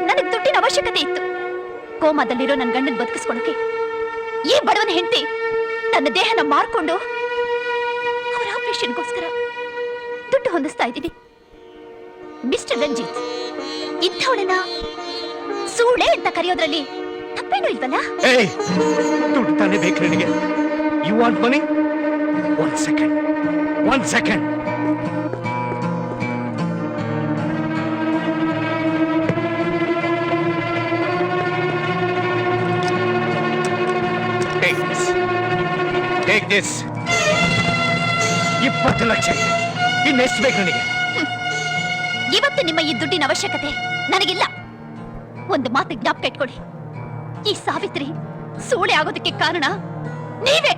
ನನಗ್ ದುಡ್ಡಿನ ಅವಶ್ಯಕತೆ ಇತ್ತು. ಕೋಮಾದಲ್ಲಿರೋ ನನ್ನ ಗಂಡನ್ ಬದುಕಿಸ್ಕೊಳಕ್ಕೆ ಈ ಬಡವನ ಹೆಂಡತಿ ತನ್ನ ದೇಹನ ಮಾರ್ಕೊಂಡು ಅವರ ಆಪರೇಷನ್ಗೋಸ್ಕರ ದುಡ್ಡು ಹೊಂದಿಸ್ತಾ ಇದ್ದೀನಿ. ಮಿಸ್ಟರ್ ರಂಜಿತ್, ಇಂಥವಳನ್ನ ಸೂಳೆ ಅಂತ ಕರೆಯೋದ್ರಲ್ಲಿ ತಪ್ಪೇನೂ ಇಲ್ವಲ್ಲ? ದುಡ್ಡು ತಾನೇ ಬೇಕು ನಿನಗೆ? You want money? One second. Take this. 20 lakh. ಇನ್ನೆಷ್ಟು ಬೇಕು ನನಗೆ? ಇವತ್ತು ನಿಮ್ಮ ಈ ದುಡ್ಡಿನ ಅವಶ್ಯಕತೆ ನನಗಿಲ್ಲ. ಒಂದು ಮಾತು ಜ್ಞಾಪಕ ಇಟ್ಕೊಳ್ಳಿ, ಈ ಸಾವಿತ್ರಿ ಸೂಳೆ ಆಗೋದಕ್ಕೆ ಕಾರಣ ನೀವೇ.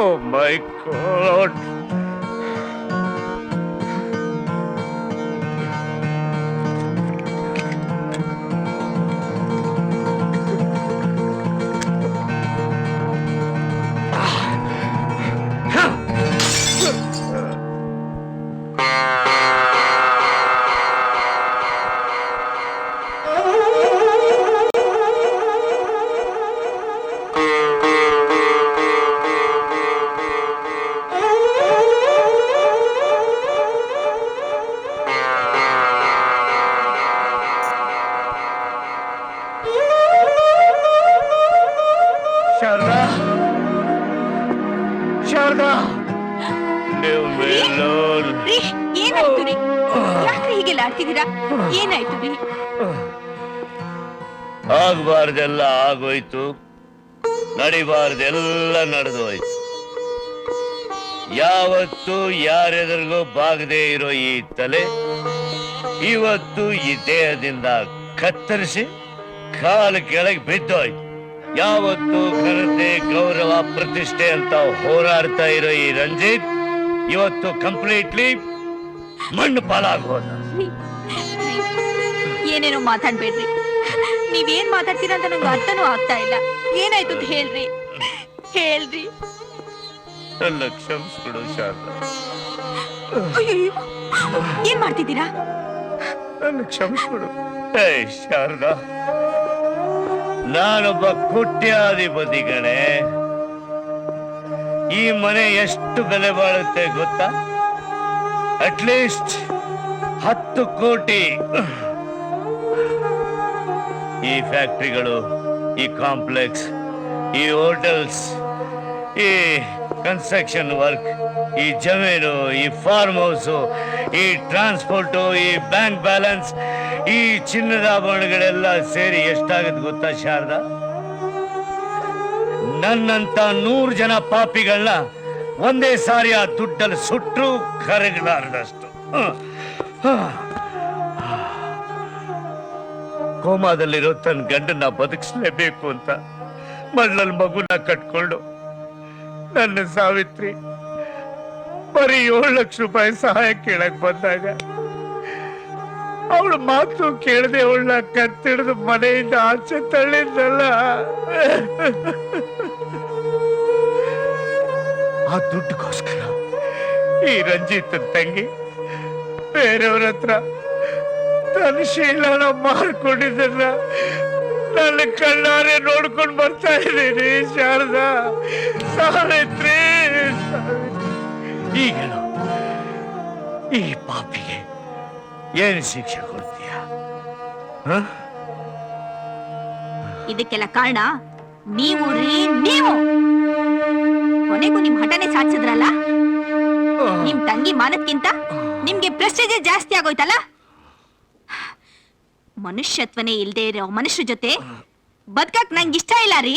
Oh my God. ಶಾರದಾ ನೀವು ಮೇಲೋನ್ ರೀ ಏನಾಯ್ತು ರೀ ಯಾಕೆ ಹೀಗೆಲ್ಲ ಆಡ್ತಿದ್ದೀರಾ ಏನಾಯ್ತು ರೀ ಆಗ್ಬಾರ್ದೆಲ್ಲ ಆಗೋಯ್ತು, ನಡಿಬಾರ್ದೆಲ್ಲ ನಡೆದು ಹೋಯ್ತು. ಯಾವತ್ತು ಯಾರೆದುರಿಗೂ ಬಾಗದೆ ಇರೋ ಈ ತಲೆ ಇವತ್ತು ಈ ದೇಹದಿಂದ ಕತ್ತರಿಸಿ ಕಾಲು ಕೆಳಗೆ ಬಿದ್ದೋಯ್ತು. ಯಾವತ್ತು ಘನತೆ ಗೌರವ ಪ್ರತಿಷ್ಠೆ ಅಂತ ಹೋರಾಡ್ತಾ ಇರೋ ಈ ರಂಜಿತ್ ಇವತ್ತು ಕಂಪ್ಲೀಟ್ಲಿ ಮಣ್ಣು ಪಾಲಾಗೋದ. ಏನೇನೋ ಮಾತಾಡ್ಬೇಡ್ರಿ, ನೀವೇನ್ ಮಾತಾಡ್ತೀರಾ ಅಂತ ನಂಗೆ ಅರ್ಥನೂ ಆಗ್ತಾ ಇಲ್ಲ. ಏನಾಯ್ತು ಅಂತ ಹೇಳ್ರಿ ಹೇಳ್ರಿ. ನನ್ನ ಕ್ಷಮಿಸ್ಬಿಡು ಶಾರದಾ, ಅಯ್ಯೋ ಏನ್ ಮಾಡ್ತಿದ್ದೀರಾ? ನನ್ನ ಕ್ಷಮಿಸ್ಬಿಡು. ಏ ಶಾರದಾ, ನಾನೊಬ್ಬ ಕೋಟ್ಯಾಧಿಪತಿ ಗಣೆ. ಈ ಮನೆ ಎಷ್ಟು ಬೆಲೆ ಬಾಳುತ್ತೆ ಗೊತ್ತಾ? ಅಟ್ಲೀಸ್ಟ್ 10 ಕೋಟಿ. ಈ ಫ್ಯಾಕ್ಟ್ರಿಗಳು, ಈ ಕಾಂಪ್ಲೆಕ್ಸ್, ಈ ಹೋಟೆಲ್ಸ್, ಈ ಕನ್ಸ್ಟ್ರಕ್ಷನ್ ವರ್ಕ್, ಈ ಜಮೀನು, ಈ ಫಾರ್ಮ್ ಹೌಸು, ಈ ಟ್ರಾನ್ಸ್ಪೋರ್ಟು, ಈ ಬ್ಯಾಂಕ್ ಬ್ಯಾಲೆನ್ಸ್, ಈ ಚಿನ್ನದ ಆಭರಣಗಳೆಲ್ಲ ಸೇರಿ ಎಷ್ಟಾಗತ್ತೆ ಗೊತ್ತಾ ಶಾರದಾ? ನನ್ನಂತ 100 ಜನ ಪಾಪಿಗಳನ್ನ ಒಂದೇ ಸಾರಿ ಆ ದುಡ್ಡಲ್ಲಿ ಸುಟ್ಟರು ಕರಗಲಾರದಷ್ಟು. ಕೋಮಾದಲ್ಲಿರೋ ತನ್ನ ಗಂಡನ್ನ ಬದುಕಿಸ್ಲೇಬೇಕು ಅಂತ ಮಣ್ಣಲ್ಲಿ ಮಗುನ ಕಟ್ಕೊಂಡು ನನ್ನ ಸಾವಿತ್ರಿ ಬರೀ 7 ಲಕ್ಷ ರೂಪಾಯಿ ಸಹಾಯ ಕೇಳಕ್ ಬಂದಾಗ ಅವಳ ಮಾತು ಕೇಳದೆ ಅವಳನ್ನ ಕತ್ತಿಡಿದು ಮನೆಯಿಂದ ಆಚೆ ತಳ್ಳಿದ್ದಲ್ಲ. ಆ ದುಡ್ಡುಗೋಸ್ಕರ ಈ ರಂಜಿತ್ ತಂಗಿ ಬೇರೆಯವ್ರ ಹತ್ರ ತನ್ನ ಶೀಲನ ಮಾರ್ಕೊಂಡಿದ್ದನ್ನ ನನ್ನ ಕಣ್ಣಾರೆ ನೋಡ್ಕೊಂಡು ಬರ್ತಾ ಇದ್ದೀನಿ ಶಾರದಾ. ಸಾವಿತ್ರಿ, ಈಗ ಈ ಪಾಪಿಗೆ ಏನು ಶಿಕ್ಷೆ ಕೊಡ್ತೀಯ? ಇದಕ್ಕೆಲ್ಲ ಕಾರಣ ನೀವು ರೀ, ನೀವು ಕೊನೆಗೂ ನಿಮ್ ಹಠನೆ ಸಾಧಿಸಿದ್ರಲ್ಲ. ನಿಮ್ ತಂಗಿ ಮಾನಕ್ಕಿಂತ ನಿಮ್ಗೆ ಪ್ರೆಸ್ಟೇಜ್ ಜಾಸ್ತಿ ಆಗೋಯ್ತಲ್ಲ. ಮನುಷ್ಯತ್ವನೇ ಇಲ್ದೇ ಇರೋ ಮನುಷ್ಯರ ಜೊತೆ ಬದುಕಕ್ ನಂಗೆ ಇಷ್ಟ ಇಲ್ಲ ರೀ.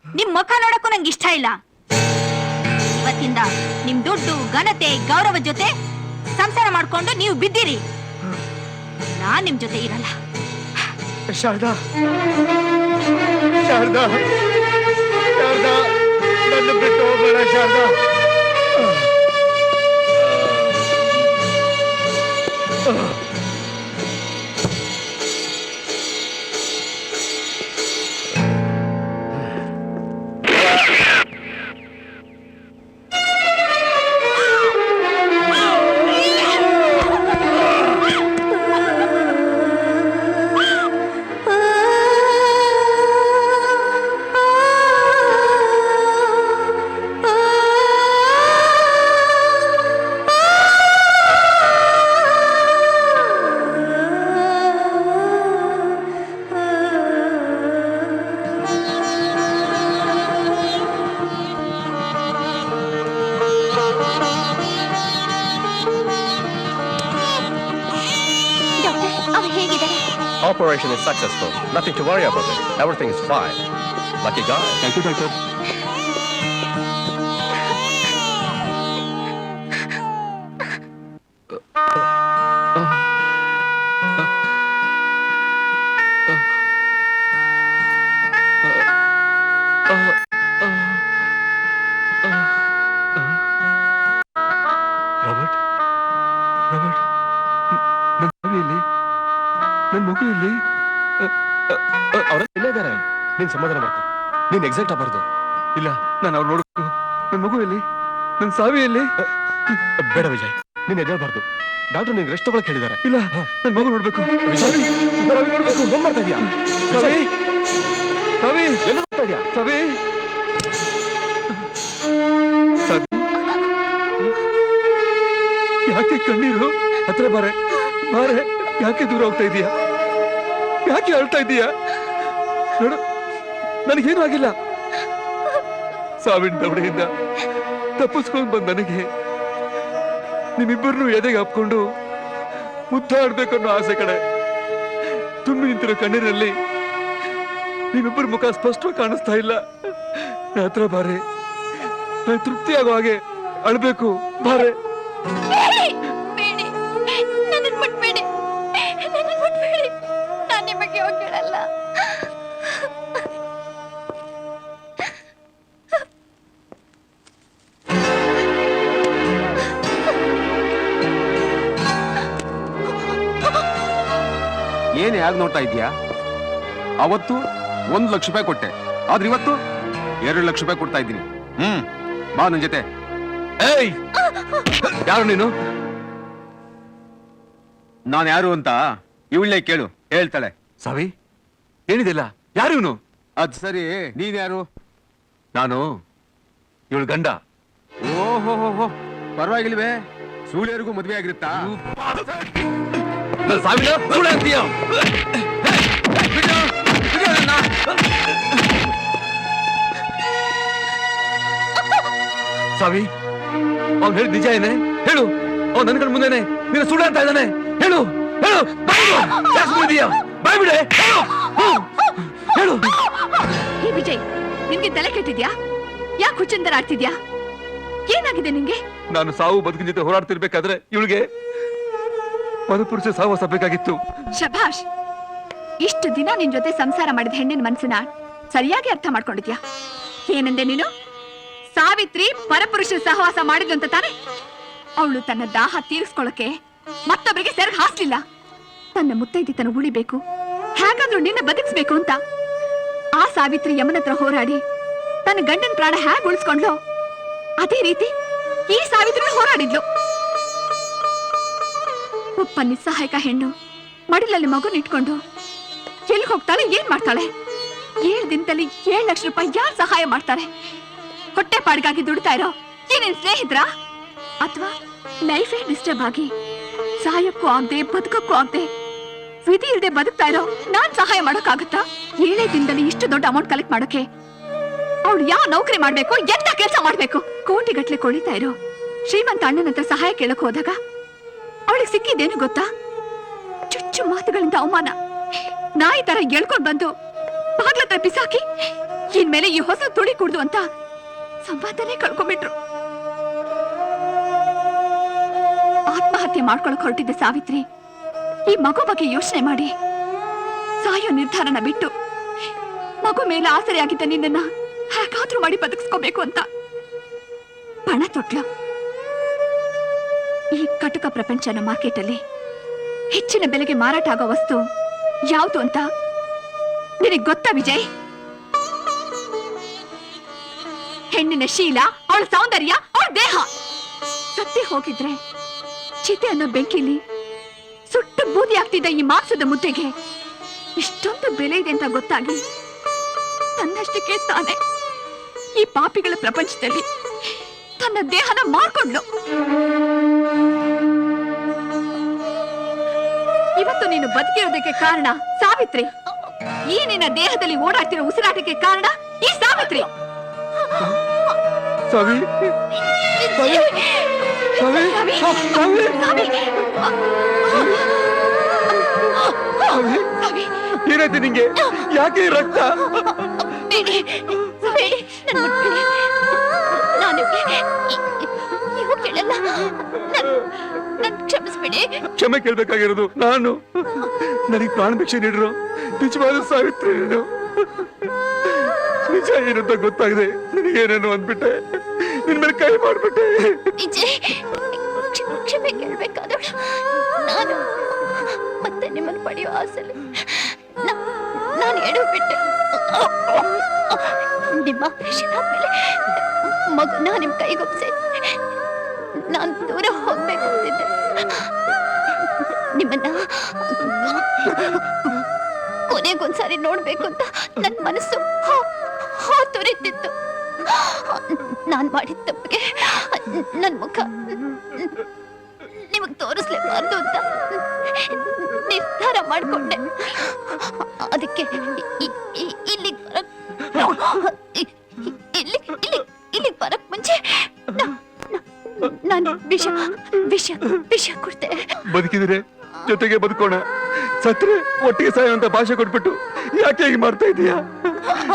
ನಿಮ್ ಮುಖ ನೋಡಕ್ಕೂ ನಂಗೆ ಇಷ್ಟ ಇಲ್ಲ. ಇವತ್ತಿಂದ ನಿಮ್ ದುಡ್ಡು, ಘನತೆ, ಗೌರವ ಜೊತೆ ಸಂಸಾರ ಮಾಡ್ಕೊಂಡು ನೀವು ಬಿದ್ದಿರಿ. ನಾನ್ ನಿಮ್ ಜೊತೆ ಇರಲ್ಲ. ಶಾರದಾ, ಶಾರದಾ, ಶಾರದಾ, ನನ್ನ ಬಿಟ್ಟು ಹೋಗೋಣ Sharada. Operation is successful. Nothing to worry about it. Everything is fine. Lucky guy. Thank you, doctor. Robert, Robert, ನನ್ನ ಮಗುವಿಲ್ಲಿ, ನನ್ನ ಮಗುವಿಲ್ಲಿ ಅವ್ರ ಇಲ್ಲೇ ಇದ್ದಾರೆ. ನೀನ್ ಸಮಾಧಾನ ಮಾಡ್ಕೊ. ನೀನ್ ಎಕ್ಸೈಟ್ ಆಗಬಾರ್ದು. ಇಲ್ಲ, ನಾನು ಅವ್ರು ನೋಡ್ಬೇಕು. ನನ್ನ ಮಗುವಿಲ್ಲಿ, ನನ್ನ ಸಾವಿಯಲ್ಲಿ. ಬೇಡ ವಿಜಯ್, ನೀನ್ ಎದ್ದೇಳಬಾರ್ದು. ಡಾಕ್ಟರ್ ನಿನ್ ರೆಸ್ಟ್ ತಗೊಳಕ್ ಹೇಳಿದ್ದಾರೆ. ಇಲ್ಲ, ನನ್ನ ಮಗು ನೋಡ್ಬೇಕು. ವಿಜಯ್, ನೋಡ್ಬೇಕು. ಏನ್ ಮಾಡ್ತಾ ಇದೀಯಾ? ಸವಿ, ಸವಿ, ಎಲ್ಲಿ ಹೋಗ್ತಾ ಇದೀಯಾ? ಸವಿ, ಸವಿ, ಯಾಕೆ ಕಣ್ಣೀರು? ಹತ್ರ ಬಾರೆ, ಬಾರೆ. ಯಾಕೆ ದೂರ ಹೋಗ್ತಾ ಇದೀಯಾ? ಯಾಕೆ ಅಳ್ತಾ ಇದೀಯಾ? ನೋಡು, ನನಗೇನು ಆಗಿಲ್ಲ. ಸಾವಿನ ದವಡೆಯಿಂದ ತಪ್ಪಿಸ್ಕೊಂಡು ಬಂದ ನನಗೆ ನಿಮ್ಮಿಬ್ಬರನ್ನು ಎದೆಗೆ ಹಾಪ್ಕೊಂಡು ಮುದ್ದಾಡ್ಬೇಕನ್ನೋ ಆಸೆ ಕಡೆ. ತುಂಬಿ ನಿಂತಿರೋ ಕಣ್ಣೀರಲ್ಲಿ ನಿಮ್ಮಿಬ್ಬರ ಮುಖ ಸ್ಪಷ್ಟವಾಗಿ ಕಾಣಿಸ್ತಾ ಇಲ್ಲ. ನನ್ನ ಹತ್ರ ಬಾರೆ, ನಾನು ತೃಪ್ತಿ ಆಗೋ ಹಾಗೆ ಅಳ್ಬೇಕು. ಬಾರೆ. ಬೇಡಿ, ನನ್ನನ್ನು ಮುಟ್ಬೇಡಿ, ನನ್ನನ್ನು ಮುಟ್ಬೇಡಿ. ನಾನು ನಿಮಗೆ ಹೋಗಿರಲ್ಲ. ಏನ್ ಯಾಕೆ ನೋಡ್ತಾ ಇದ್ಯಾ? ಅವತ್ತು 1 ಲಕ್ಷ ರೂಪಾಯಿ ಕೊಟ್ಟೆ, ಆದ್ರೆ ಇವತ್ತು 2 ಲಕ್ಷ ರೂಪಾಯಿ ಕೊಡ್ತಾ ಇದ್ದೀನಿ. ಬಾ ನನ್ ಜೊತೆ. ಏಯ್, ಯಾರು ನೀನು? ನಾನು ಯಾರು ಅಂತ ಇವಳೇ ಕೇಳು, ಹೇಳ್ತಾಳೆ. ಸಾವಿ, ಏನಿದಿಲ್ಲ? ಯಾರು ಇವನು? ಅದ್ ಸರಿ, ನೀನ್ ಯಾರು? ನಾನು ಇವಳು ಗಂಡ. ಓಹೋ, ಪರವಾಗಿಲ್ವೇ? ಸೂಳ್ಯರಿಗೂ ಮದ್ವೆ ಆಗಿರುತ್ತಾ? ಸಾವಿನ ಸುಳ್ಳು ಅಂತೀಯ? ಸಾವಿ, ಅವ್ನು ಹೇಳಿದ ನಿಜ ಏನೇ? ಹೇಳು. ಅವ್ನು ನನ್ ಕಣ್ ಮುಂದೆನೆ ನೀನು ಸುಳ್ಳು ಅಂತ ಇದ್ದಾನೆ. ಹೇಳು, ಹೇಳು, ಬಾಯ್ಬಿಡೆ. ಹೇಳು. ಈ ವಿಜಯ್, ನಿನ್ಗೆ ತಲೆ ಕೆಟ್ಟಿದ್ಯಾ? ಯಾಕೆ ಹುಚ್ಚಂದರ ಆಡ್ತಿದ್ಯಾ? ಏನಾಗಿದೆ ನಿಂಗೆ? ನಾನು ಸಾವು ಬದುಕಿನ ಜೊತೆ ಹೋರಾಡ್ತಿರ್ಬೇಕಾದ್ರೆ ಇವಳಿಗೆ ಪರಪುರುಷ ಸಹವಾಸ ಬೇಕಾಗಿತ್ತು. ಶಭಾಷ್, ಇಷ್ಟು ದಿನ ನಿನ್ ಜೊತೆ ಸಂಸಾರ ಮಾಡಿದ ಹೆಣ್ಣಿನ ಮನಸ್ಸನ್ನ ಸರಿಯಾಗಿ ಅರ್ಥ ಮಾಡ್ಕೊಂಡಿದ್ಯಾ? ಏನಂದೆ ನೀನು? ಸಾವಿತ್ರಿ ಪರಪುರುಷ ಸಹವಾಸ ಮಾಡಿದ್ಲು ಅಂತ ತಾನೆ? ಅವಳು ತನ್ನ ದಾಹ ತೀರಿಸ್ಕೊಳ್ಳಕ್ಕೆ ಮತ್ತೊಬ್ಬರಿಗೆ ಸೆರಗ್ ಹಾಸ್ಲಿಲ್ಲ. ತನ್ನ ಮುತ್ತೈದಿತನ ಉಳಿಬೇಕು, ಹೇಗಾದ್ರೂ ನಿನ್ನ ಬದುಕಿಸ್ಬೇಕು ಅಂತ ಆ ಸಾವಿತ್ರಿ ಯಮನ ಹತ್ರ ಹೋರಾಡಿ ತನ್ನ ಗಂಡನ ಪ್ರಾಣ ಹೇಗ್ ಉಳಿಸ್ಕೊಂಡ್ಲು, ಅದೇ ರೀತಿ ಈ ಸಾವಿತ್ರಿ ಹೋರಾಡಿದ್ಲು. ಒಬ್ಬ ನಿಸ್ಸಹಾಯಕ ಹೆಣ್ಣು ಮಡಿಲಲ್ಲಿ ಮಗುನ ಇಟ್ಕೊಂಡು ಎಲ್ಲಿ ಹೋಗ್ತಾಳೆ, ಏನ್ ಮಾಡ್ತಾಳೆ? 7 ದಿನದಲ್ಲಿ 7 ಲಕ್ಷ ರೂಪಾಯಿ ಯಾರು ಸಹಾಯ ಮಾಡ್ತಾರೆ? ಹೊಟ್ಟೆ ಪಾಡಿಗಾಗಿ ದುಡ್ತಾ ಇರೋ ಏನೇನ್ ಸ್ನೇಹಿತರ, ಅಥವಾ ಲೈಫೇ ಡಿಸ್ಟರ್ಬ್ ಆಗಿ ಸಹಾಯಕ್ಕೂ ಆಗದೆ ಬದುಕಕ್ಕೂ ಆಗದೆ ವಿಧಿ ಇಲ್ಲದೆ ಬದುಕ್ತಾ ಇರೋ ನಾನ್ ಸಹಾಯ ಮಾಡೋಕ್ಕಾಗತ್ತಾ? 7 ದಿನದಲ್ಲಿ ಇಷ್ಟು ದೊಡ್ಡ ಅಮೌಂಟ್ ಕಲೆಕ್ಟ್ ಮಾಡೋಕೆ ಅವಳು ಯಾವ ನೌಕರಿ ಮಾಡ್ಬೇಕು, ಎಂತ ಕೆಲಸ ಮಾಡ್ಬೇಕು? ಕೋಟಿಗಟ್ಲೆ ಕೊಳಿತಾ ಇರೋ ಶ್ರೀಮಂತ ಅಣ್ಣನ ಹತ್ರ ಸಹಾಯ ಕೇಳಕ್ ಹೋದಾಗ ಅವಳಿಗೆ ಸಿಕ್ಕಿದ್ದೇನು ಗೊತ್ತಾ? ಚುಚ್ಚು ಮಾತುಗಳಿಂದ ಅವಮಾನ. ನಾಯಿ ತರ ಎಳ್ಕೊಂಡ್ ಬಂದು ಬಾಗ್ಲತ್ರ ಬಿಸಾಕಿ ಇನ್ಮೇಲೆ ಈ ಹೊಸ ತುಳಿ ಕುಡ್ದು ಅಂತ ಸಂಪಾದನೆ ಕಳ್ಕೊಂಡ್ಬಿಟ್ರು. ಆತ್ಮಹತ್ಯೆ ಮಾಡ್ಕೊಳಕ್ ಹೊರಟಿದ್ದ ಸಾವಿತ್ರಿ ಈ ಮಗು ಬಗ್ಗೆ ಯೋಚನೆ ಮಾಡಿ ಸಾಯೋ ನಿರ್ಧಾರನ ಬಿಟ್ಟು ಮಗು ಮೇಲೆ ಆಸರೆಯಾಗಿದ್ದ ನಿನ್ನನ್ನ ಹೇಗಾದ್ರೂ ಮಾಡಿ ಬದುಕಿಸ್ಕೋಬೇಕು ಅಂತ ಪಣ ತೊಟ್ಲು. ಈ ಕಟುಕ ಪ್ರಪಂಚನ ಮಾರ್ಕೆಟ್ ಅಲ್ಲಿ ಹೆಚ್ಚಿನ ಬೆಲೆಗೆ ಮಾರಾಟ ಆಗೋ ವಸ್ತು ಯಾವುದು ಅಂತ ನಿನಗೆ ಗೊತ್ತಾ ವಿಜಯ್? ಹೆಣ್ಣಿನ ಶೀಲ, ಅವಳ ಸೌಂದರ್ಯ, ಅವಳ ದೇಹ. ಸತ್ತಿ ಹೋಗಿದ್ರೆ ಚಿತೆ ಅನ್ನೋ ಬೆಂಕಿಲಿ ಸುಟ್ಟು ಬೂದಿ ಆಗ್ತಿದ್ದ ಈ ಮಾಂಸದ ಮುದ್ದೆಗೆ ಇಷ್ಟೊಂದು ಬೆಲೆ ಇದೆ ಅಂತ ಗೊತ್ತಾಗಿ ತನ್ನಷ್ಟಕ್ಕೆ ತಾನೆ ಈ ಪಾಪಿಗಳ ಪ್ರಪಂಚದಲ್ಲಿ ತನ್ನ ದೇಹನ ಮಾರ್ಕೊಂಡ್ಲು. ಇವತ್ತು ನೀನು ಬದುಕಿರೋದಕ್ಕೆ ಕಾರಣ ಸಾವಿತ್ರಿ. ಈ ನಿನ್ನ ದೇಹದಲ್ಲಿ ಓಡಾಡ್ತಿರೋ ಉಸಿರಾಟಕ್ಕೆ ಕಾರಣ ಈ ಸಾವಿತ್ರಿ. ಸಾವಿ, ಸಾವಿ, ಸಾವಿ, ಸಾವಿ, ಸಾವಿ. ಏನಾಯ್ತು ನಿಂಗೆ? ಯಾಕೆ ಈ ರಕ್ತ? ಬೇಡಿ, ಬೇಡಿ, ನನ್ ಮುಟ್ಬೇಡಿ. ನಾನು ಇವು ಕೇಳಲ್ಲ. ನನ್ ಕ್ಷಮಿಸ್ಬೇಡಿ. ಕ್ಷಮೆ ಕೇಳ್ಬೇಕಾಗಿರೋದು ನಾನು. ನನಗೆ ಪ್ರಾಣ ಭಿಕ್ಷೆ ನೀಡಿರೋ ನಿಜವಾದ ಸಾವಿತ್ರಿ ನೀನು. ನಿಜ ಏನಂತ ಗೊತ್ತಾಗಿದೆ ನಿನಗೇನೇನು ಅಂದ್ಬಿಟ್ಟೆ, ನಿನ್ ಮೇಲೆ ಕೈ ಮಾಡ್ಬಿಟ್ಟೆ. ವಿಜಯ್, ಕ್ಷಮೆ ಕೇಳ್ಬೇಕಾದ್ರೆ ನಾನು ಮತ್ತೆ ನಿಮ್ಮನ್ನು ಪಡೆಯೋ ಆಸೆಲಿ ನಾನು ಎಡು ಬಿಟ್ಟೆ. ನಿಮ್ಮ ಆಪರೇಷನ್ ಆದ್ಮೇಲೆ ಮಗುನ ನಿಮ್ ಕೈಗೊಪ್ಸಿ ನಾನು ದೂರ ಹೋಗ್ಬೇಕು ಅಂತಿದ್ದೆ. ನಿಮ್ಮನ್ನ ಕೊನೆಗೊಂದ್ಸಾರಿ ನೋಡ್ಬೇಕು ಅಂತ ನನ್ನ ಮನಸ್ಸು ತುರಿತಿತ್ತು. ನಾನ್ ಮಾಡಿದ ತಪ್ಪಿಗೆ ನನ್ ಮುಖ ನಿಮಗ್ ತೋರಿಸ್ಲೇಬಾರ್ದು ಅಂತ ನಿರ್ಧಾರ ಮಾಡ್ಕೊಂಡೆ. ಅದಕ್ಕೆ ಇಲ್ಲಿಗೆ ಬರಕ್ ಮುಂಚೆ ನಾನು ವಿಷ ವಿಷ ವಿಷ ಕೊಡ್ತೆ. ಬದುಕಿದ್ರೆ ಜೊತೆಗೆ ಬದುಕೋಣ, ಸತ್ರೆ ಒಟ್ಟಿಗೆ ಸಾಯುವಂತ ಭಾಷೆ ಕೊಟ್ಬಿಟ್ಟು ಯಾಕೆ ಹೀಗೆ ಮಾಡ್ತಾ ಇದೀಯಾ?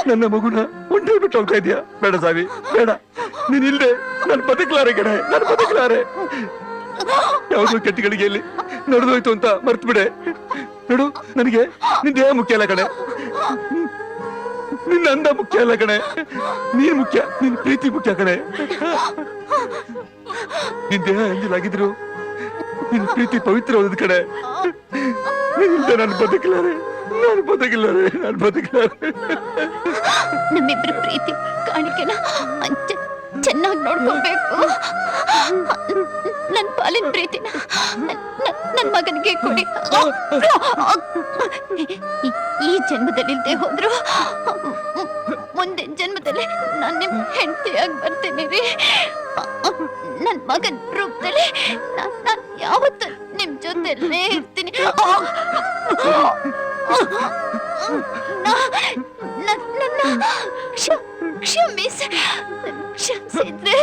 ನನ್ನ ಮಗುನ ಒಂಟಿ ಬಿಟ್ಟು ಹೋಗ್ತಾ ಇದೀಯಾ? ಬೇಡ ಸಾವಿ, ಬೇಡ. ನೀನ್ ಇಲ್ದೆ ನಾನು ಬದುಕಲಾರೆ ಕಣೆ, ನಾನು ಬದುಕಲಾರೆ. ಯಾವ್ದು ಕೆಟ್ಟಗಳಿಗೆಯಲ್ಲಿ ನಡೆದೋಯ್ತು ಅಂತ ಮರ್ತು ಬಿಡೆ. ನೋಡು, ನನಗೆ ನಿನ್ ದೇಹ ಮುಖ್ಯ ಅಲ್ಲ ಕಣೆ, ನಿನ್ನ ಅಂದ ಮುಖ್ಯ ಅಲ್ಲ ಕಣೆ, ನೀನ್ ಮುಖ್ಯ, ನಿನ್ ಪ್ರೀತಿ ಮುಖ್ಯ ಕಣೆ. ನಿನ್ ದೇಹ ಎಂದಿಲಾಗಿದ್ರು ನಿನ್ ಪ್ರೀತಿ ಪವಿತ್ರವಾದ ಕಡೆ. ನಿನ್ನಿಂದ ನಾನು ಬದುಕಲಾರೆ, ನಾನು ಬದುಕಲಾರೆ, ನಾನು ಬದುಕಲಾರೆ. ನಮ್ಮಿಬ್ರು ಪ್ರೀತಿ ಕಾಣಿಕೆನ ಚೆನ್ನಾಗಿ ನೋಡ್ಕೊಬೇಕು. ನನ್ ಪಾಲಿನ ಪ್ರೀತಿನ ನನ್ ಮಗನಿಗೆ ಕೊಡಿ. ಈ ಜನ್ಮದಲ್ಲಿ ಇಲ್ದೆ ಹೋದ್ರು ಮುಂದಿನ ಜನ್ಮದಲ್ಲಿ ನಾನ್ ನಿಮ್ ಹೆಂಡತಿಯಾಗಿ ಬರ್ತೀನಿ ರೀ. ನನ್ ಮಗನ್ ರೂಪದಲ್ಲಿ ನಾನ್ ಯಾವತ್ತೂ ನಿಮ್ ಜೊತೆಲೇ ಇರ್ತೀನಿ. ಕ್ಷಮಿಸಿದ್ರೆ